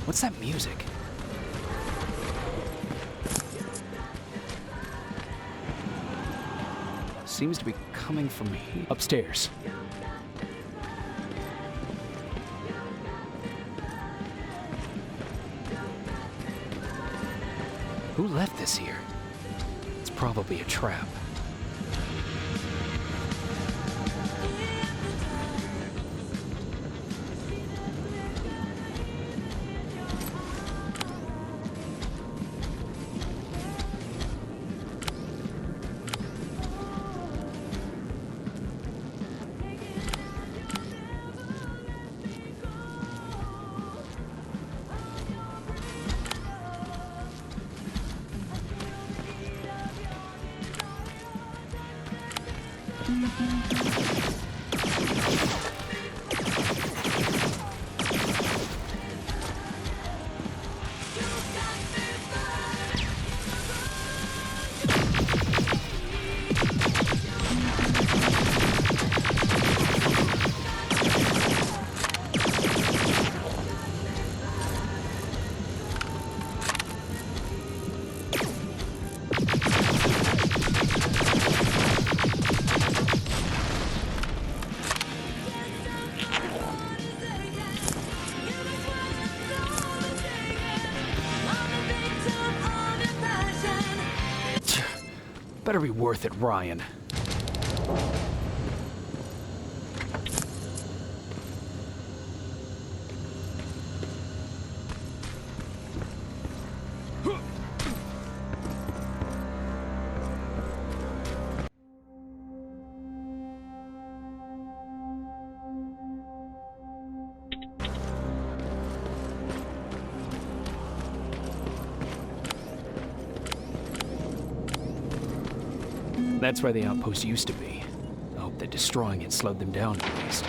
What's that music? Seems to be coming from here. Upstairs. Who left this here? It's probably a trap. Better be worth it, Ryan. That's where the outpost used to be. I hope that destroying it slowed them down at least.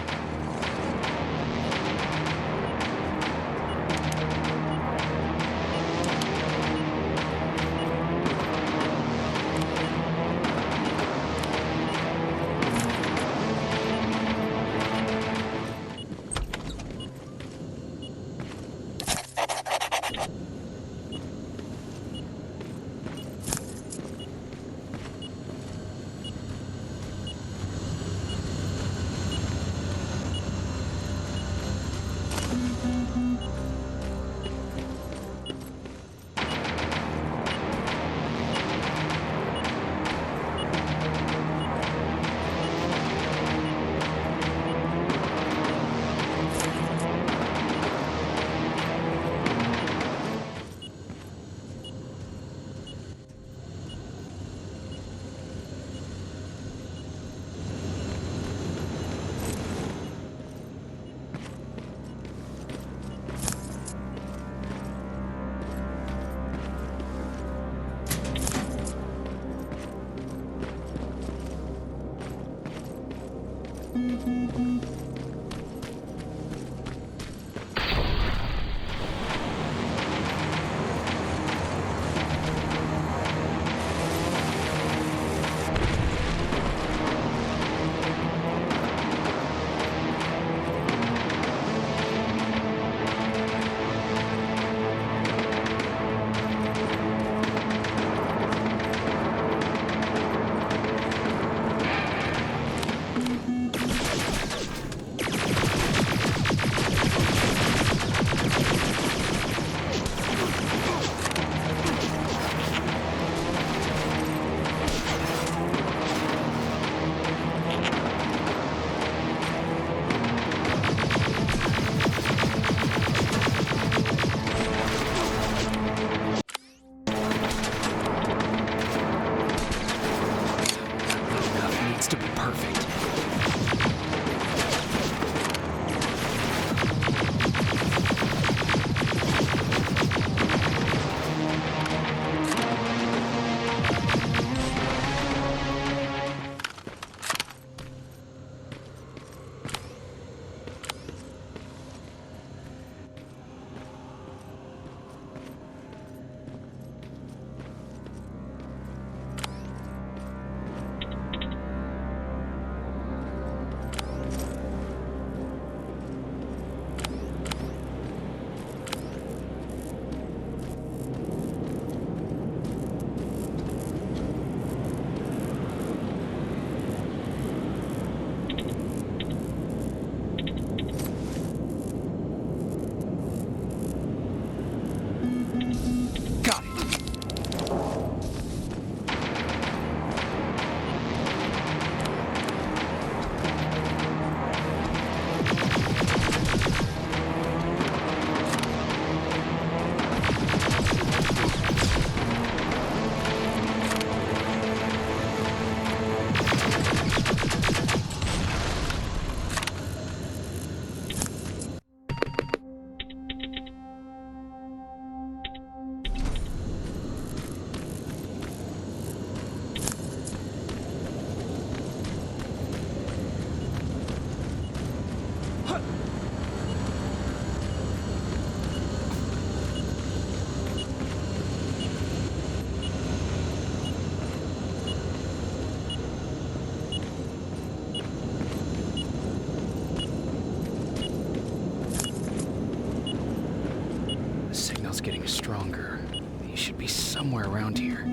Getting stronger. He should be somewhere around here.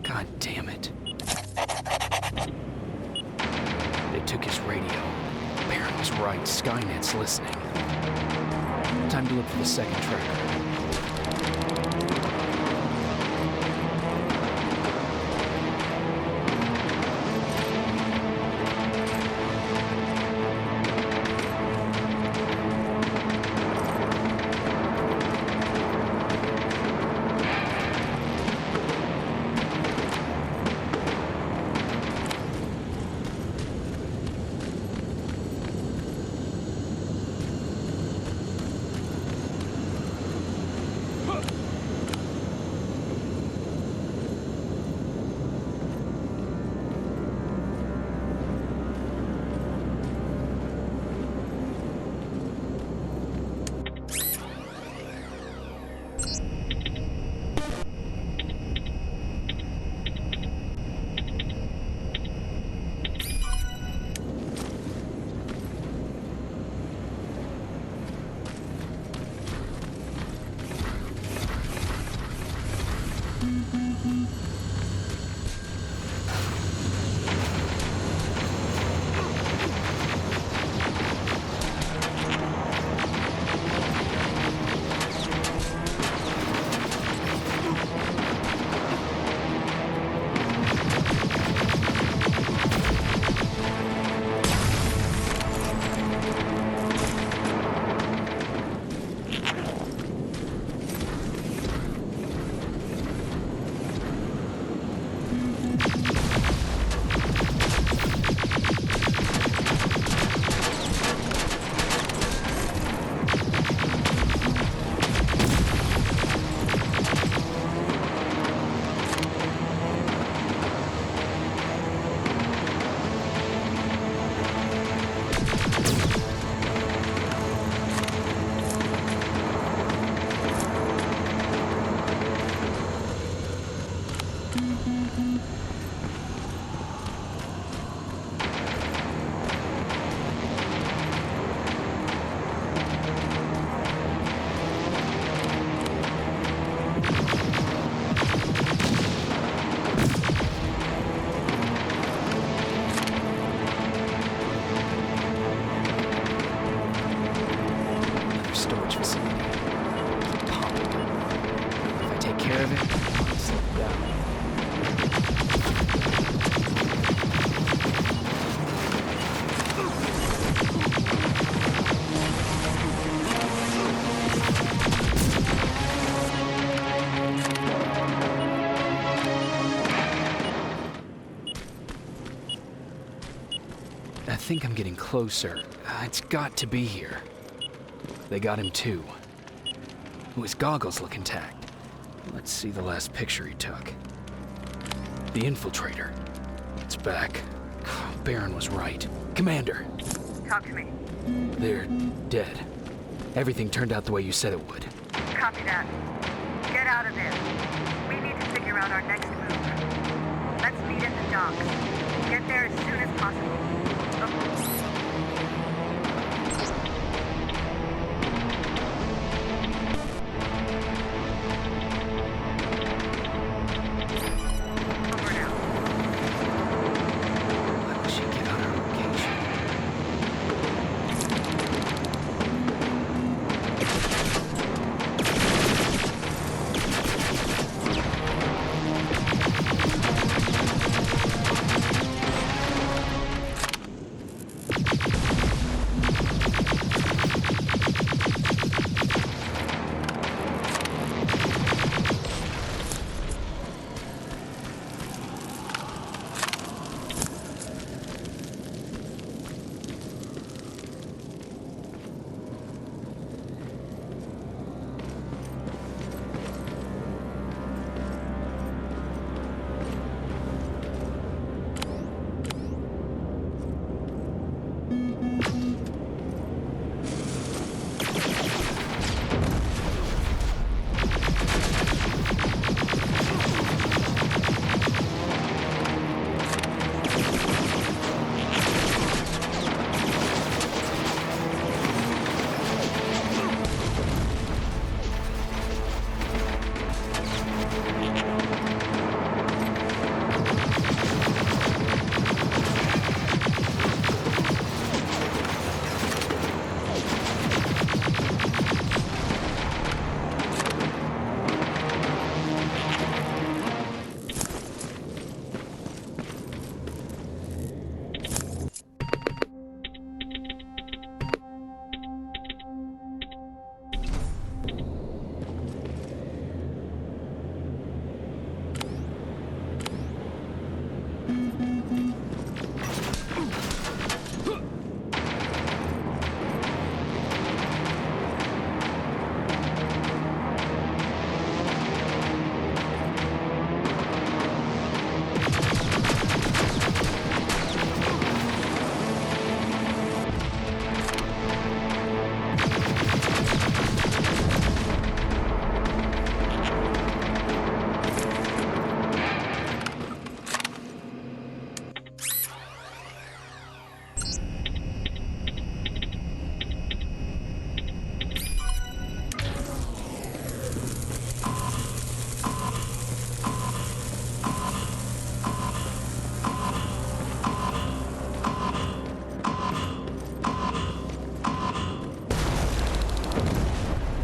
God damn it. They took his radio. Baron was right. Skynet's listening. Time to look for the second tracker. I think I'm getting closer. It's got to be here. They got him too. His goggles look intact. Let's see the last picture he took. The Infiltrator. It's back. Baron was right. Commander! Talk to me. They're dead. Everything turned out the way you said it would. Copy that. Get out of there. We need to figure out our next move. Let's meet at the docks. Get there as soon as possible.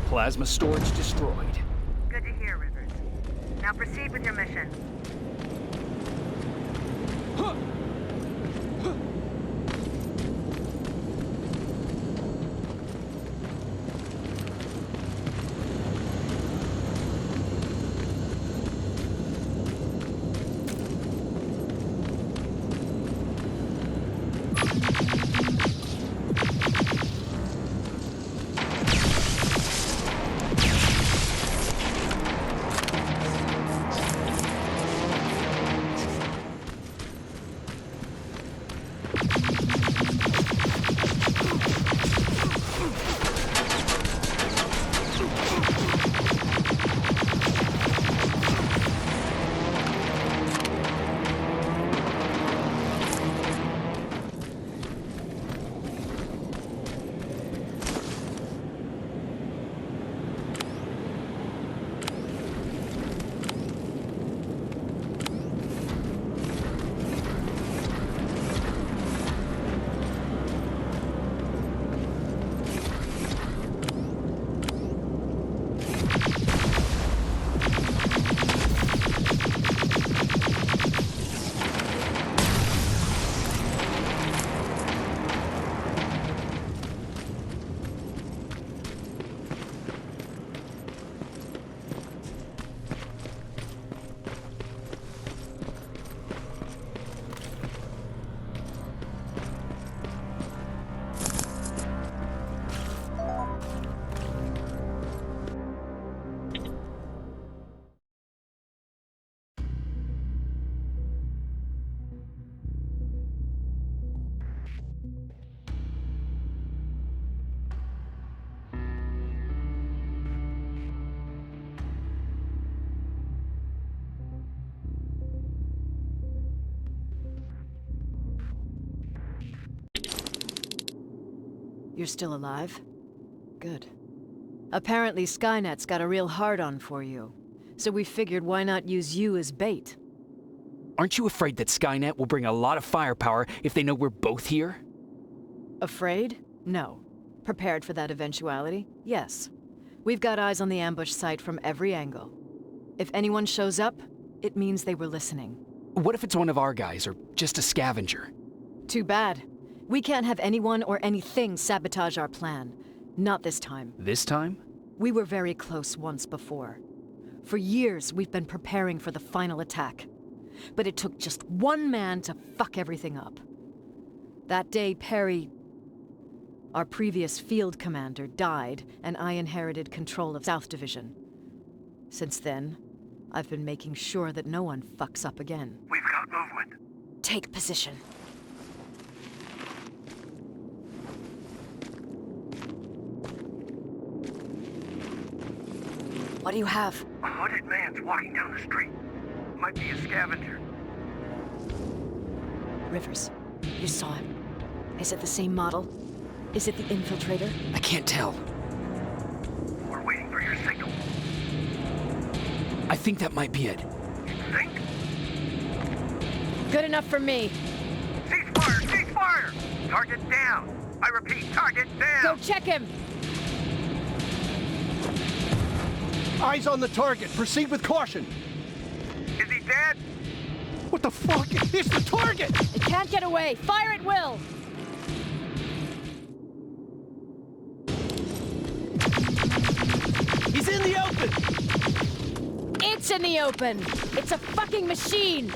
Plasma storage destroyed. Good to hear, Rivers. Now proceed with your mission. You're still alive? Good. Apparently Skynet's got a real hard-on for you. So we figured why not use you as bait? Aren't you afraid that Skynet will bring a lot of firepower if they know we're both here? Afraid? No. Prepared for that eventuality? Yes. We've got eyes on the ambush site from every angle. If anyone shows up, it means they were listening. What if it's one of our guys, or just a scavenger? Too bad. We can't have anyone or anything sabotage our plan. Not this time. This time? We were very close once before. For years, we've been preparing for the final attack. But it took just one man to fuck everything up. That day, Perry, our previous field commander, died, and I inherited control of South Division. Since then, I've been making sure that no one fucks up again. We've got movement. Take position. What do you have? A hooded man's walking down the street. Might be a scavenger. Rivers, you saw him. Is it the same model? Is it the Infiltrator? I can't tell. We're waiting for your signal. I think that might be it. You think? Good enough for me. Cease fire! Cease fire! Target down! I repeat, target down! Go check him! Eyes on the target. Proceed with caution. Is he dead? What the fuck? It's the target! It can't get away. Fire at will! He's in the open! It's in the open! It's a fucking machine!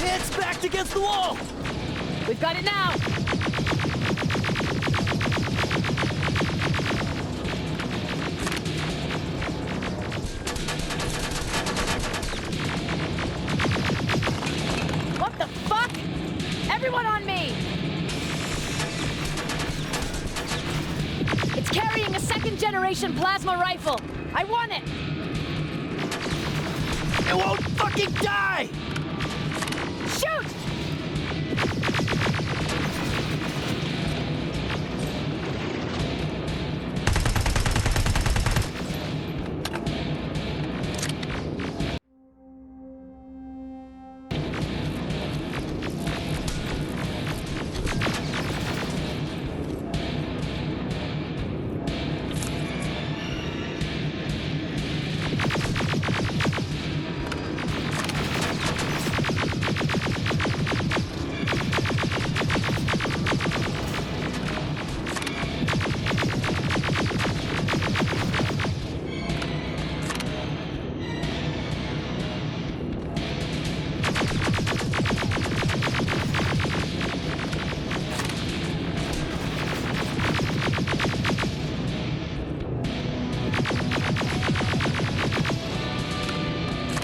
It's backed against the wall! We've got it now! What the fuck? Everyone on me! It's carrying a second-generation plasma rifle! I want it! It won't fucking die! Shoot!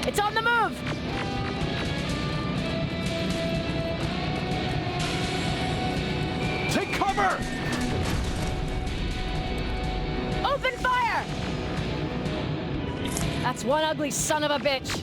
It's on the move! Take cover! Open fire! That's one ugly son of a bitch!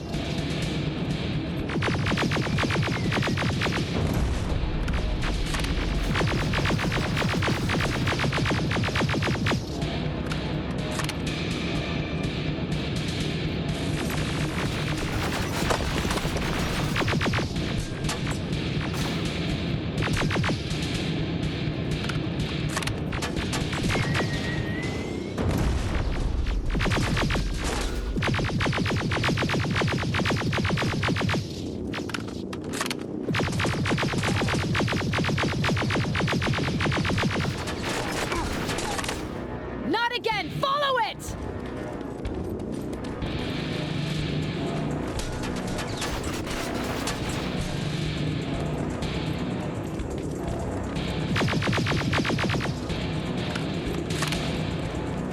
Not again! Follow it!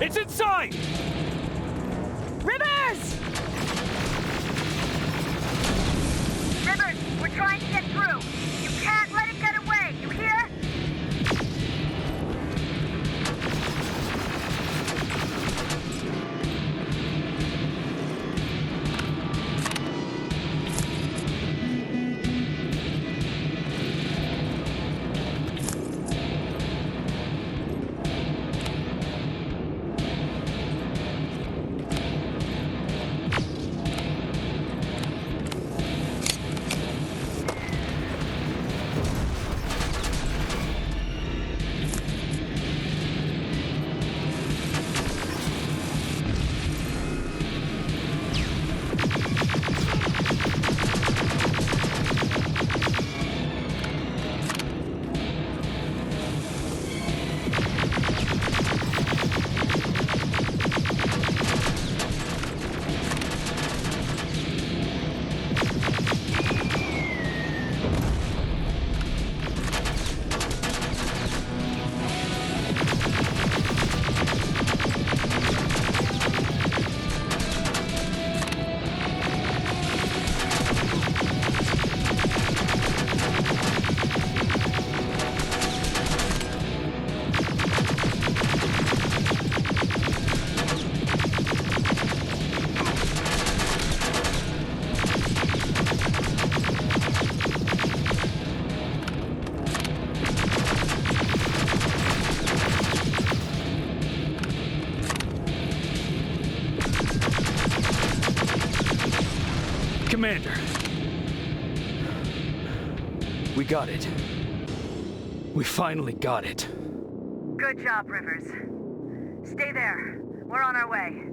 It's inside! Rivers! Rivers, we're trying to get through. You can't let it get away, you hear? Commander. We got it. We finally got it. Good job, Rivers. Stay there. We're on our way.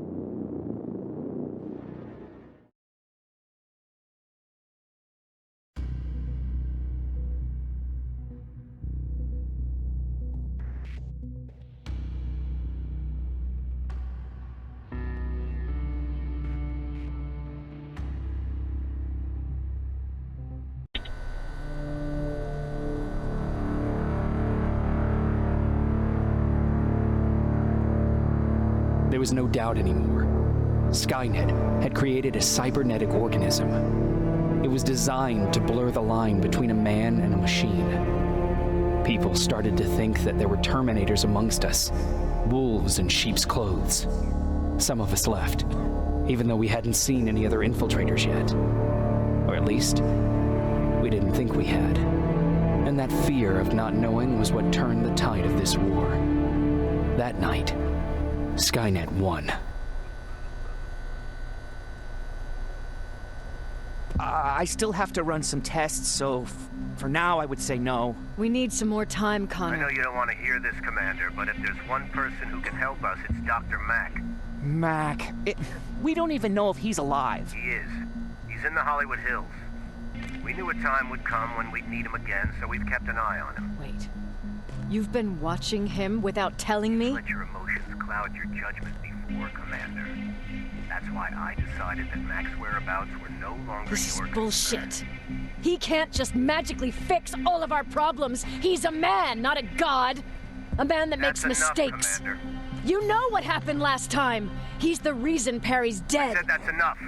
There was no doubt anymore. Skynet had created a cybernetic organism. It was designed to blur the line between a man and a machine. People started to think that there were Terminators amongst us, wolves in sheep's clothes. Some of us left, even though we hadn't seen any other infiltrators yet. Or at least, we didn't think we had. And that fear of not knowing was what turned the tide of this war. That night, Skynet won. I still have to run some tests, so for now I would say no. We need some more time, I Connor. know you don't want to hear this, Commander, but if there's one person who can help us, it's Dr. Mack. Mac. We don't even know if he's alive. He is. He's in the Hollywood Hills. We knew a time would come when we'd need him again, so we've kept an eye on him. Wait. You've been watching him without telling me? Let your emotions cloud your judgment before, Commander. That's why I decided that Mack's whereabouts were no longer This is your bullshit. He can't just magically fix all of our problems. He's a man, not a god. A man that makes That's enough, mistakes. Commander. You know what happened last time. He's the reason Perry's dead. I said that's enough.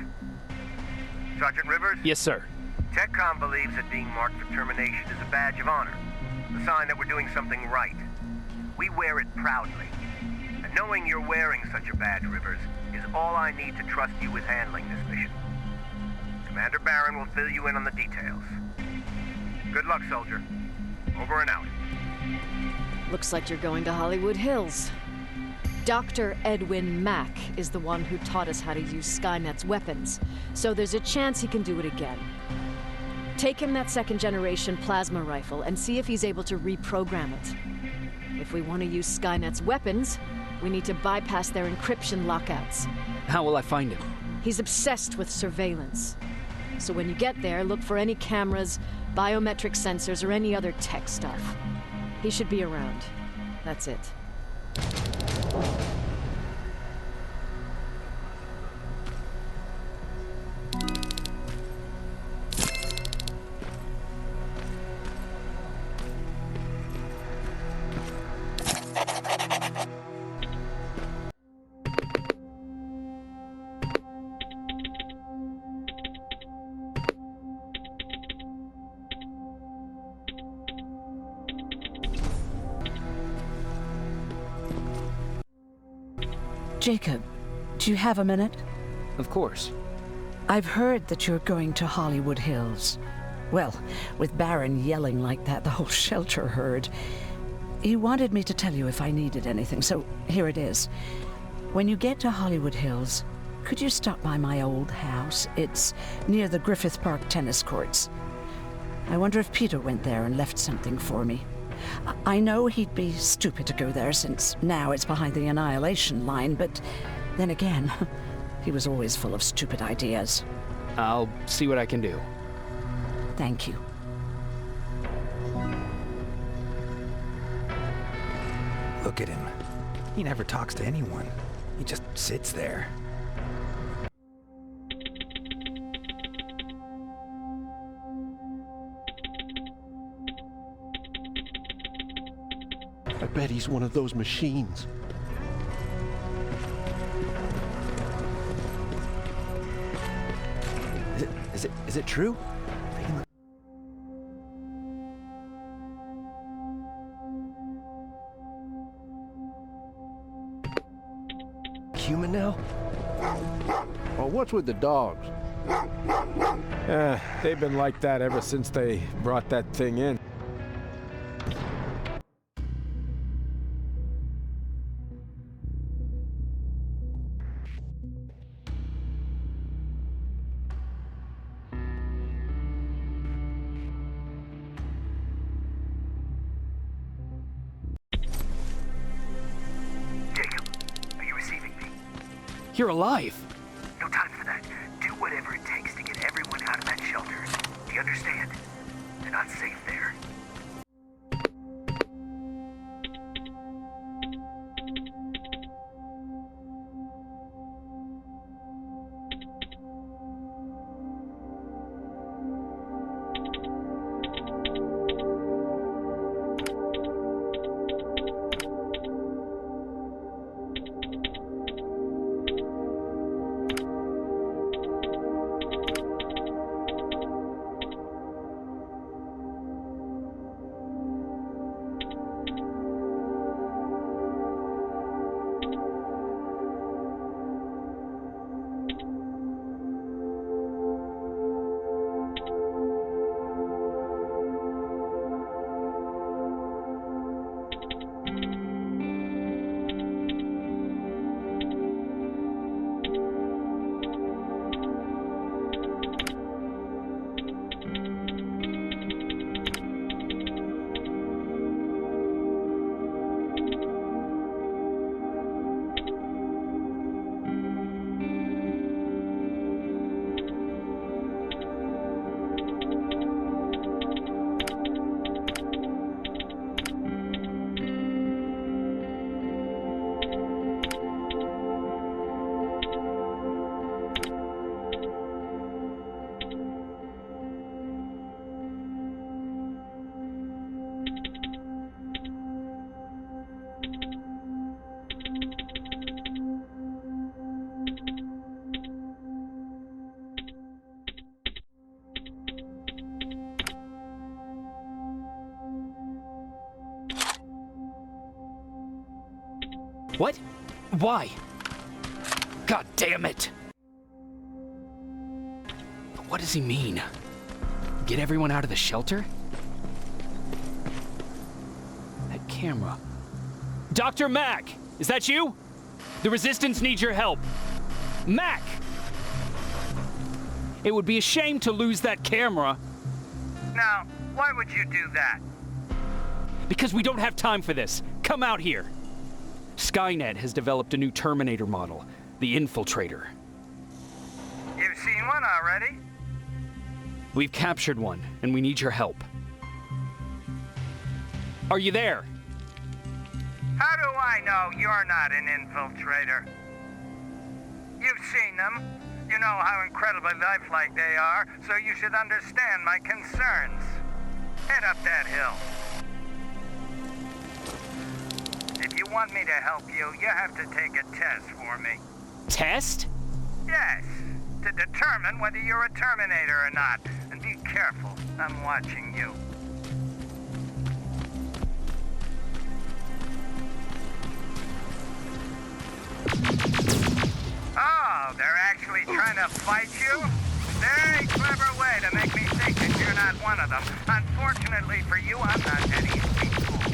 Sergeant Rivers? Yes, sir. TechCom believes that being marked for termination is a badge of honor. A sign that we're doing something right. We wear it proudly. And knowing you're wearing such a badge, Rivers, is all I need to trust you with handling this mission. Commander Barron will fill you in on the details. Good luck, soldier. Over and out. Looks like you're going to Hollywood Hills. Dr. Edwin Mack is the one who taught us how to use Skynet's weapons, so there's a chance he can do it again. Take him that second-generation plasma rifle and see if he's able to reprogram it. If we want to use Skynet's weapons, we need to bypass their encryption lockouts. How will I find him? He's obsessed with surveillance. So when you get there, look for any cameras, biometric sensors, or any other tech stuff. He should be around. That's it. Jacob, do you have a minute? Of course. I've heard that you're going to Hollywood Hills. Well, with Barron yelling like that, the whole shelter heard. He wanted me to tell you if I needed anything, so here it is. When you get to Hollywood Hills, could you stop by my old house? It's near the Griffith Park tennis courts. I wonder if Peter went there and left something for me. I know he'd be stupid to go there since now it's behind the annihilation line, but then again, he was always full of stupid ideas. I'll see what I can do. Thank you. Look at him. He never talks to anyone. He just sits there. I bet he's one of those machines. Is it true? Human now? Well, what's with the dogs? They've been like that ever since they brought that thing in. You're alive. No time for that. Do whatever it takes to get everyone out of that shelter. Do you understand? They're not safe there. What? Why? God damn it! But what does he mean? Get everyone out of the shelter? That camera. Dr. Mack! Is that you? The Resistance needs your help. Mack! It would be a shame to lose that camera. Now, why would you do that? Because we don't have time for this. Come out here. Skynet has developed a new Terminator model, the Infiltrator. You've seen one already? We've captured one, and we need your help. Are you there? How do I know you're not an infiltrator? You've seen them. You know how incredibly lifelike they are, so you should understand my concerns. Head up that hill. If you want me to help you, you have to take a test for me. Test? Yes, to determine whether you're a Terminator or not. And be careful, I'm watching you. Oh, they're actually trying to fight you? Very clever way to make me think that you're not one of them. Unfortunately for you, I'm not that easily fooled.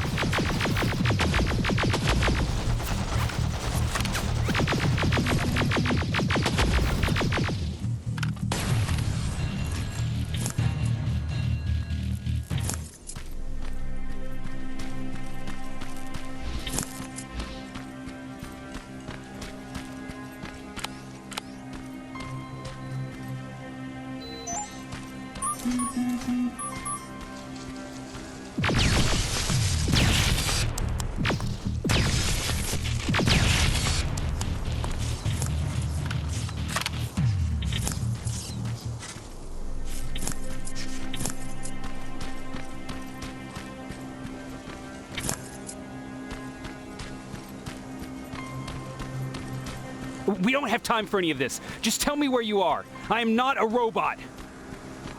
We don't have time for any of this. Just tell me where you are. I am not a robot.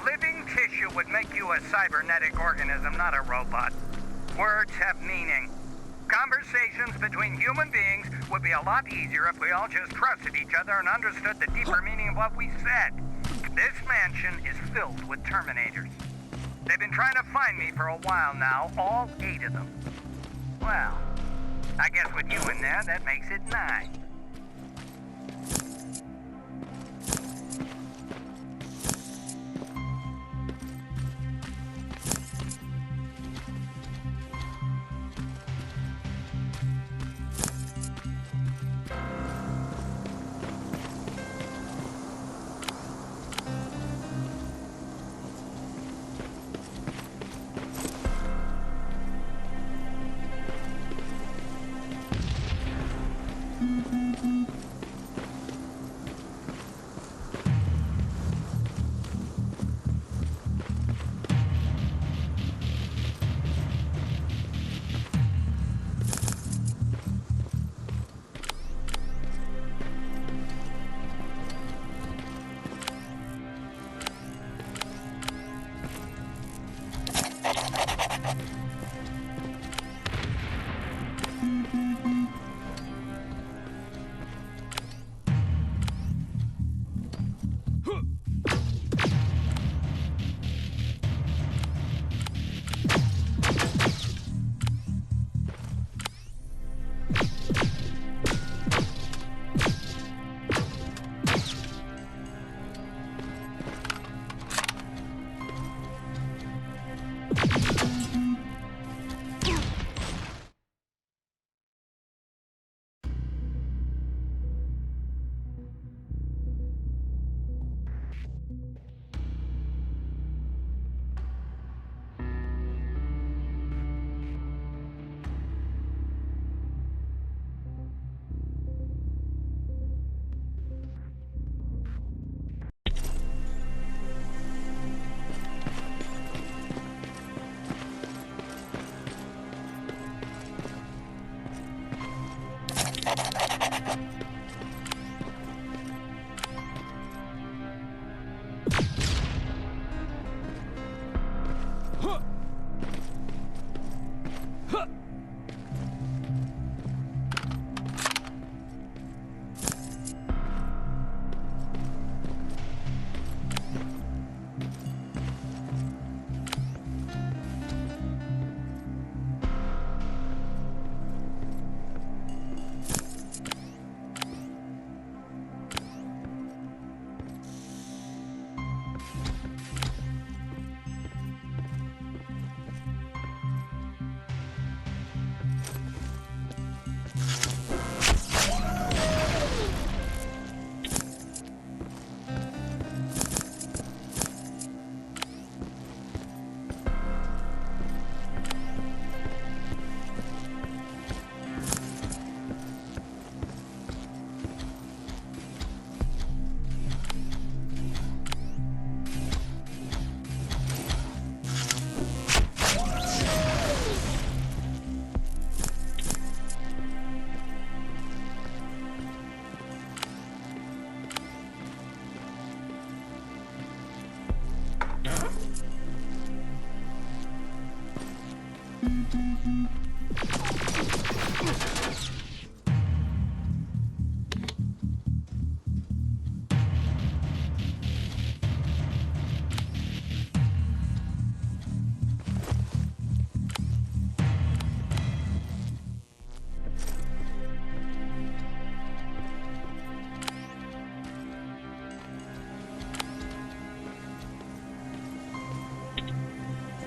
Living tissue would make you a cybernetic organism, not a robot. Words have meaning. Conversations between human beings would be a lot easier if we all just trusted each other and understood the deeper meaning of what we said. This mansion is filled with Terminators. They've been trying to find me for a while now, all 8 of them. Well, I guess with you in there, that makes it 9.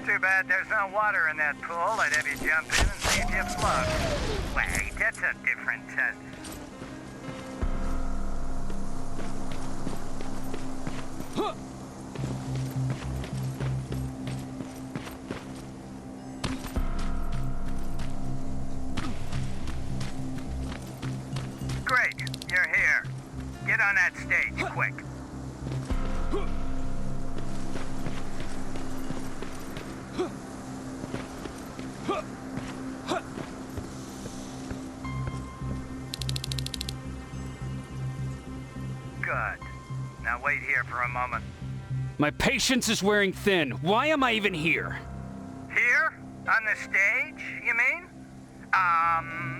Too bad there's no water in that pool. I'd have you jump in and see if you float. Wait, that's a different test. Great, you're here. Get on that stage, quick. Good. Now wait here for a moment. My patience is wearing thin. Why am I even here? Here? On the stage, you mean?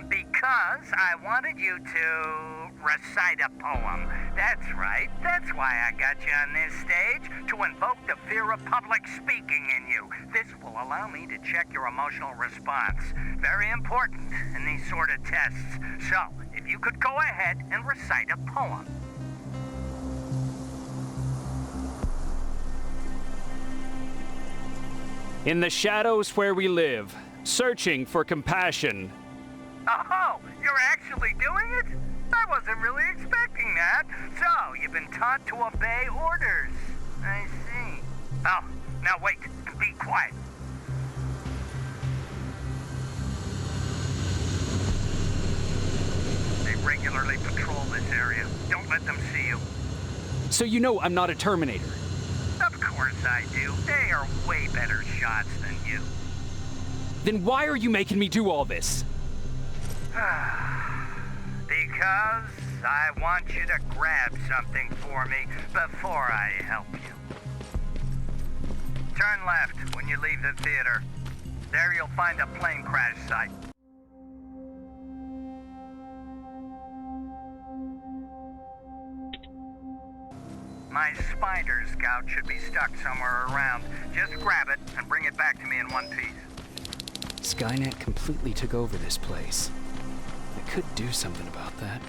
Because I wanted you to recite a poem. That's right. That's why I got you on this stage, to invoke the fear of public speaking in you. This will allow me to check your emotional response. Very important in these sort of tests. So, if you could go ahead and recite a poem. In the shadows where we live, searching for compassion. Oh, you're actually doing it? I wasn't really expecting that. So, you've been taught to obey orders. I see. Oh, now wait. Be quiet. They regularly patrol this area. Don't let them see you. So you know I'm not a Terminator. Of course I do. They are way better shots than you. Then why are you making me do all this? Because I want you to grab something for me before I help you. Turn left when you leave the theater. There you'll find a plane crash site. My spider scout should be stuck somewhere around. Just grab it and bring it back to me in one piece. Skynet completely took over this place. I could do something about that.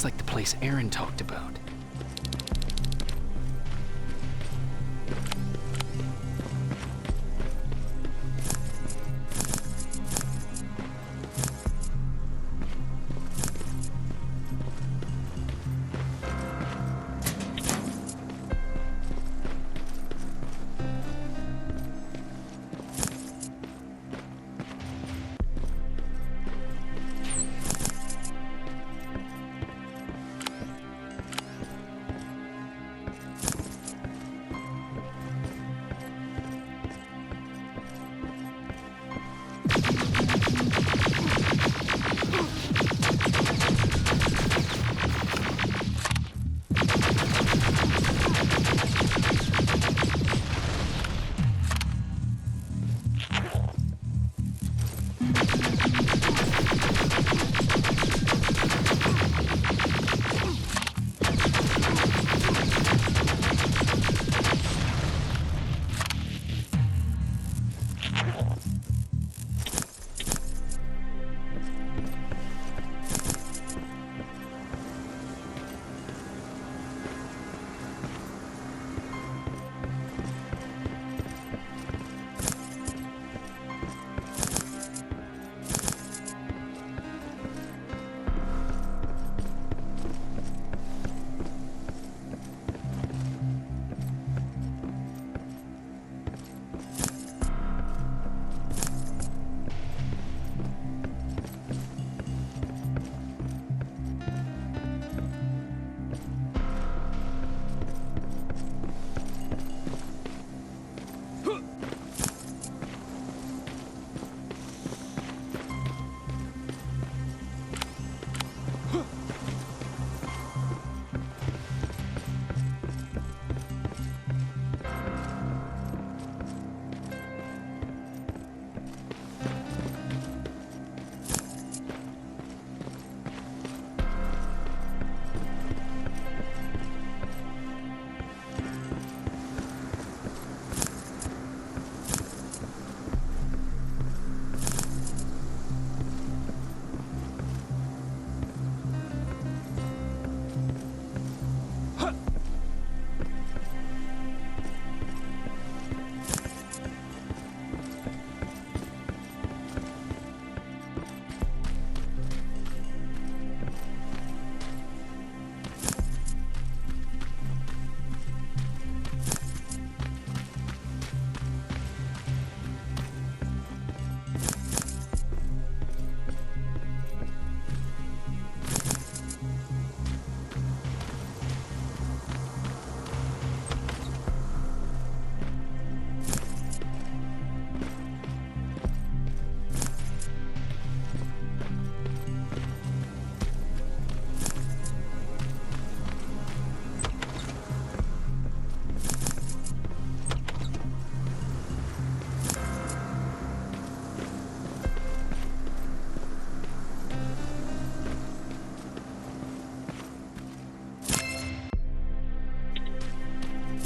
looks like the place Aaron talked about.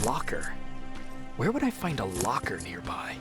Locker? Where would I find a locker nearby?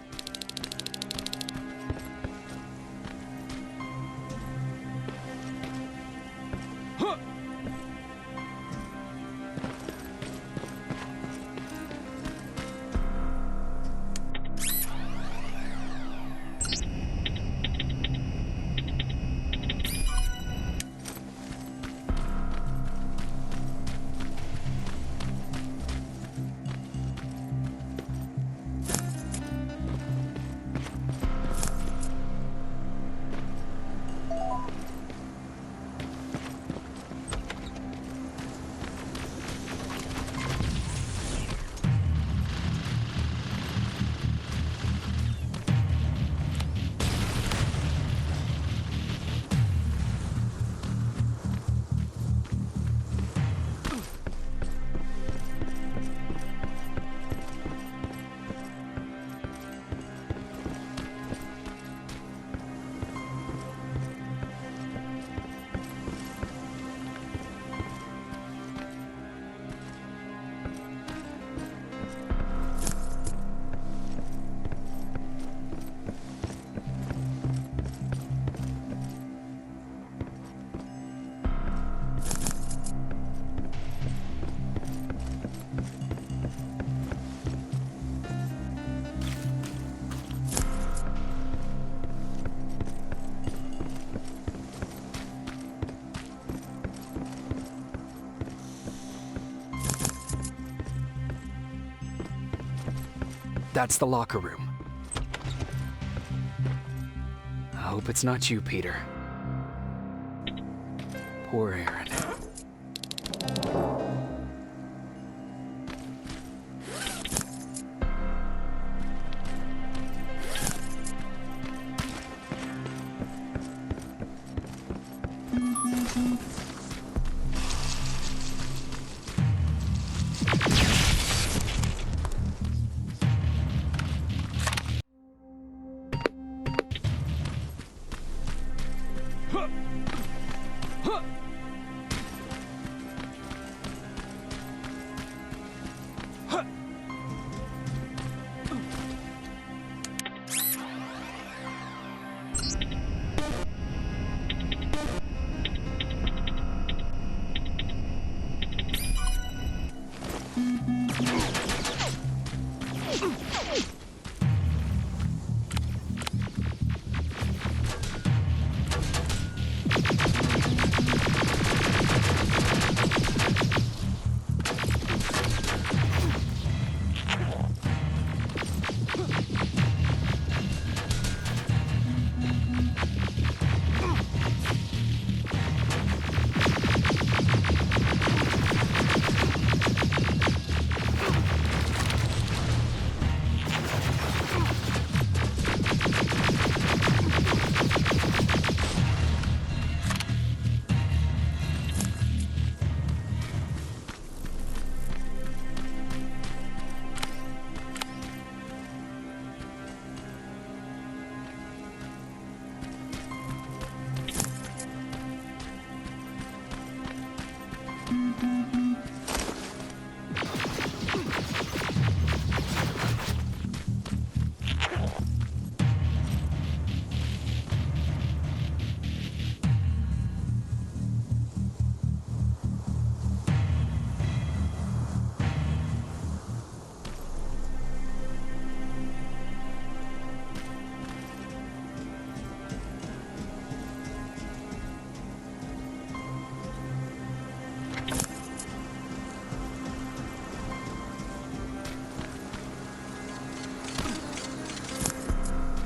That's the locker room. I hope it's not you, Peter. Poor Aaron.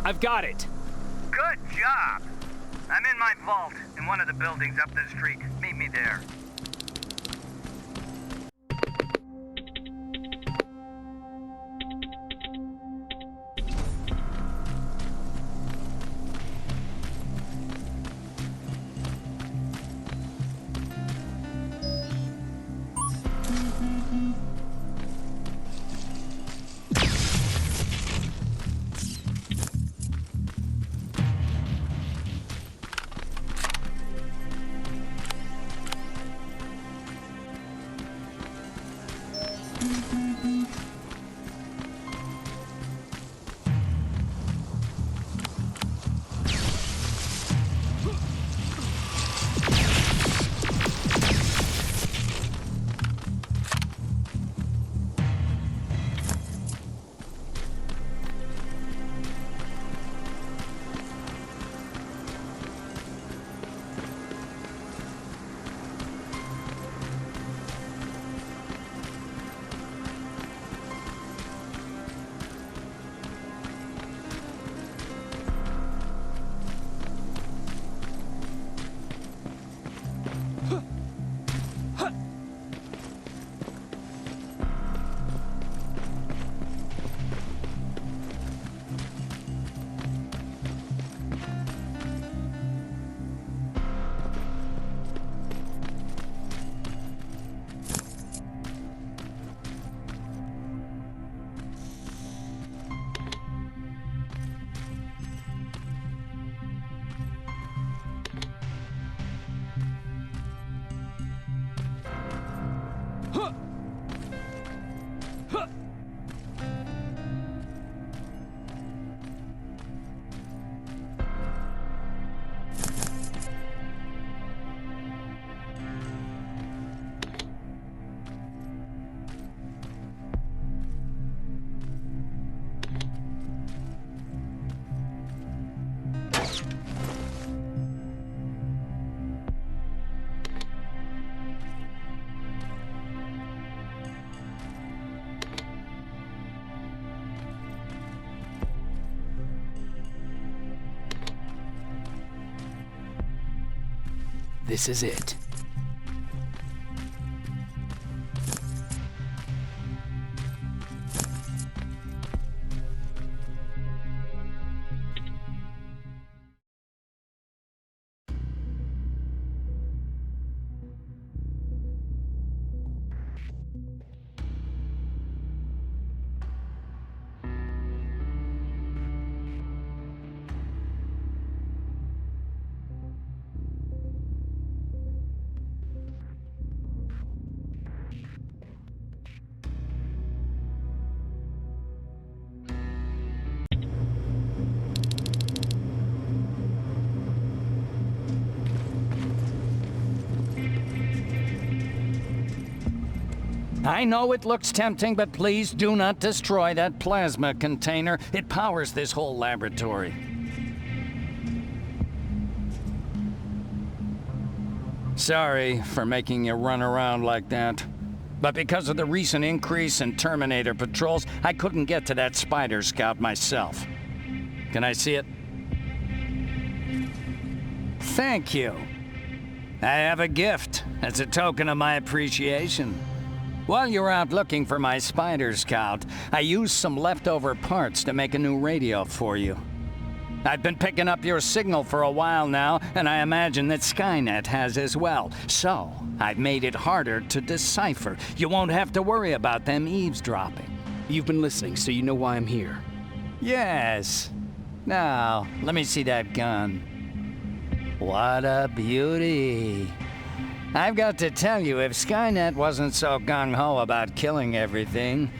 I've got it. Good job. I'm in my vault in one of the buildings up the street. Meet me there. This is it. I know it looks tempting, but please do not destroy that plasma container. It powers this whole laboratory. Sorry for making you run around like that. But because of the recent increase in Terminator patrols, I couldn't get to that Spider Scout myself. Can I see it? Thank you. I have a gift as a token of my appreciation. While you're out looking for my Spider Scout, I used some leftover parts to make a new radio for you. I've been picking up your signal for a while now, and I imagine that Skynet has as well. So, I've made it harder to decipher. You won't have to worry about them eavesdropping. You've been listening, so you know why I'm here. Yes. Now, let me see that gun. What a beauty. I've got to tell you, if Skynet wasn't so gung-ho about killing everything,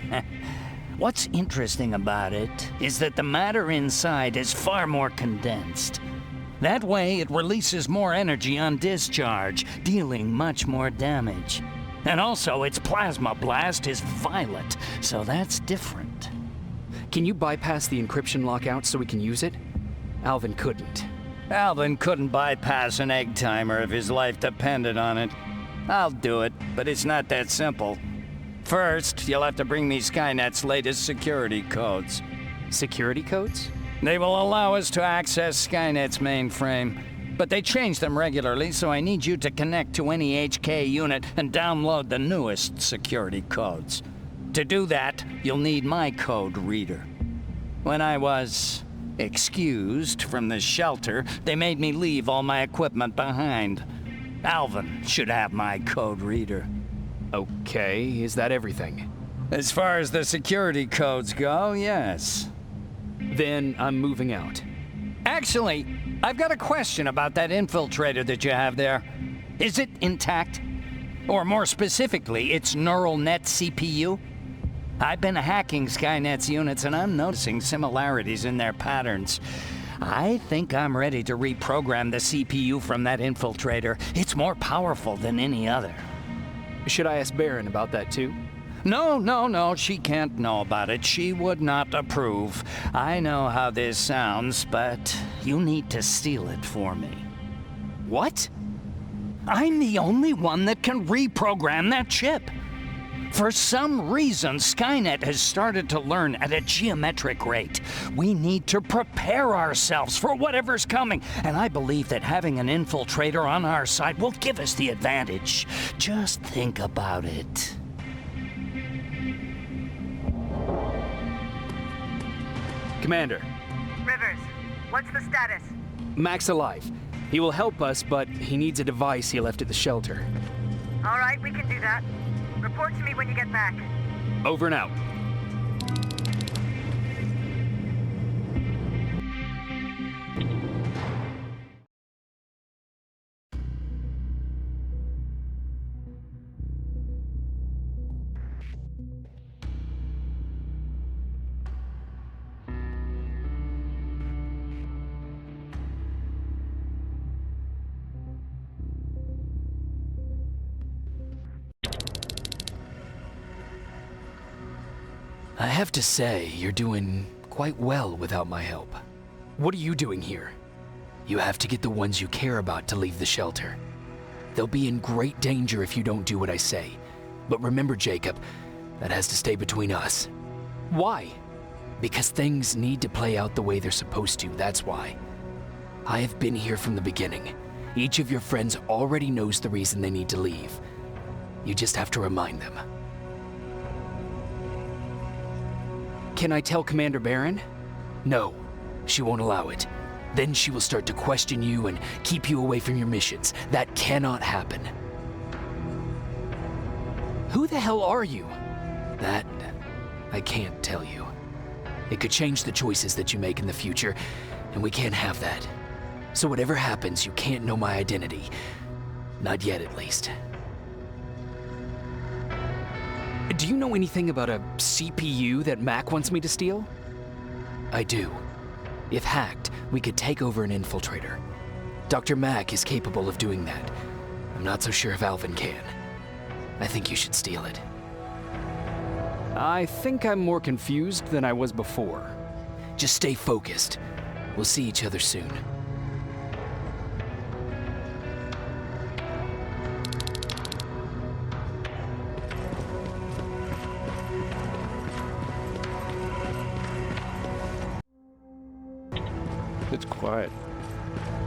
what's interesting about it is that the matter inside is far more condensed. That way, it releases more energy on discharge, dealing much more damage. And also, its plasma blast is violet, so that's different. Can you bypass the encryption lockout so we can use it? Alvin couldn't. Alvin couldn't bypass an egg timer if his life depended on it. I'll do it, but it's not that simple. First, you'll have to bring me Skynet's latest security codes. Security codes? They will allow us to access Skynet's mainframe, but they change them regularly, so I need you to connect to any HK unit and download the newest security codes. To do that, you'll need my code reader. When I was excused from the shelter, they made me leave all my equipment behind. Alvin should have my code reader. Okay, is that everything? As far as the security codes go, yes. Then I'm moving out. Actually, I've got a question about that infiltrator that you have there. Is it intact? Or more specifically, its neural net CPU? I've been hacking Skynet's units and I'm noticing similarities in their patterns. I think I'm ready to reprogram the CPU from that infiltrator. It's more powerful than any other. Should I ask Baron about that too? No, she can't know about it. She would not approve. I know how this sounds, but you need to steal it for me. What? I'm the only one that can reprogram that chip. For some reason, Skynet has started to learn at a geometric rate. We need to prepare ourselves for whatever's coming, and I believe that having an infiltrator on our side will give us the advantage. Just think about it. Commander. Rivers, what's the status? Mac's alive. He will help us, but he needs a device he left at the shelter. All right, we can do that. Report to me when you get back. Over and out. I have to say, you're doing quite well without my help. What are you doing here? You have to get the ones you care about to leave the shelter. They'll be in great danger if you don't do what I say. But remember, Jacob, that has to stay between us. Why? Because things need to play out the way they're supposed to, that's why. I have been here from the beginning. Each of your friends already knows the reason they need to leave. You just have to remind them. Can I tell Commander Barron? No, she won't allow it. Then she will start to question you and keep you away from your missions. That cannot happen. Who the hell are you? That, I can't tell you. It could change the choices that you make in the future, and we can't have that. So whatever happens, you can't know my identity. Not yet, at least. Do you know anything about a CPU that Mac wants me to steal? I do. If hacked, we could take over an infiltrator. Dr. Mac is capable of doing that. I'm not so sure if Alvin can. I think you should steal it. I think I'm more confused than I was before. Just stay focused. We'll see each other soon. It's quiet.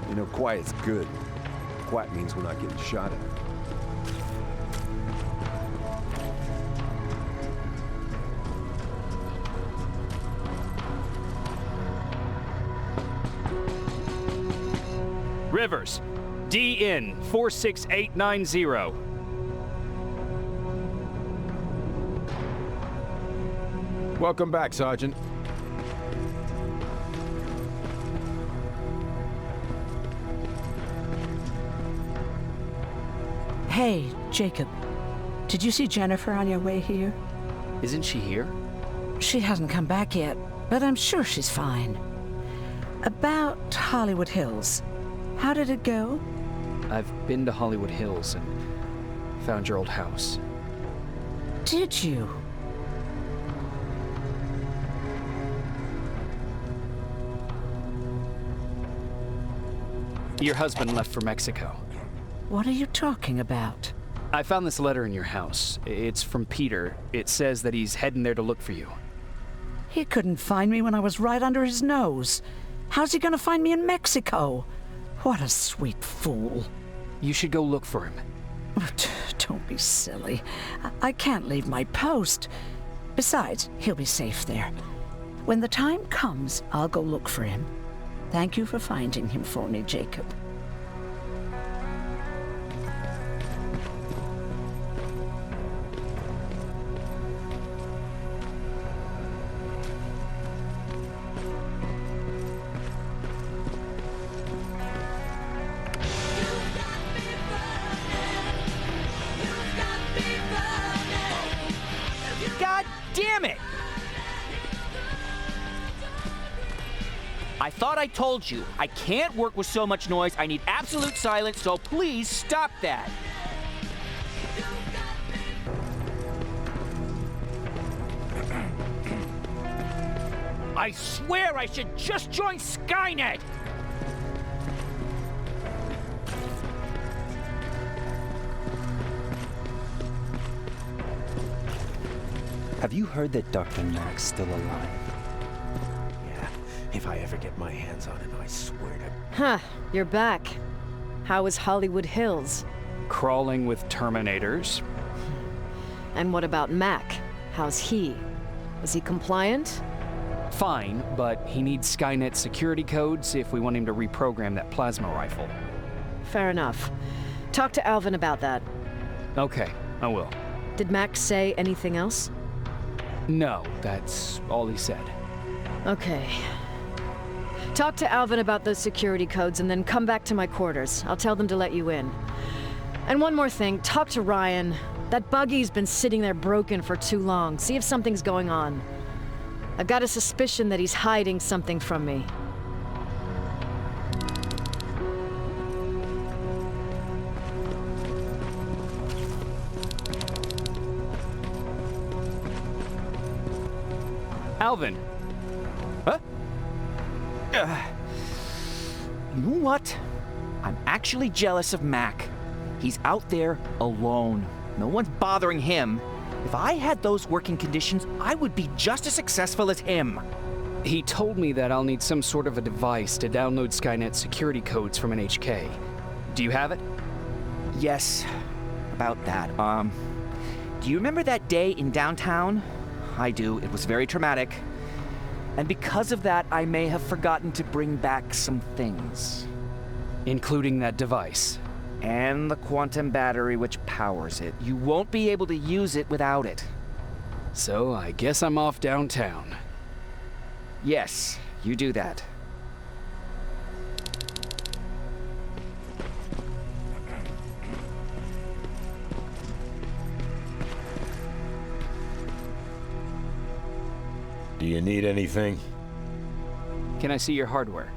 You know, quiet's good. Quiet means we're not getting shot at. Rivers, DN 46890. Welcome back, Sergeant. Hey, Jacob. Did you see Jennifer on your way here? Isn't she here? She hasn't come back yet, but I'm sure she's fine. About Hollywood Hills. How did it go? I've been to Hollywood Hills and found your old house. Did you? Your husband left for Mexico. What are you talking about? I found this letter in your house. It's from Peter. It says that he's heading there to look for you. He couldn't find me when I was right under his nose. How's he gonna find me in Mexico? What a sweet fool. You should go look for him. Don't be silly. I can't leave my post. Besides, he'll be safe there. When the time comes, I'll go look for him. Thank you for finding him for me, Jacob. God damn it! I thought I told you. I can't work with so much noise. I need absolute silence, so please stop that. I swear I should just join Skynet! Have you heard that Dr. Mac's still alive? Yeah, if I ever get my hands on him, I swear to... Huh, you're back. How is Hollywood Hills? Crawling with Terminators. And what about Mac? How's he? Is he compliant? Fine, but he needs Skynet security codes if we want him to reprogram that plasma rifle. Fair enough. Talk to Alvin about that. Okay, I will. Did Mac say anything else? No, that's all he said. Okay. Talk to Alvin about those security codes and then come back to my quarters. I'll tell them to let you in. And one more thing, talk to Ryan. That buggy's been sitting there broken for too long. See if something's going on. I've got a suspicion that he's hiding something from me. Alvin! Huh? You know what? I'm actually jealous of Mac. He's out there alone. No one's bothering him. If I had those working conditions, I would be just as successful as him. He told me that I'll need some sort of a device to download Skynet security codes from an HK. Do you have it? Yes, about that. Do you remember that day in downtown? I do. It was very traumatic. And because of that, I may have forgotten to bring back some things. Including that device. And the quantum battery which powers it. You won't be able to use it without it. So I guess I'm off downtown. Yes, you do that. Do you need anything? Can I see your hardware?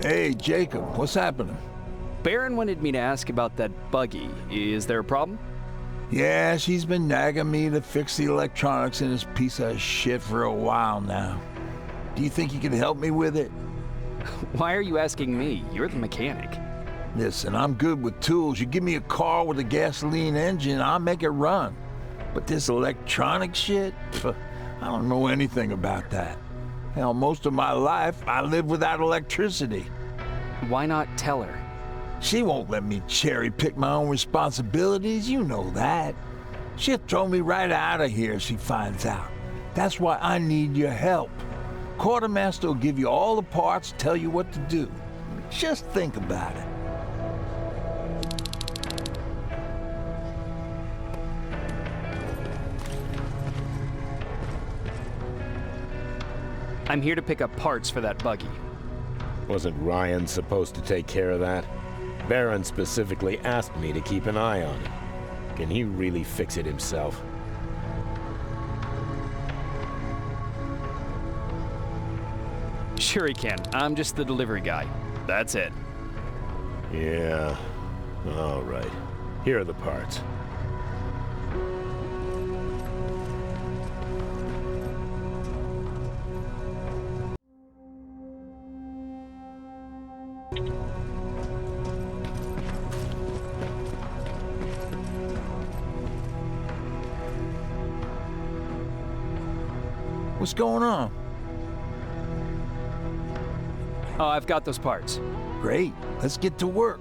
Hey, Jacob, what's happening? Baron wanted me to ask about that buggy. Is there a problem? Yeah, she's been nagging me to fix the electronics in this piece of shit for a while now. Do you think you can help me with it? Why are you asking me? You're the mechanic. Listen, I'm good with tools. You give me a car with a gasoline engine, I'll make it run. But this electronic shit? Pff, I don't know anything about that. Hell, most of my life, I lived without electricity. Why not tell her? She won't let me cherry-pick my own responsibilities, you know that. She'll throw me right out of here if she finds out. That's why I need your help. Quartermaster will give you all the parts, tell you what to do. Just think about it. I'm here to pick up parts for that buggy. Wasn't Ryan supposed to take care of that? Baron specifically asked me to keep an eye on it. Can he really fix it himself? Sure he can. I'm just the delivery guy. That's it. Yeah. All right. Here are the parts. What's going on? Oh, I've got those parts. Great. Let's get to work.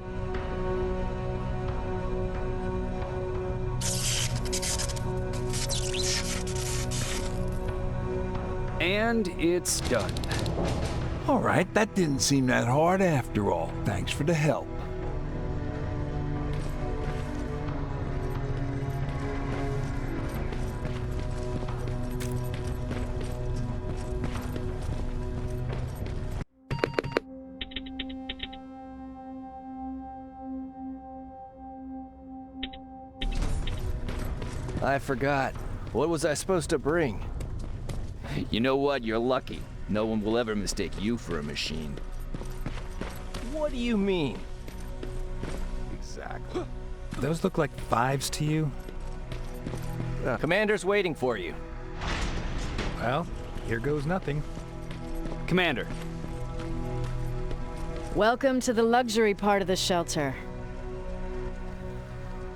And it's done. All right, that didn't seem that hard after all. Thanks for the help. I forgot. What was I supposed to bring? You know what? You're lucky. No one will ever mistake you for a machine. What do you mean? Exactly. Those look like 5s to you? Commander's waiting for you. Well, here goes nothing. Commander. Welcome to the luxury part of the shelter.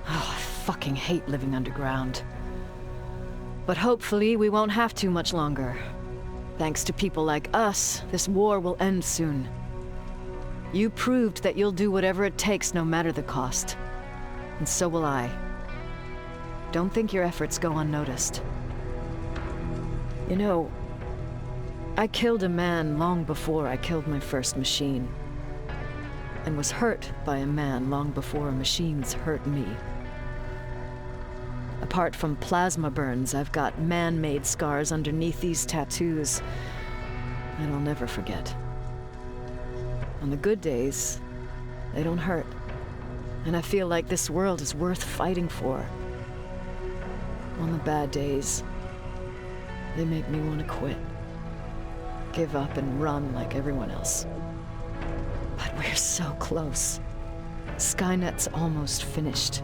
Oh, I fucking hate living underground. But hopefully we won't have to much longer. Thanks to people like us, this war will end soon. You proved that you'll do whatever it takes no matter the cost. And so will I. Don't think your efforts go unnoticed. You know, I killed a man long before I killed my first machine. And was hurt by a man long before machines hurt me. Apart from plasma burns, I've got man-made scars underneath these tattoos that I'll never forget. On the good days, they don't hurt. And I feel like this world is worth fighting for. On the bad days, they make me want to quit. Give up and run like everyone else. But we're so close. Skynet's almost finished.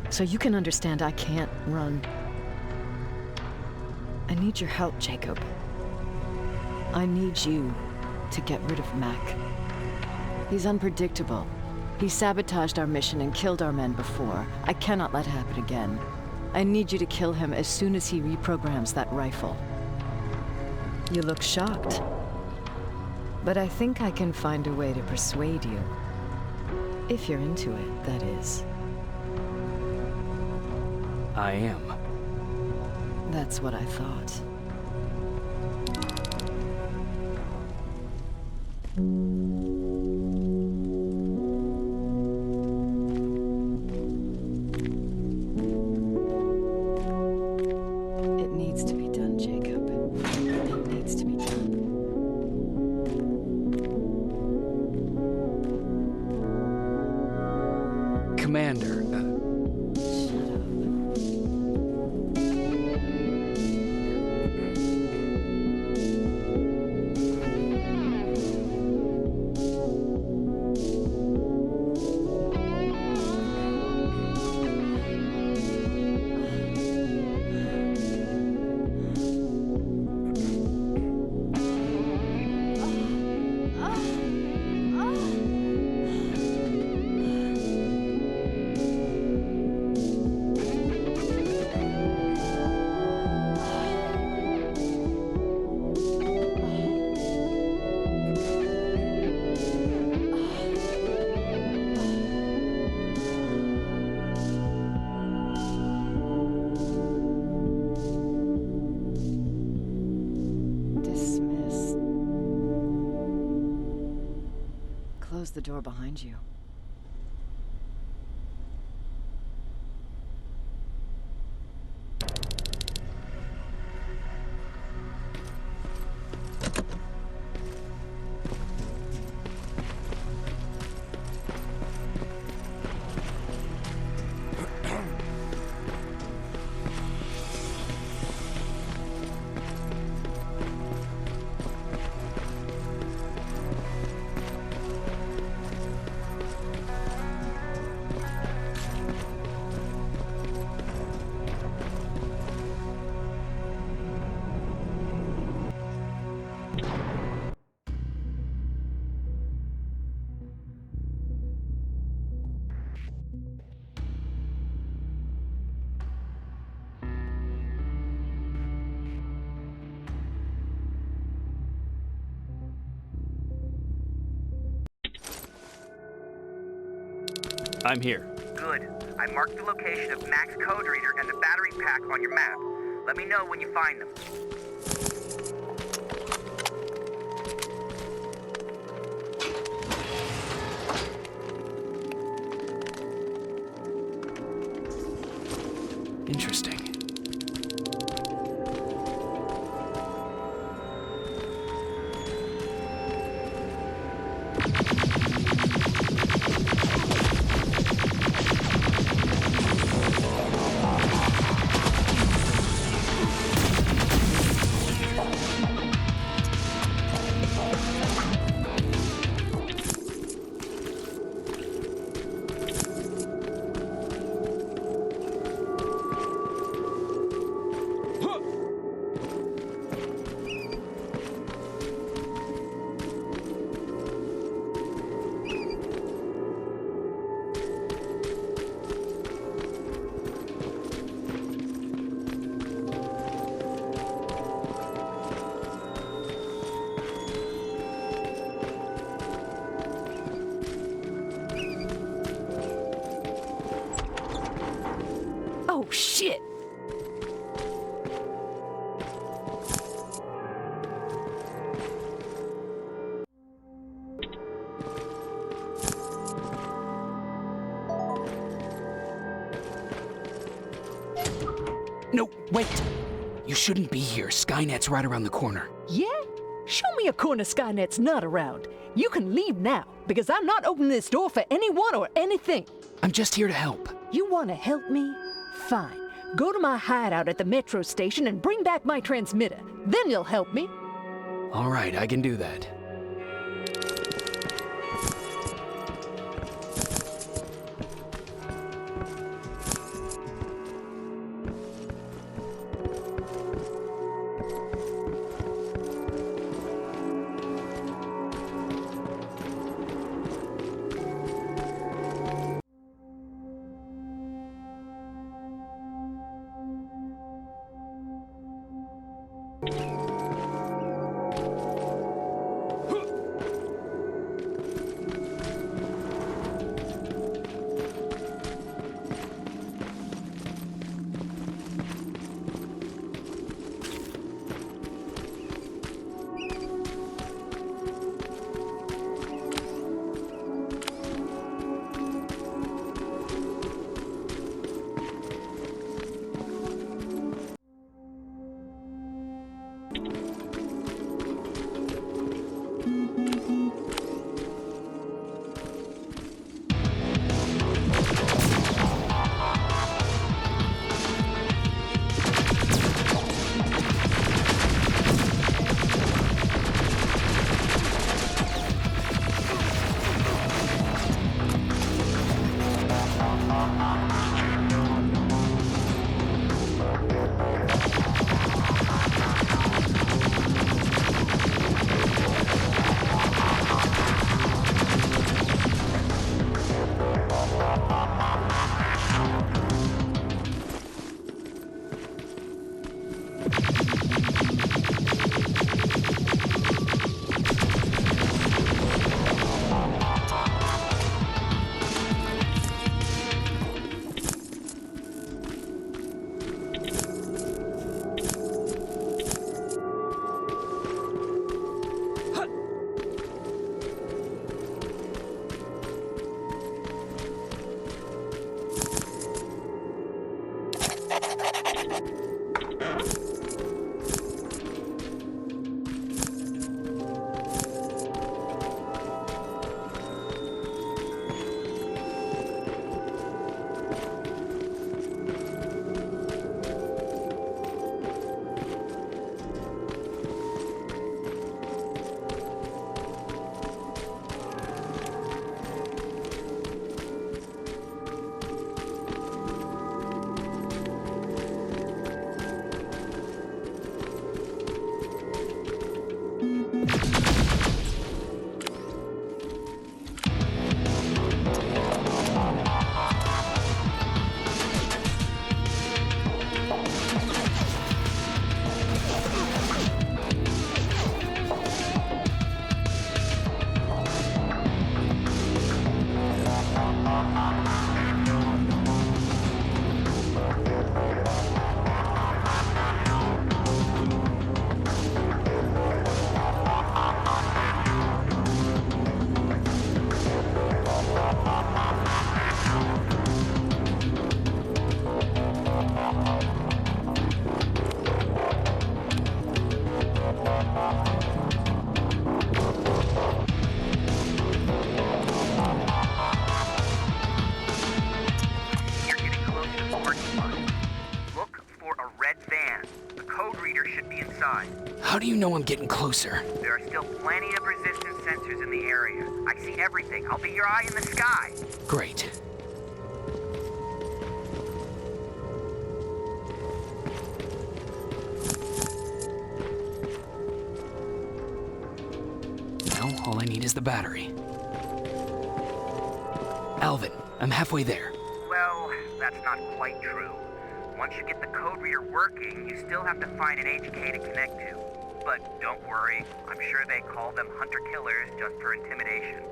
So you can understand I can't run. I need your help, Jacob. I need you to get rid of Mac. He's unpredictable. He sabotaged our mission and killed our men before. I cannot let it happen again. I need you to kill him as soon as he reprograms that rifle. You look shocked. But I think I can find a way to persuade you. If you're into it, that is. I am. That's what I thought. It needs to be done, Jacob. It needs to be done. Commander, Close the door behind you. I'm here. Good. I marked the location of Mac's code reader and the battery pack on your map. Let me know when you find them. Interesting. Oh, shit! No, wait! You shouldn't be here. Skynet's right around the corner. Yeah? Show me a corner Skynet's not around. You can leave now, because I'm not opening this door for anyone or anything. I'm just here to help. You want to help me? Fine. Go to my hideout at the metro station and bring back my transmitter. Then you'll help me. All right, I can do that. How do you know I'm getting closer? There are still plenty of resistance sensors in the area. I see everything. I'll be your eye in the sky. Great. Now, all I need is the battery. Alvin, I'm halfway there. Well, that's not quite true. Once you get the code reader working, you still have to find an HK to connect to. But don't worry, I'm sure they call them hunter-killers just for intimidation.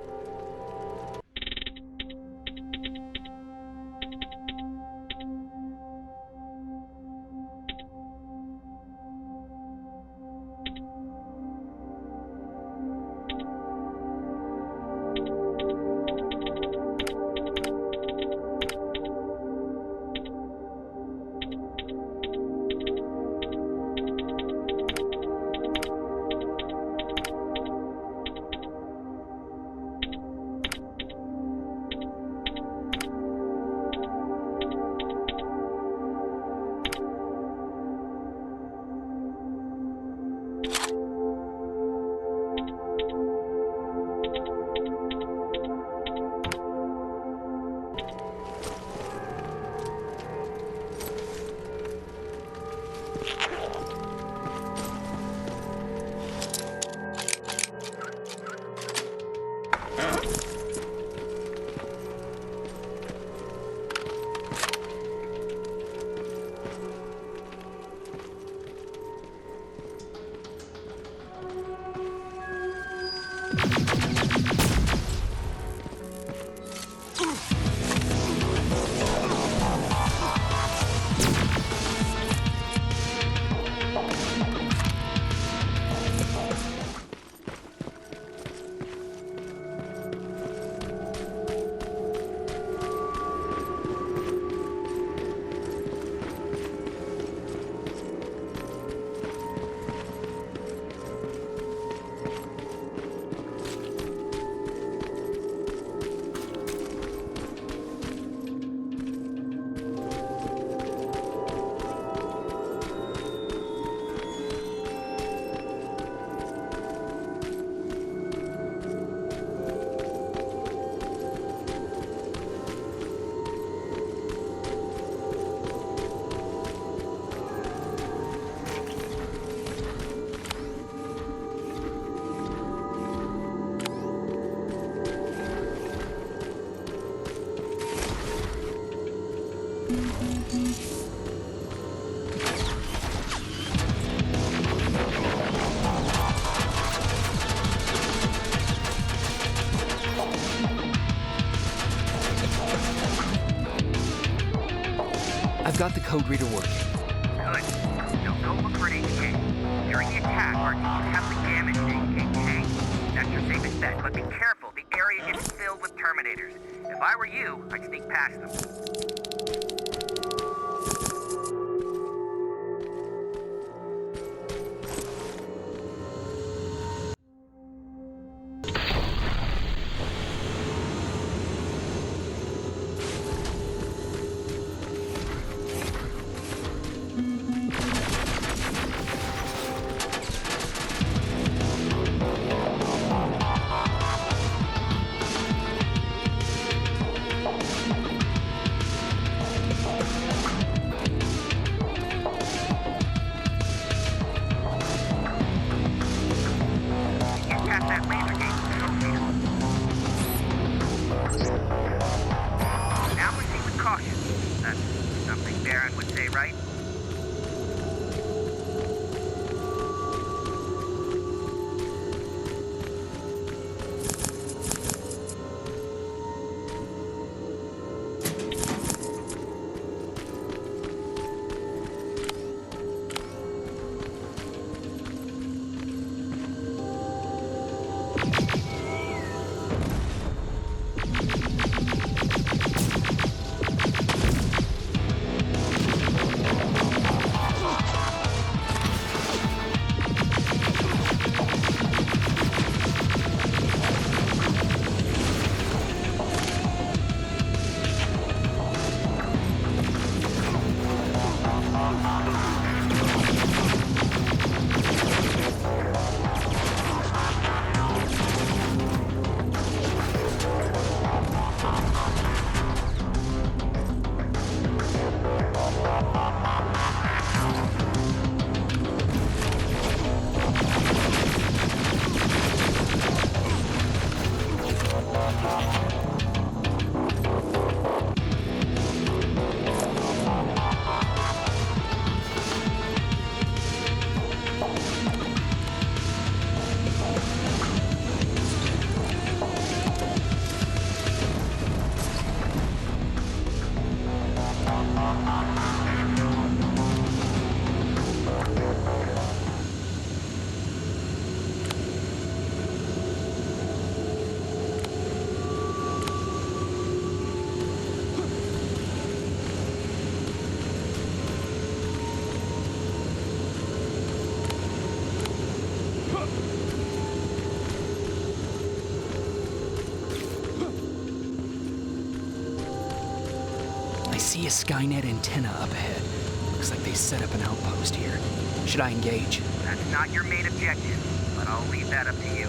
I've got the code reader working. Good. Now go look for an HK. During the attack, our team heavily damaged HK. That's your safest bet, but be careful. The area is filled with Terminators. If I were you, I'd sneak past them. I see a Skynet antenna up ahead. Looks like they set up an outpost here. Should I engage? That's not your main objective, but I'll leave that up to you.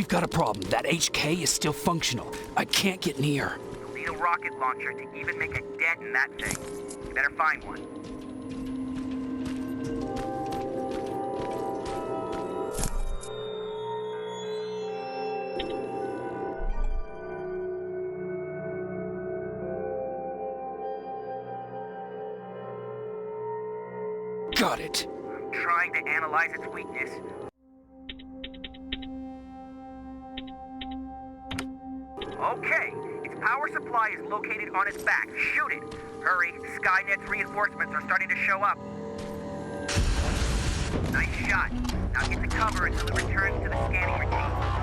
We've got a problem. That HK is still functional. I can't get near. You'll need a rocket launcher to even make a dent in that thing. You better find one. Got it. I'm trying to analyze its weakness. Okay, its power supply is located on its back. Shoot it! Hurry, Skynet's reinforcements are starting to show up. Nice shot. Now get to cover until it returns to the scanning routine.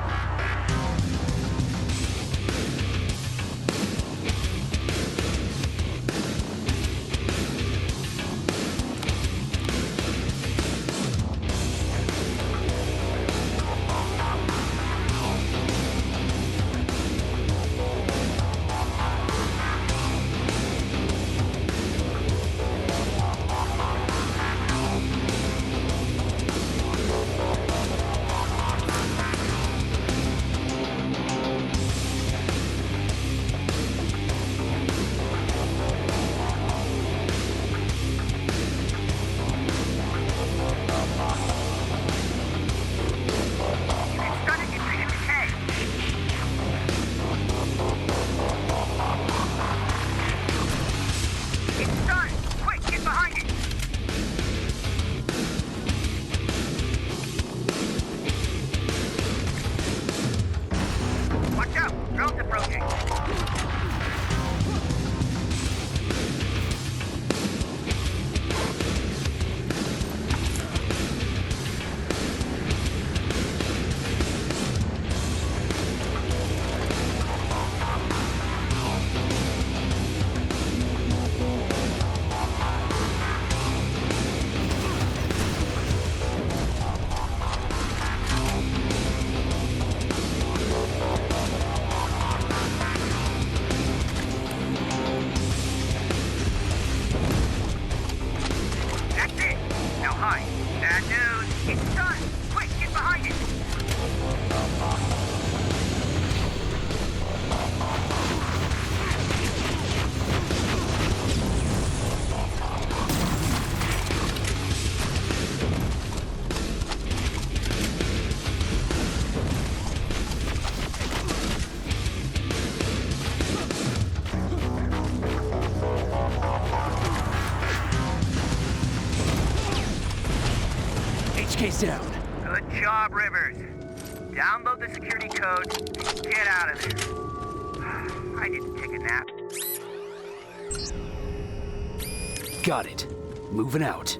HK's down. Good job, Rivers. Download the security code and get out of there. I need to take a nap. Got it. Moving out.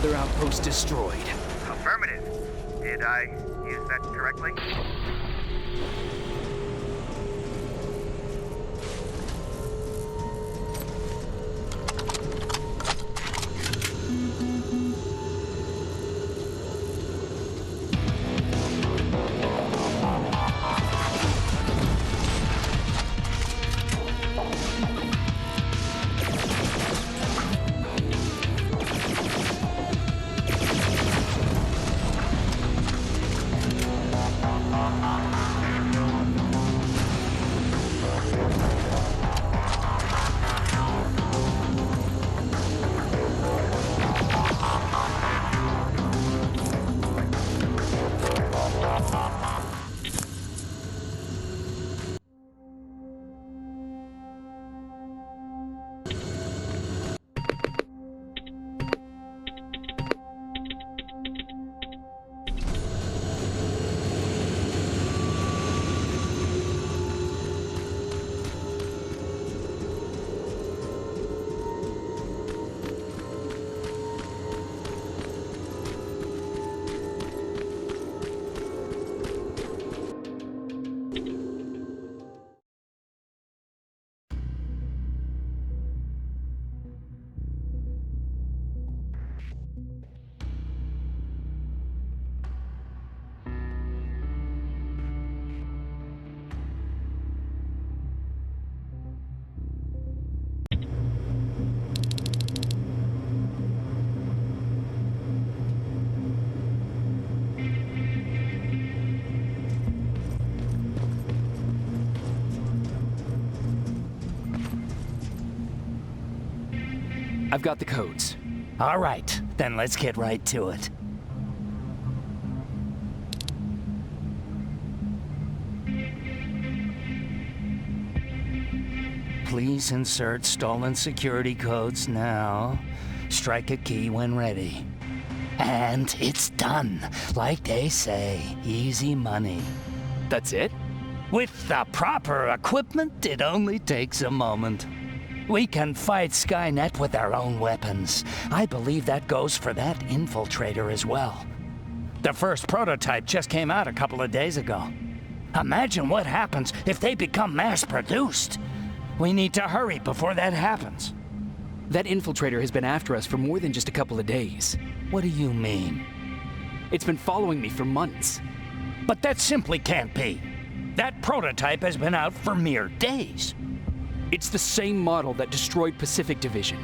Another outpost destroyed. Affirmative. Did I use that correctly? I've got the codes. All right, then let's get right to it. Please insert stolen security codes now. Strike a key when ready. And it's done. Like they say, easy money. That's it? With the proper equipment, it only takes a moment. We can fight Skynet with our own weapons. I believe that goes for that infiltrator as well. The first prototype just came out a couple of days ago. Imagine what happens if they become mass-produced. We need to hurry before that happens. That infiltrator has been after us for more than just a couple of days. What do you mean? It's been following me for months. But that simply can't be. That prototype has been out for mere days. It's the same model that destroyed Pacific Division.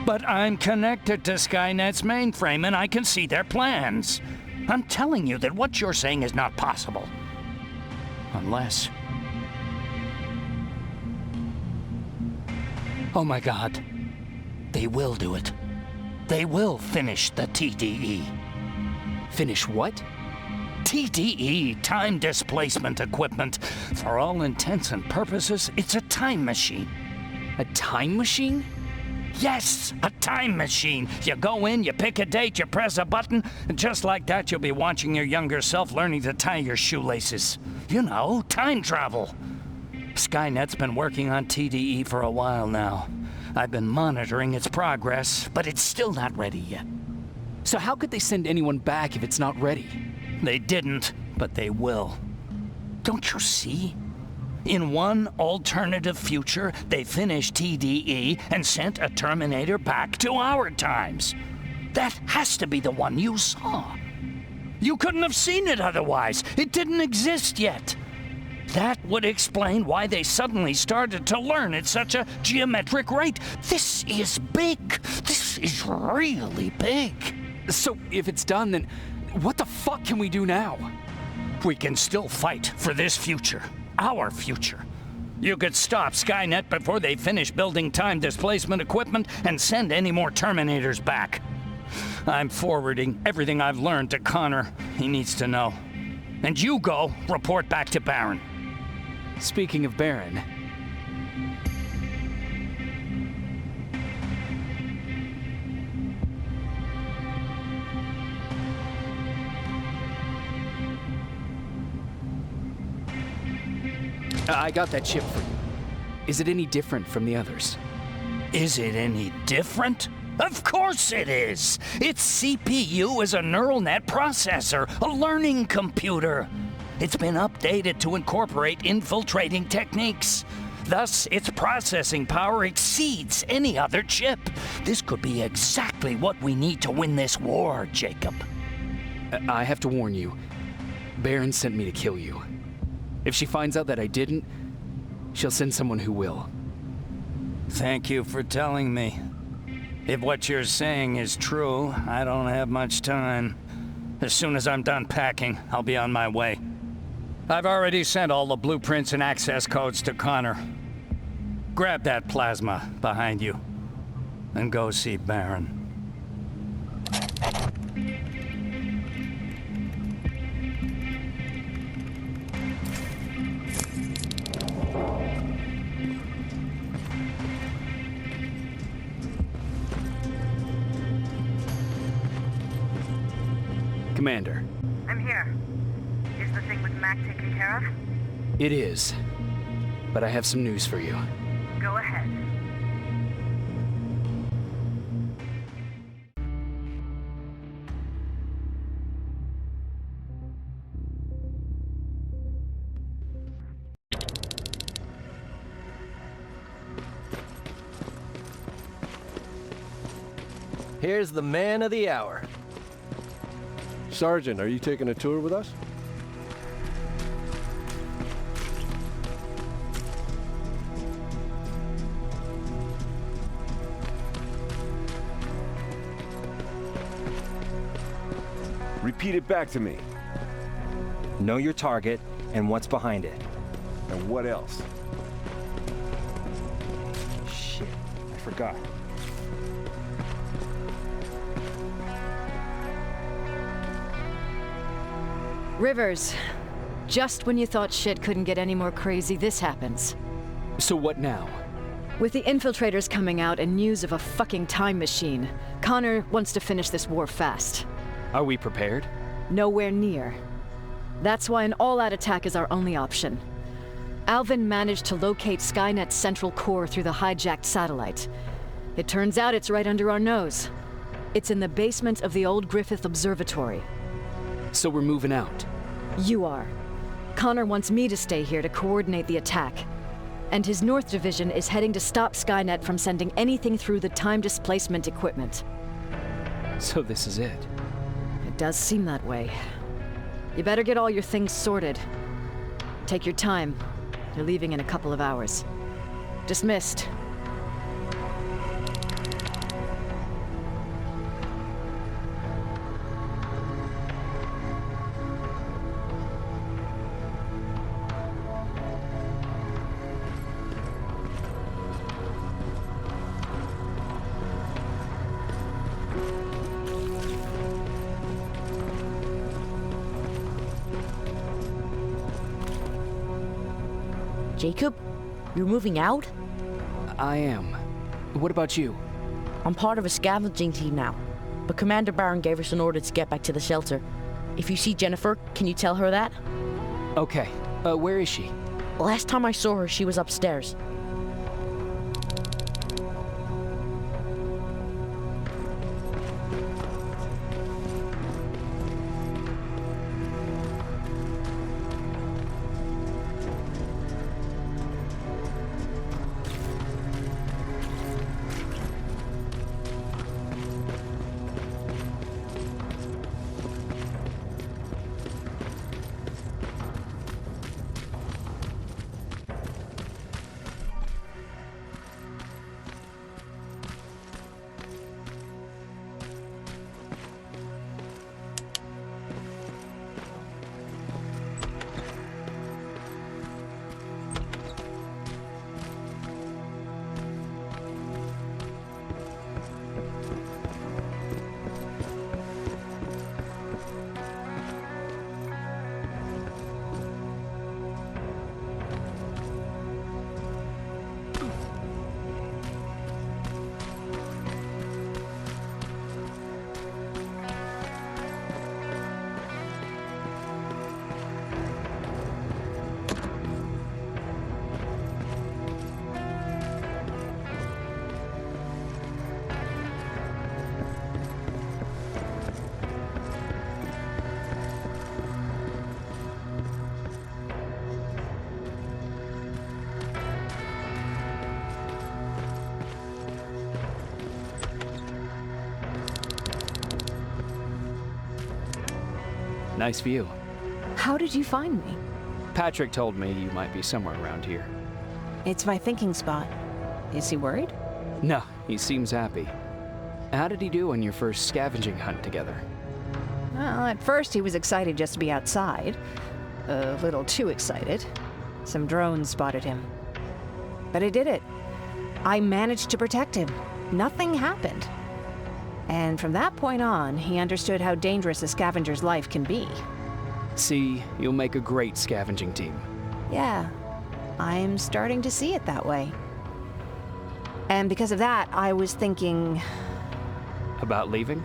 But I'm connected to Skynet's mainframe and I can see their plans. I'm telling you that what you're saying is not possible. Unless... Oh my God. They will do it. They will finish the TDE. Finish what? TDE, time displacement equipment. For all intents and purposes, it's a time machine. A time machine? Yes, a time machine. You go in, you pick a date, you press a button, and just like that you'll be watching your younger self learning to tie your shoelaces. You know, time travel. Skynet's been working on TDE for a while now. I've been monitoring its progress, but it's still not ready yet. So how could they send anyone back if it's not ready? They didn't, but they will. Don't you see? In one alternative future, they finished TDE and sent a Terminator back to our times. That has to be the one you saw. You couldn't have seen it otherwise. It didn't exist yet. That would explain why they suddenly started to learn at such a geometric rate. This is big. This is really big. So if it's done, then what the fuck can we do now? We can still fight for this future. Our future. You could stop Skynet before they finish building time displacement equipment and send any more Terminators back. I'm forwarding everything I've learned to Connor. He needs to know. And you go report back to Baron. Speaking of Baron... I got that chip for you. Is it any different from the others? Is it any different? Of course it is! Its CPU is a neural net processor, a learning computer. It's been updated to incorporate infiltrating techniques. Thus, its processing power exceeds any other chip. This could be exactly what we need to win this war, Jacob. I have to warn you. Baron sent me to kill you. If she finds out that I didn't, she'll send someone who will. Thank you for telling me. If what you're saying is true, I don't have much time. As soon as I'm done packing, I'll be on my way. I've already sent all the blueprints and access codes to Connor. Grab that plasma behind you, and go see Baron. Commander. I'm here. Is the thing with Mac taken care of? It is. But I have some news for you. Go ahead. Here's the man of the hour. Sergeant, are you taking a tour with us? Repeat it back to me. Know your target and what's behind it. And what else? Shit, I forgot. Rivers, just when you thought shit couldn't get any more crazy, this happens. So what now? With the infiltrators coming out and news of a fucking time machine, Connor wants to finish this war fast. Are we prepared? Nowhere near. That's why an all-out attack is our only option. Alvin managed to locate Skynet's central core through the hijacked satellite. It turns out it's right under our nose. It's in the basement of the old Griffith Observatory. So we're moving out? You are. Connor wants me to stay here to coordinate the attack. And his North Division is heading to stop Skynet from sending anything through the time displacement equipment. So this is it? It does seem that way. You better get all your things sorted. Take your time. You're leaving in a couple of hours. Dismissed. Jacob, you're moving out? I am. What about you? I'm part of a scavenging team now, but Commander Baron gave us an order to get back to the shelter. If you see Jennifer, can you tell her that? Okay. Where is she? Last time I saw her, she was upstairs. Nice view. How did you find me? Patrick told me you might be somewhere around here. It's my thinking spot. Is he worried? No, he seems happy. How did he do on your first scavenging hunt together? Well, at first he was excited just to be outside. A little too excited. Some drones spotted him. But I did it. I managed to protect him. Nothing happened. And from that point on, he understood how dangerous a scavenger's life can be. See, you'll make a great scavenging team. Yeah, I'm starting to see it that way. And because of that, I was thinking... About leaving?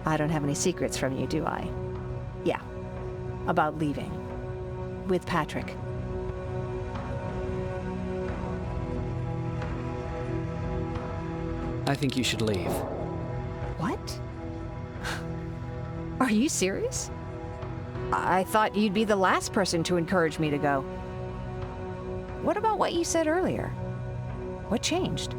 I don't have any secrets from you, do I? Yeah, about leaving. With Patrick. I think you should leave. What? Are you serious? I thought you'd be the last person to encourage me to go. What about what you said earlier? What changed?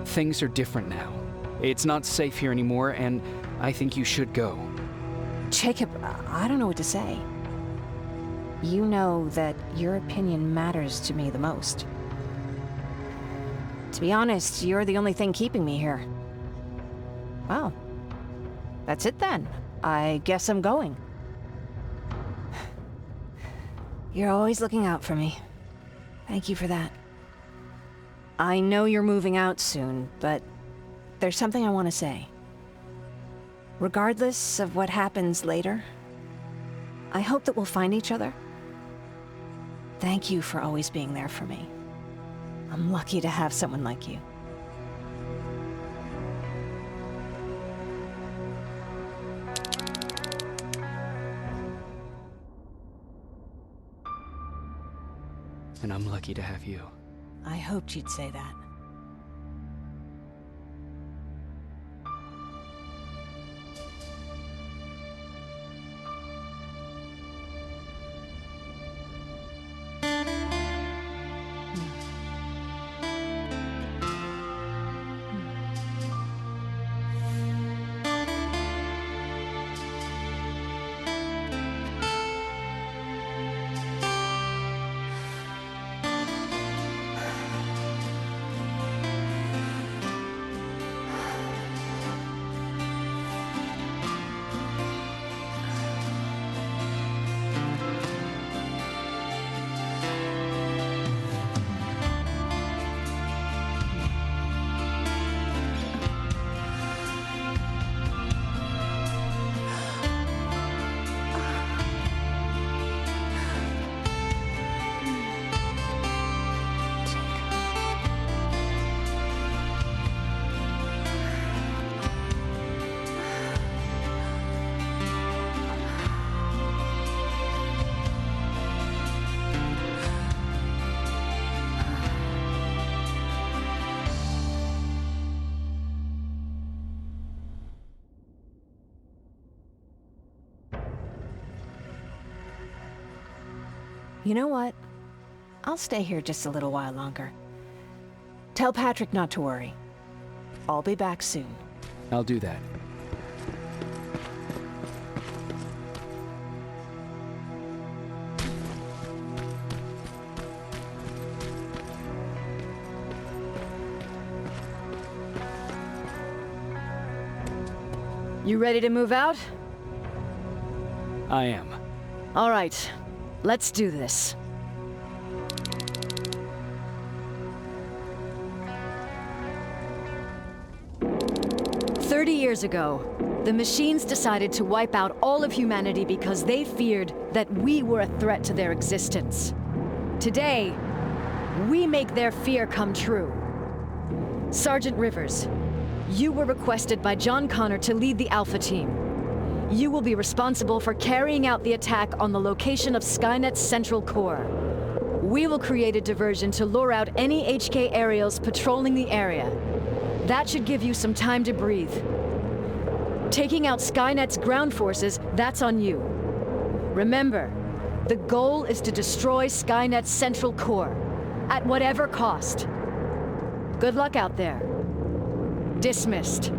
Things are different now. It's not safe here anymore, and I think you should go. Jacob, I don't know what to say. You know that your opinion matters to me the most. To be honest, you're the only thing keeping me here. Well, that's it then. I guess I'm going. You're always looking out for me. Thank you for that. I know you're moving out soon, but there's something I want to say. Regardless of what happens later, I hope that we'll find each other. Thank you for always being there for me. I'm lucky to have someone like you. And I'm lucky to have you. I hoped you'd say that. You know what? I'll stay here just a little while longer. Tell Patrick not to worry. I'll be back soon. I'll do that. You ready to move out? I am. All right, let's do this. Years ago, the machines decided to wipe out all of humanity because they feared that we were a threat to their existence. Today, we make their fear come true. Sergeant Rivers, you were requested by John Connor to lead the Alpha Team. You will be responsible for carrying out the attack on the location of Skynet's central core. We will create a diversion to lure out any HK aerials patrolling the area. That should give you some time to breathe. Taking out Skynet's ground forces, that's on you. Remember, the goal is to destroy Skynet's central core, at whatever cost. Good luck out there. Dismissed.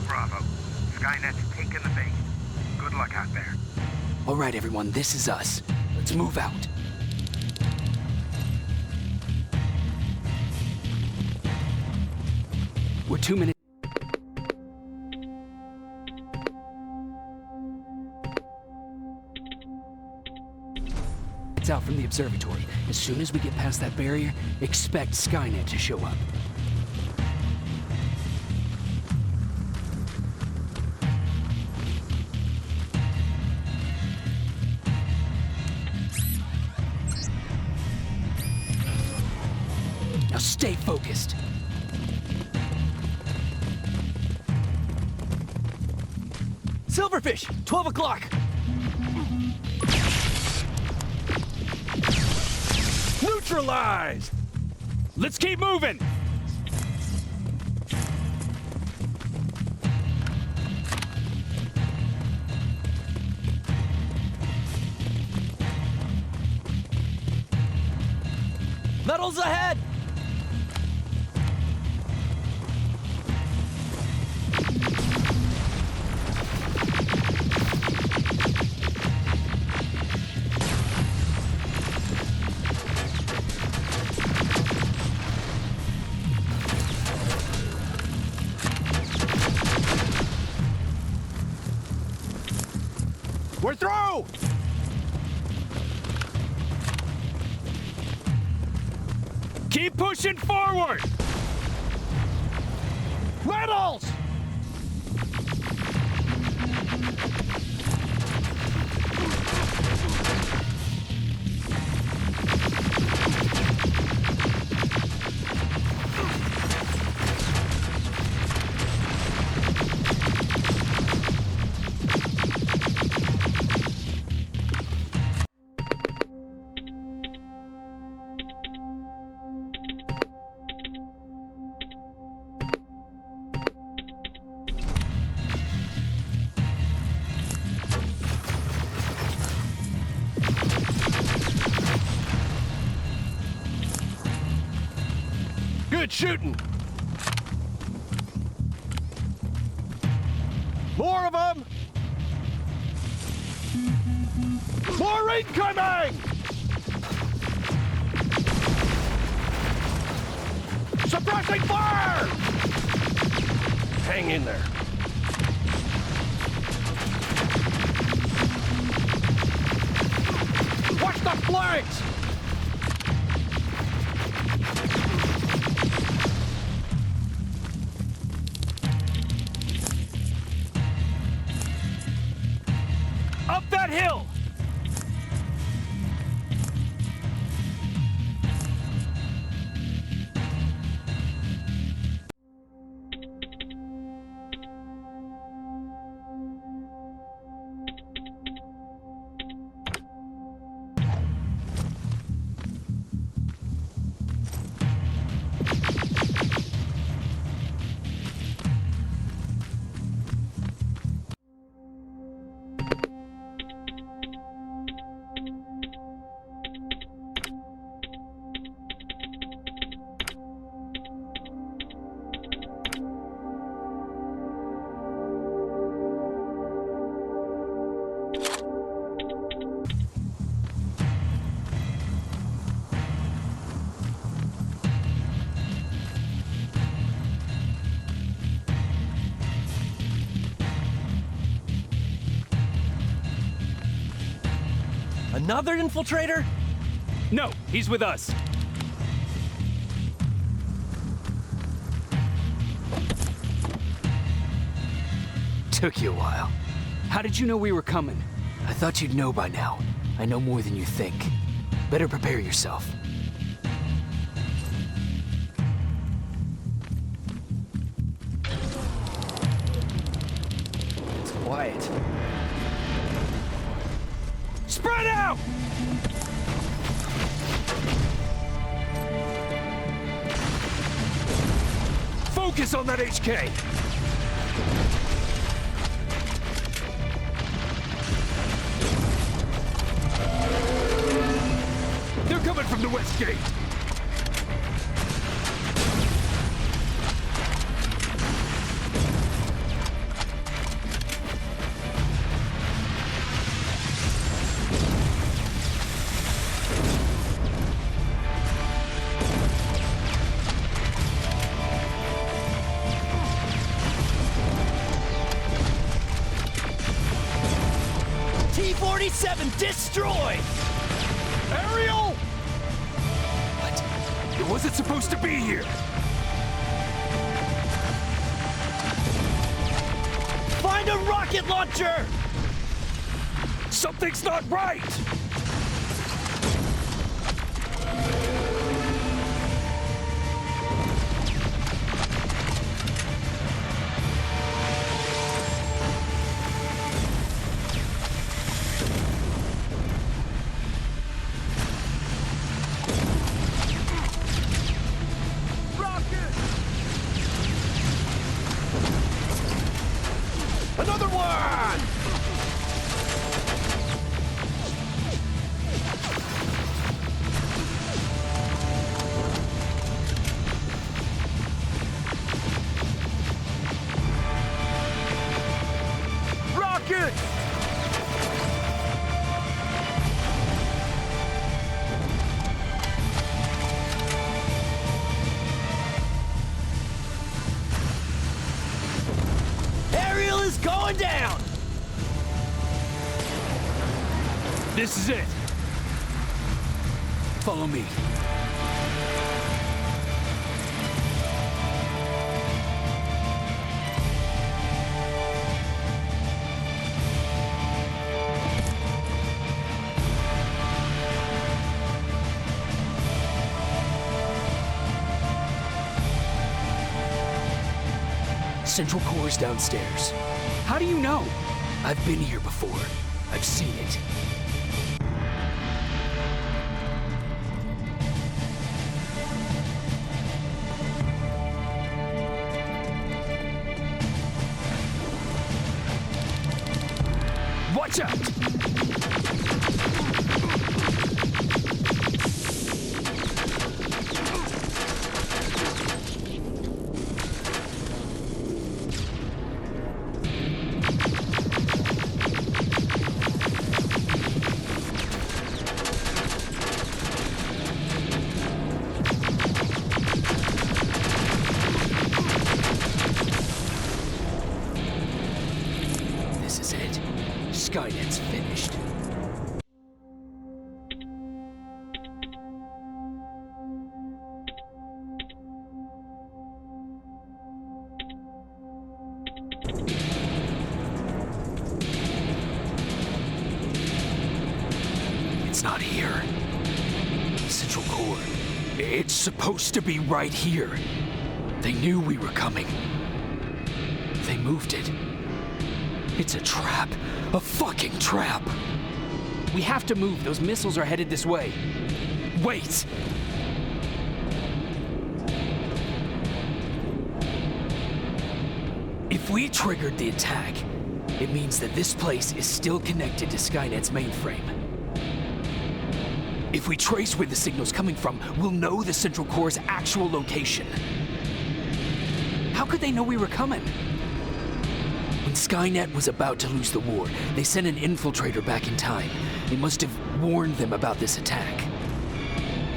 Bravo. Skynet's taking the bait. Good luck out there. All right, everyone, this is us. Let's move out. We're 2 minutes. It's out from the observatory. As soon as we get past that barrier, expect Skynet to show up. Now stay focused. Silverfish, 12 o'clock. Neutralized! Let's keep moving! Metals ahead! We're through! Keep pushing forward! Metals! Good shooting! More of them! More incoming! Suppressing fire! Hang in there. Watch the flanks! Up that hill! Another infiltrator? No, he's with us. Took you a while. How did you know we were coming? I thought you'd know by now. I know more than you think. Better prepare yourself. It's quiet. Spread out! Focus on that HK! They're coming from the west gate! T-47 destroyed! Ariel! What? It wasn't supposed to be here! Find a rocket launcher! Something's not right! Another one! Rocket! Ariel is going down! This is it. Follow me. Central Core's downstairs. How do you know? I've been here before. I've seen it. Watch out! This is it. Skynet's finished. It's not here. Central Core. It's supposed to be right here. They knew we were coming. They moved it. It's a trap. A fucking trap. We have to move. Those missiles are headed this way. Wait! If we triggered the attack, it means that this place is still connected to Skynet's mainframe. If we trace where the signal's coming from, we'll know the Central Core's actual location. How could they know we were coming? When Skynet was about to lose the war, they sent an infiltrator back in time. They must have warned them about this attack.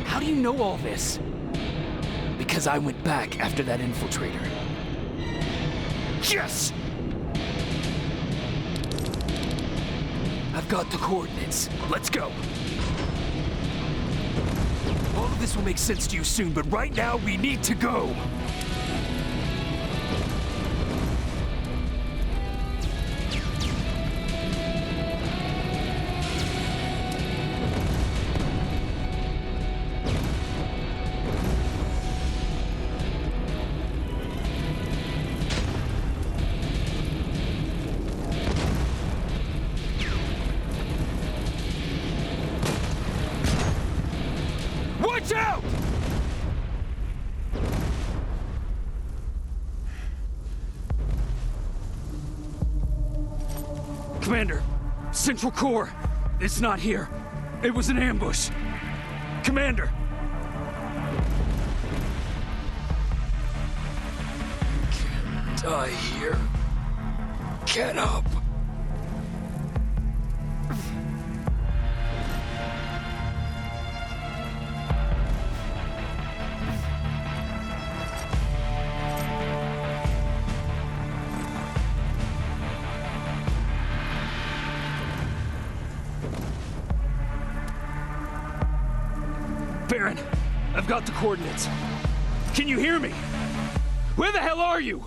How do you know all this? Because I went back after that infiltrator. Yes! I've got the coordinates. Let's go. All of this will make sense to you soon, but right now we need to go. Watch out! Commander, Central Core, it's not here. It was an ambush. Commander! Can't die here. Get up. Baron, I've got the coordinates. Can you hear me? Where the hell are you?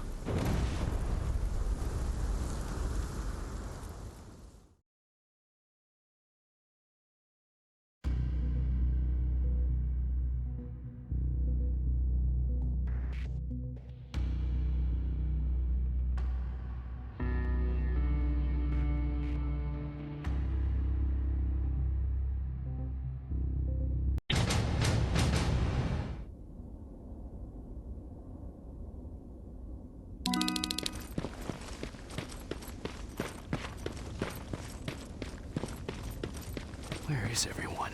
Where is everyone?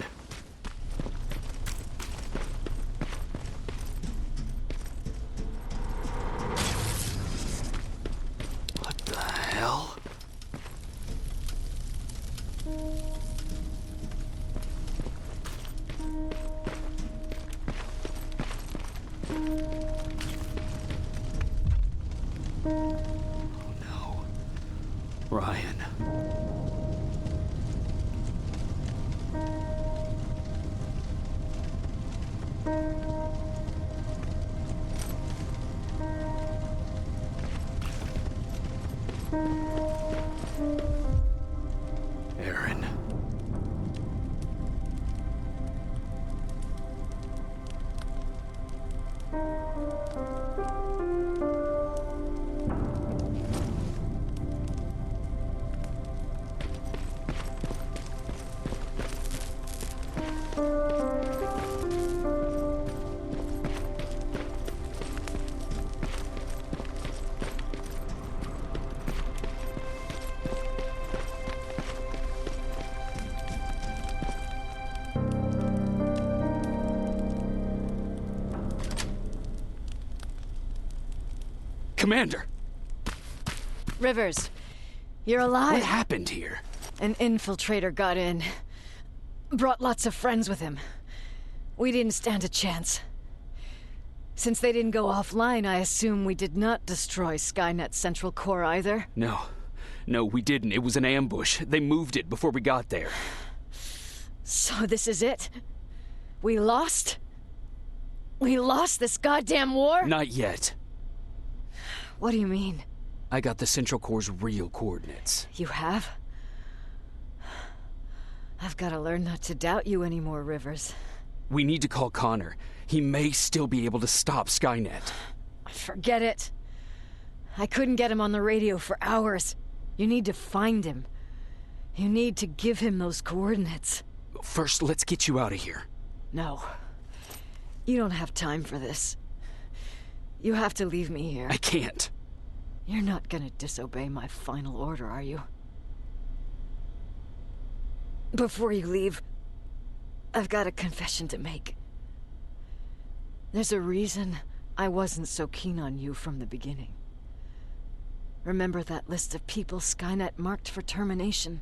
What the hell? Oh no. Ryan. Aaron. Commander! Rivers, you're alive. What happened here? An infiltrator got in. Brought lots of friends with him. We didn't stand a chance. Since they didn't go offline, I assume we did not destroy Skynet's central core either? No. No, we didn't. It was an ambush. They moved it before we got there. So this is it? We lost? We lost this goddamn war? Not yet. What do you mean? I got the Central Core's real coordinates. You have? I've got to learn not to doubt you anymore, Rivers. We need to call Connor. He may still be able to stop Skynet. Forget it. I couldn't get him on the radio for hours. You need to find him. You need to give him those coordinates. First, let's get you out of here. No. You don't have time for this. You have to leave me here. I can't. You're not gonna disobey my final order, are you? Before you leave, I've got a confession to make. There's a reason I wasn't so keen on you from the beginning. Remember that list of people Skynet marked for termination?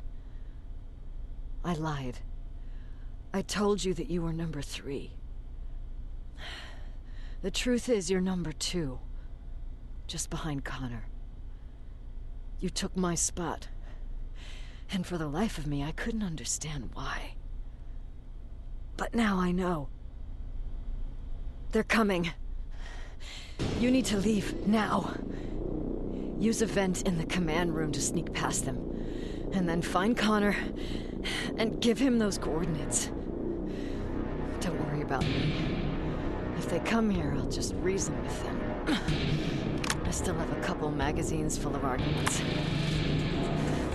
I lied. I told you that you were number 3. The truth is you're number 2, just behind Connor. You took my spot, and for the life of me, I couldn't understand why. But now I know. They're coming. You need to leave, now. Use a vent in the command room to sneak past them, and then find Connor, and give him those coordinates. Don't worry about me. If they come here, I'll just reason with them. I still have a couple magazines full of arguments.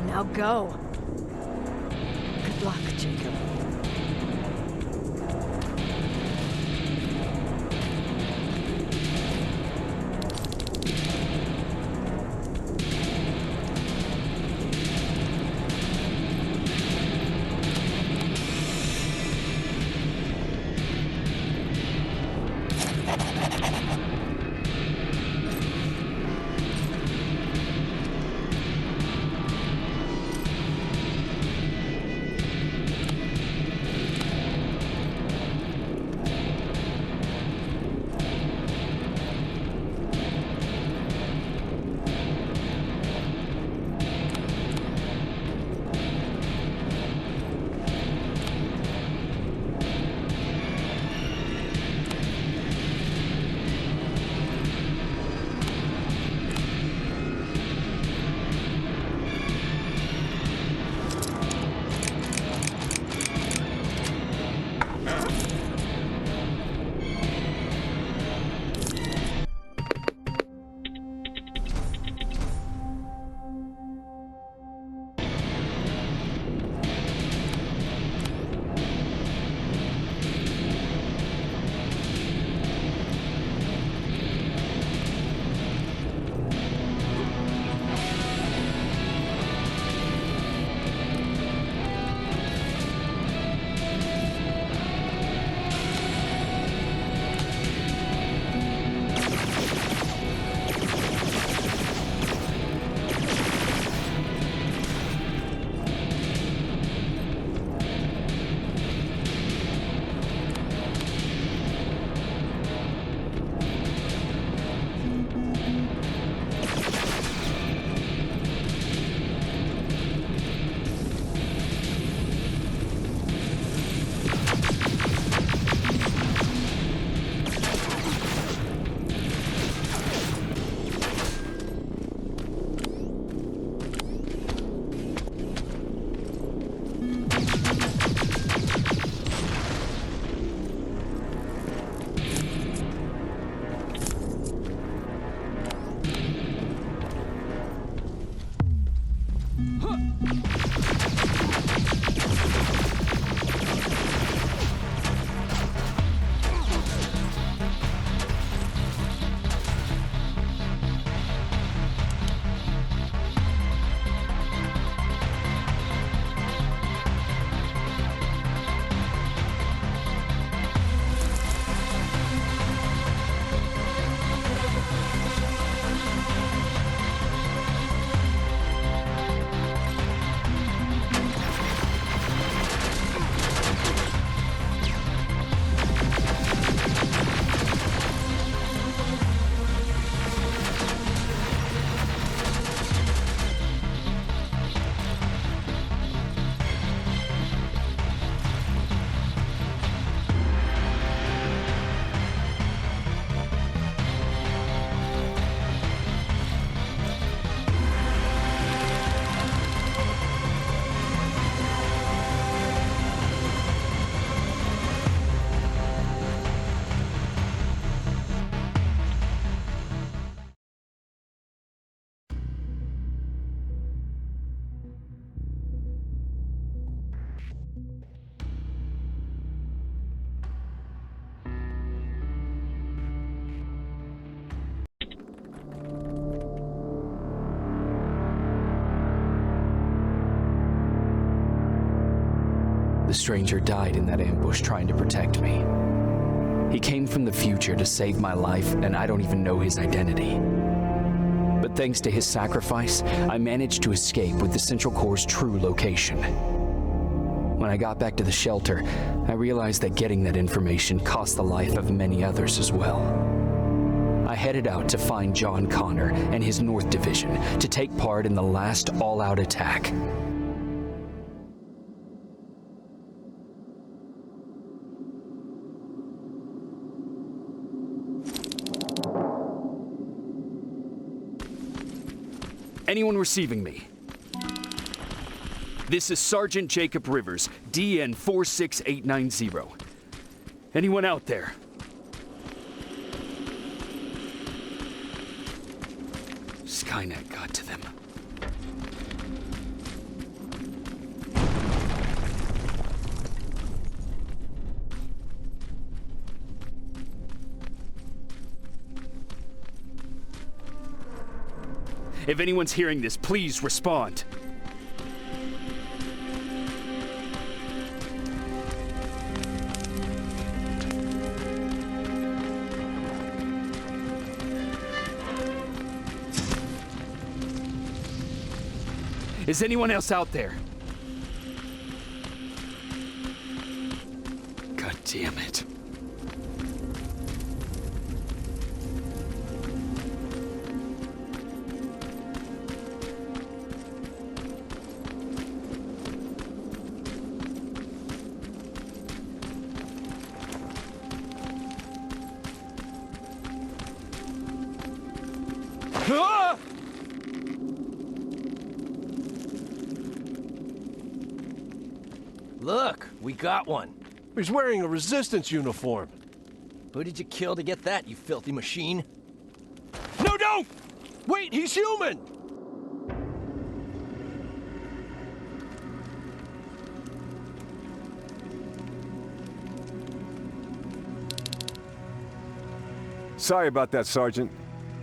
Now go! Good luck, Jacob. The stranger died in that ambush trying to protect me. He came from the future to save my life, and I don't even know his identity. But thanks to his sacrifice, I managed to escape with the Central Core's true location. When I got back to the shelter, I realized that getting that information cost the life of many others as well. I headed out to find John Connor and his North Division to take part in the last all-out attack. Anyone receiving me? This is Sergeant Jacob Rivers, DN 46890. Anyone out there? Skynet got to them. If anyone's hearing this, please respond. Is anyone else out there? God damn it. Look, we got one. He's wearing a resistance uniform. Who did you kill to get that, you filthy machine? No, don't! Wait, he's human! Sorry about that, Sergeant.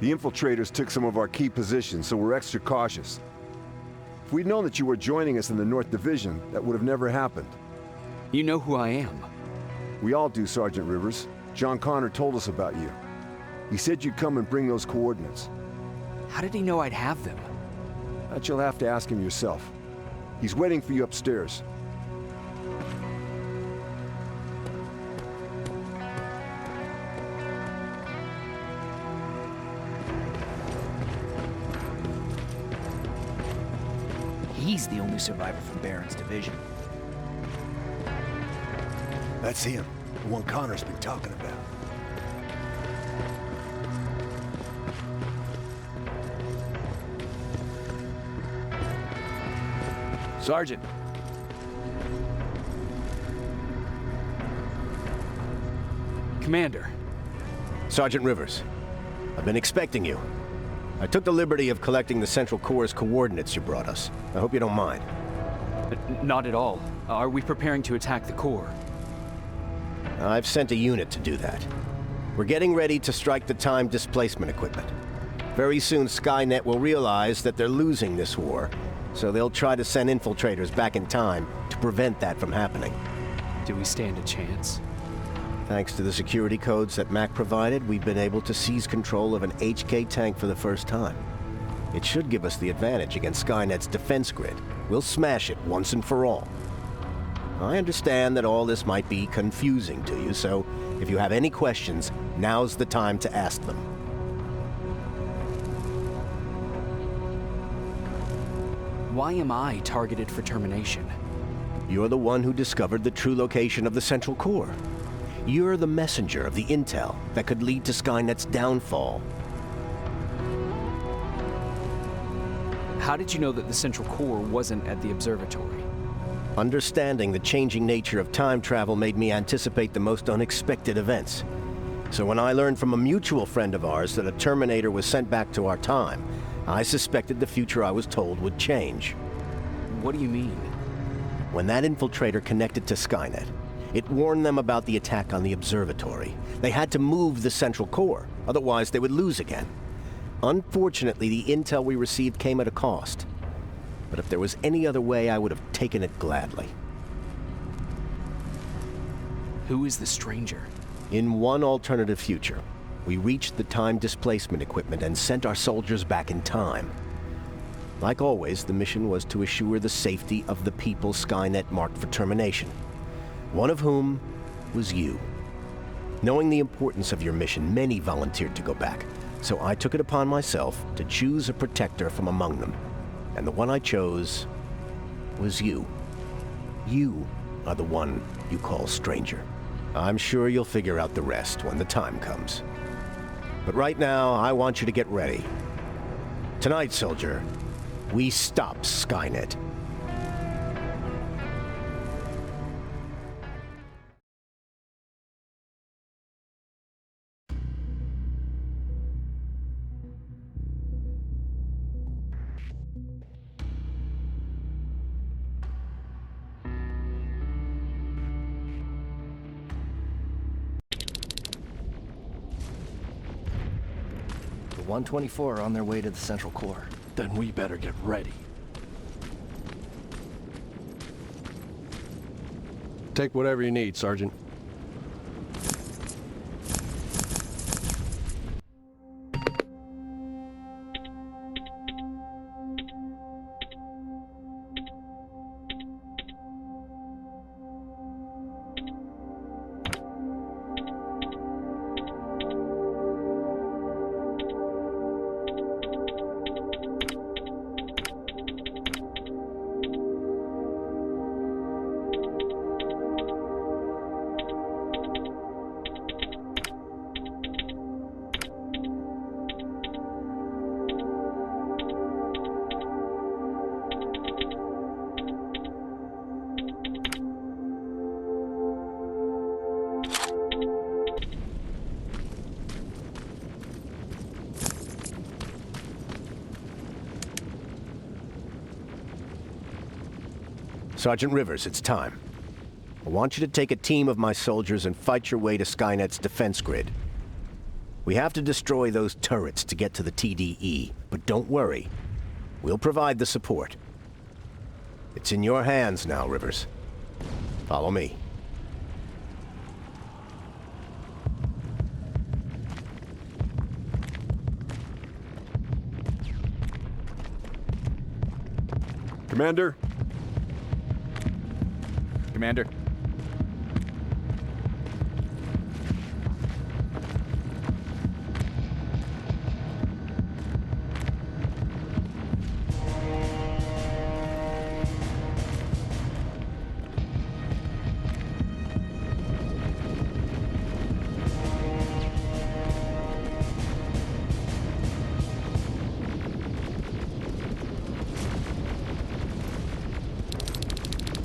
The infiltrators took some of our key positions, so we're extra cautious. If we'd known that you were joining us in the North Division, that would have never happened. You know who I am. We all do, Sergeant Rivers. John Connor told us about you. He said you'd come and bring those coordinates. How did he know I'd have them? That you'll have to ask him yourself. He's waiting for you upstairs. He's the only survivor from Baron's division. That's him, the one Connor's been talking about. Sergeant. Commander. Sergeant Rivers, I've been expecting you. I took the liberty of collecting the Central Core's coordinates you brought us. I hope you don't mind. Not at all. Are we preparing to attack the core? I've sent a unit to do that. We're getting ready to strike the time displacement equipment. Very soon Skynet will realize that they're losing this war, so they'll try to send infiltrators back in time to prevent that from happening. Do we stand a chance? Thanks to the security codes that Mac provided, we've been able to seize control of an HK tank for the first time. It should give us the advantage against Skynet's defense grid. We'll smash it once and for all. I understand that all this might be confusing to you, so if you have any questions, now's the time to ask them. Why am I targeted for termination? You're the one who discovered the true location of the Central Core. You're the messenger of the intel that could lead to Skynet's downfall. How did you know that the Central Core wasn't at the observatory? Understanding the changing nature of time travel made me anticipate the most unexpected events. So when I learned from a mutual friend of ours that a Terminator was sent back to our time, I suspected the future I was told would change. What do you mean? When that infiltrator connected to Skynet, it warned them about the attack on the observatory. They had to move the Central Core, otherwise they would lose again. Unfortunately, the intel we received came at a cost. But if there was any other way, I would have taken it gladly. Who is the stranger? In one alternative future, we reached the time displacement equipment and sent our soldiers back in time. Like always, the mission was to assure the safety of the people Skynet marked for termination. One of whom was you. Knowing the importance of your mission, many volunteered to go back, so I took it upon myself to choose a protector from among them. And the one I chose was you. You are the one you call stranger. I'm sure you'll figure out the rest when the time comes. But right now, I want you to get ready. Tonight, soldier, we stop Skynet. The 124 are on their way to the Central Core. Then we better get ready. Take whatever you need, Sergeant. Sergeant Rivers, it's time. I want you to take a team of my soldiers and fight your way to Skynet's defense grid. We have to destroy those turrets to get to the TDE, but don't worry. We'll provide the support. It's in your hands now, Rivers. Follow me. Commander? Commander.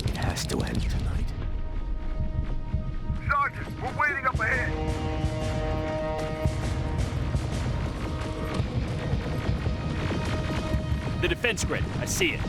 It has to end tonight. Sergeant, we're waiting up ahead. defense grid. I see it.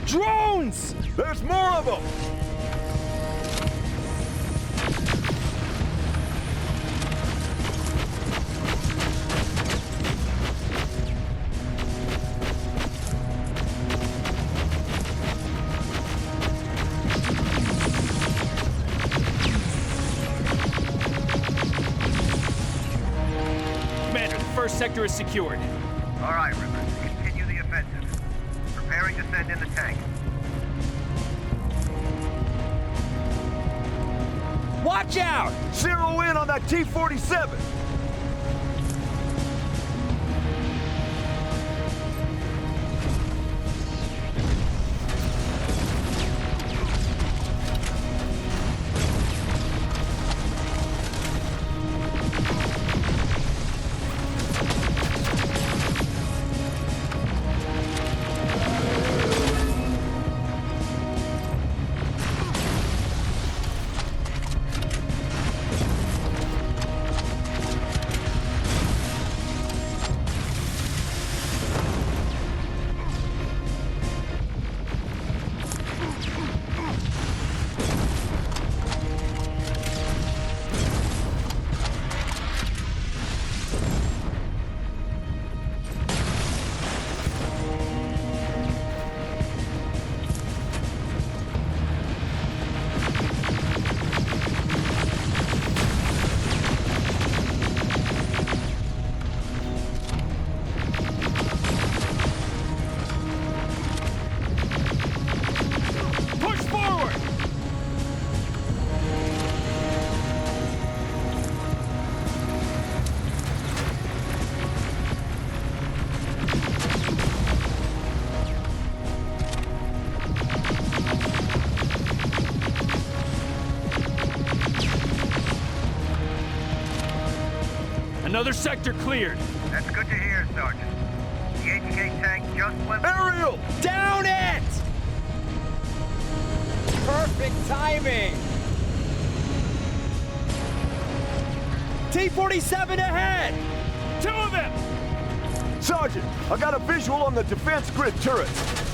Drones! There's more of them! Commander, the first sector is secured. All right, Rivers. Continue the offensive. Preparing to send in the tank. Watch out! Zero in on that T-47! Another sector cleared. That's good to hear, Sergeant. The HK tank just went... Aerial! Down it! Perfect timing! T-47 ahead! Two of them! Sergeant, I got a visual on the defense grid turrets.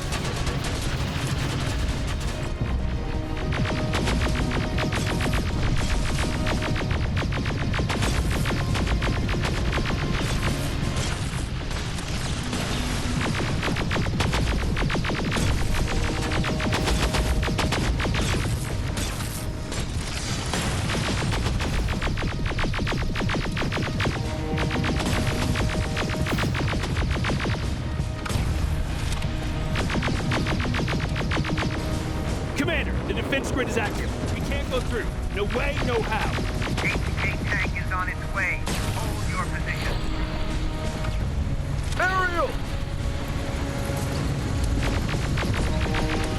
Defense grid is active. We can't go through. No way, no how. HK tank is on its way. Hold your position. Aerial!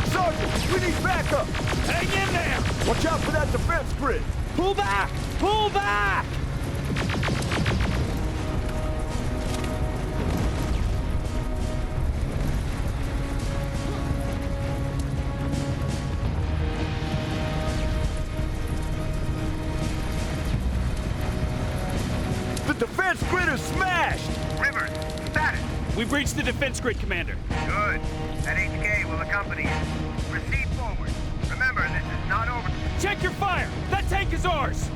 Sergeant, we need backup! Hang in there! Watch out for that defense grid! Pull back! Pull back! Defense grid is smashed! Rivers, status. We've reached the defense grid, Commander. Good. That HK will accompany you. Proceed forward. Remember, this is not over. Check your fire! That tank is ours!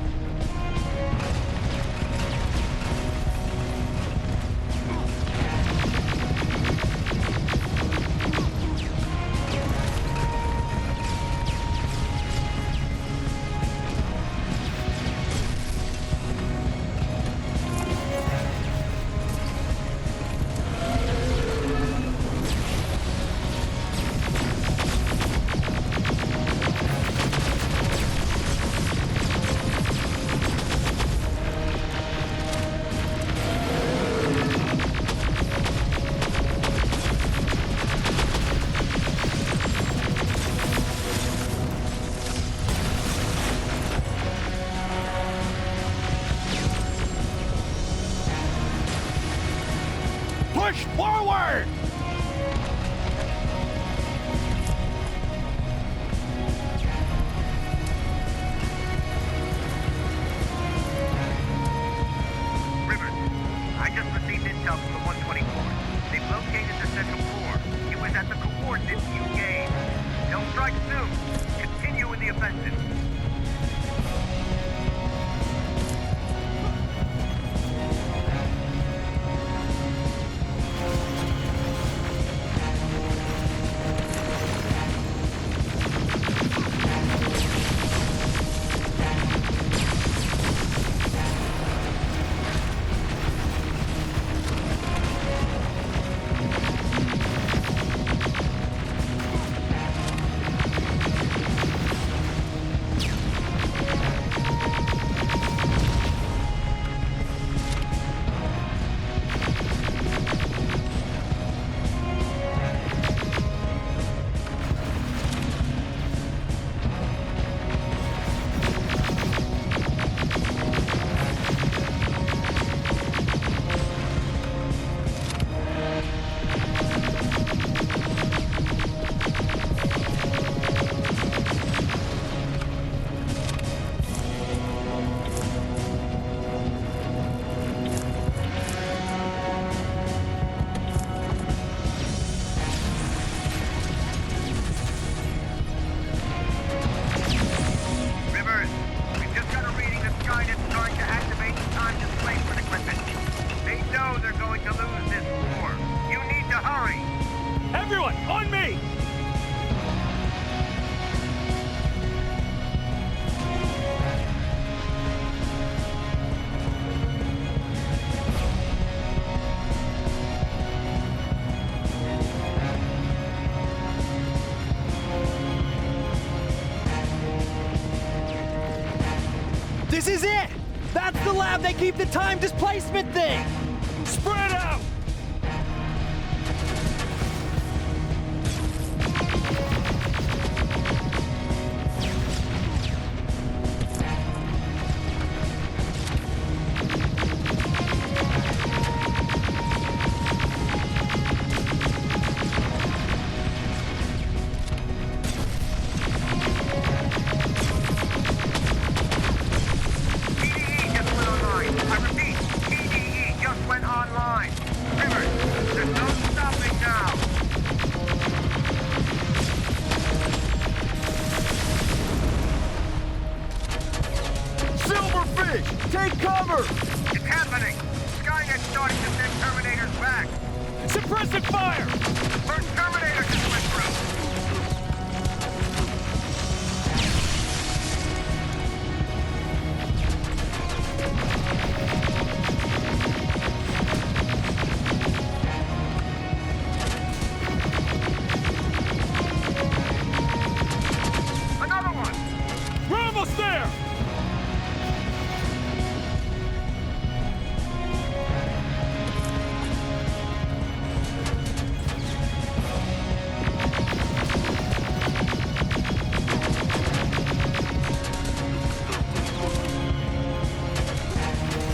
Push forward! Rivers, I just received intel from the 124. They've located the central core. It was at the coordinates you gave. They'll strike soon. Continue with the offensive. Rivers, we've just got a reading that Skynet's trying to activate the time displacement equipment. They know they're going to lose this war. You need to hurry. Everyone, on me! This is it! That's the lab they keep the time displacement thing! Spread out! TDE just went online. I repeat, TDE just went online. Rivers, there's no stopping now. Silverfish! Take cover! It's happening. Skynet's starting to send Terminators back. Suppressive fire! The first Terminator just went through. Another one! We're almost there!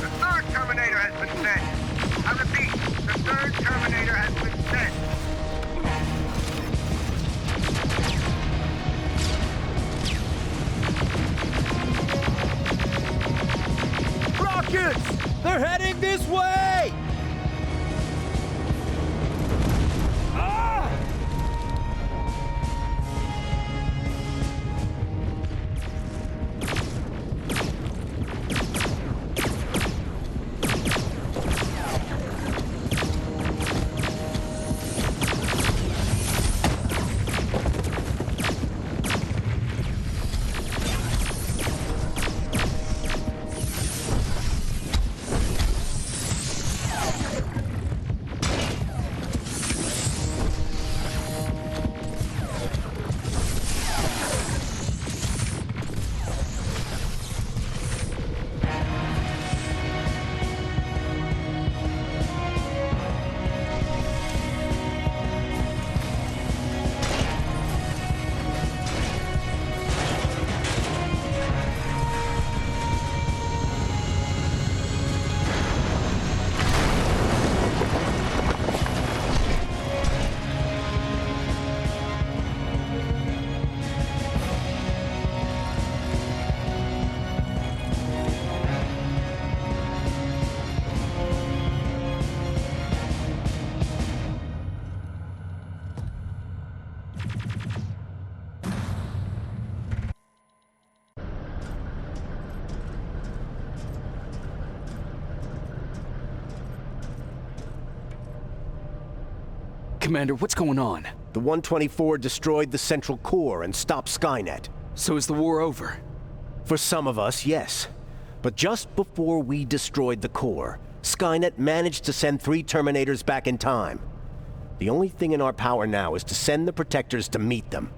The third Terminator has been sent. I repeat, the third Terminator has been sent. Rockets! They're heading this way! Commander, what's going on? The 124 destroyed the central core and stopped Skynet. So is the war over? For some of us, yes. But just before we destroyed the core, Skynet managed to send 3 Terminators back in time. The only thing in our power now is to send the Protectors to meet them.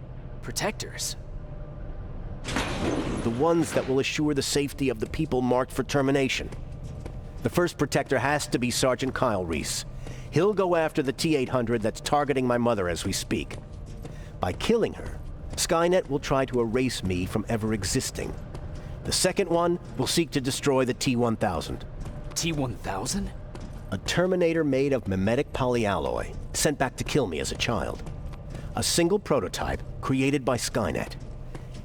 Protectors? The ones that will assure the safety of the people marked for termination. The first Protector has to be Sergeant Kyle Reese. He'll go after the T-800 that's targeting my mother as we speak. By killing her, Skynet will try to erase me from ever existing. The second one will seek to destroy the T-1000. T-1000? A Terminator made of mimetic polyalloy, sent back to kill me as a child. A single prototype created by Skynet.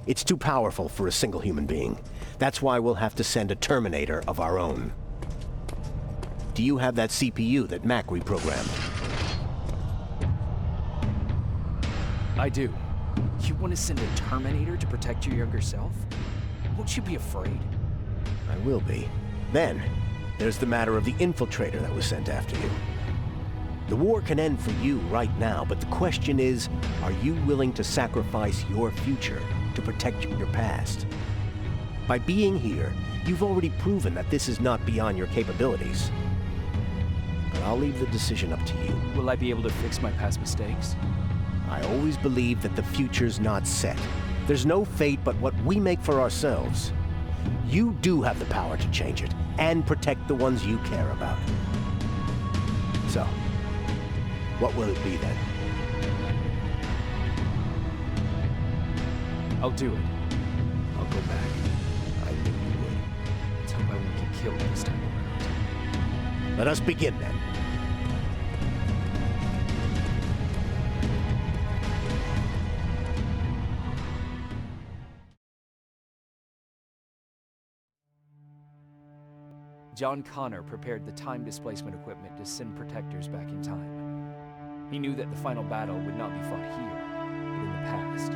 It's too powerful for a single human being. That's why we'll have to send a Terminator of our own. Do you have that CPU that Mac reprogrammed? I do. You want to send a Terminator to protect your younger self? Won't you be afraid? I will be. Then, there's the matter of the Infiltrator that was sent after you. The war can end for you right now, but the question is, are you willing to sacrifice your future to protect your past? By being here, you've already proven that this is not beyond your capabilities. But I'll leave the decision up to you. Will I be able to fix my past mistakes? I always believe that the future's not set. There's no fate but what we make for ourselves. You do have the power to change it, and protect the ones you care about. So, what will it be then? I'll do it. I'll go back. I knew you would. Let's hope I won't get killed this time around. Let us begin then. John Connor prepared the time displacement equipment to send Protectors back in time. He knew that the final battle would not be fought here, but in the past.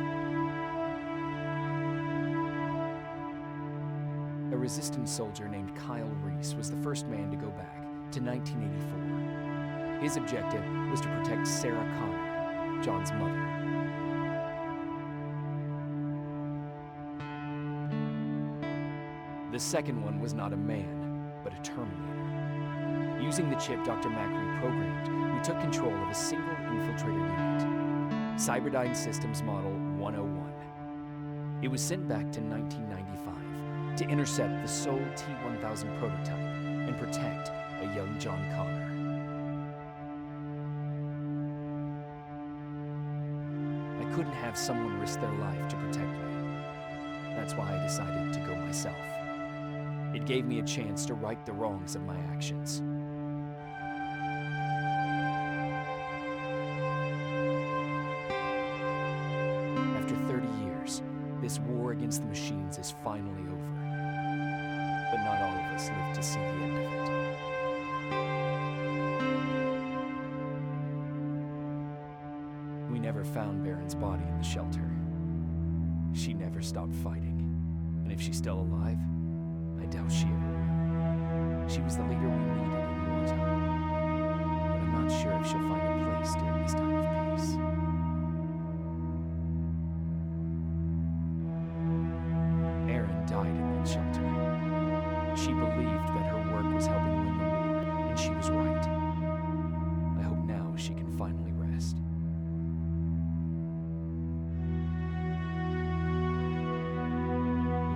A resistance soldier named Kyle Reese was the first man to go back to 1984. His objective was to protect Sarah Connor, John's mother. The second one was not a man, but a Terminator. Using the chip Dr. Mack reprogrammed, we took control of a single infiltrator unit, Cyberdyne Systems Model 101. It was sent back to 1995 to intercept the sole T-1000 prototype and protect a young John Connor. I couldn't have someone risk their life to protect me. That's why I decided to go myself. It gave me a chance to right the wrongs of my actions. After 30 years, this war against the machines is finally over. But not all of it. us lived to see the end of it. We never found Baron's body in the shelter. She never stopped fighting, and if she's still alive, I doubt she ever will. She was the leader we needed in wartime, but I'm not sure if she'll find a place during this time of peace. Erin died in that shelter. She believed that her work was helping win the war, and she was right. I hope now she can finally rest.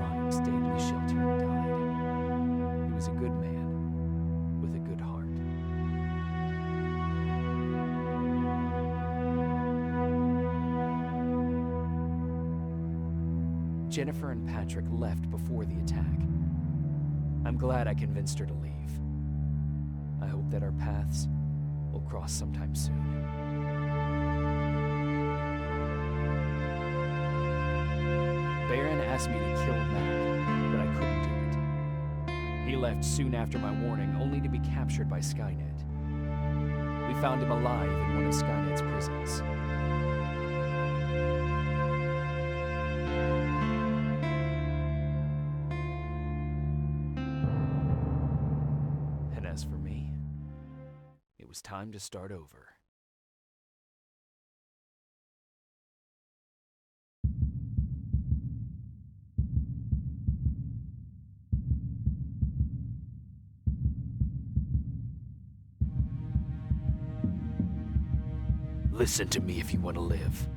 Ryan stayed in the shelter and died. He was a good man, with a good heart. Jennifer and Patrick left before the attack. I'm glad I convinced her to leave. I hope that our paths will cross sometime soon. Baron asked me to kill Matt, but I couldn't do it. He left soon after my warning, only to be captured by Skynet. We found him alive in one of Skynet's prisons. And as for me, it was time to start over. Listen to me if you want to live.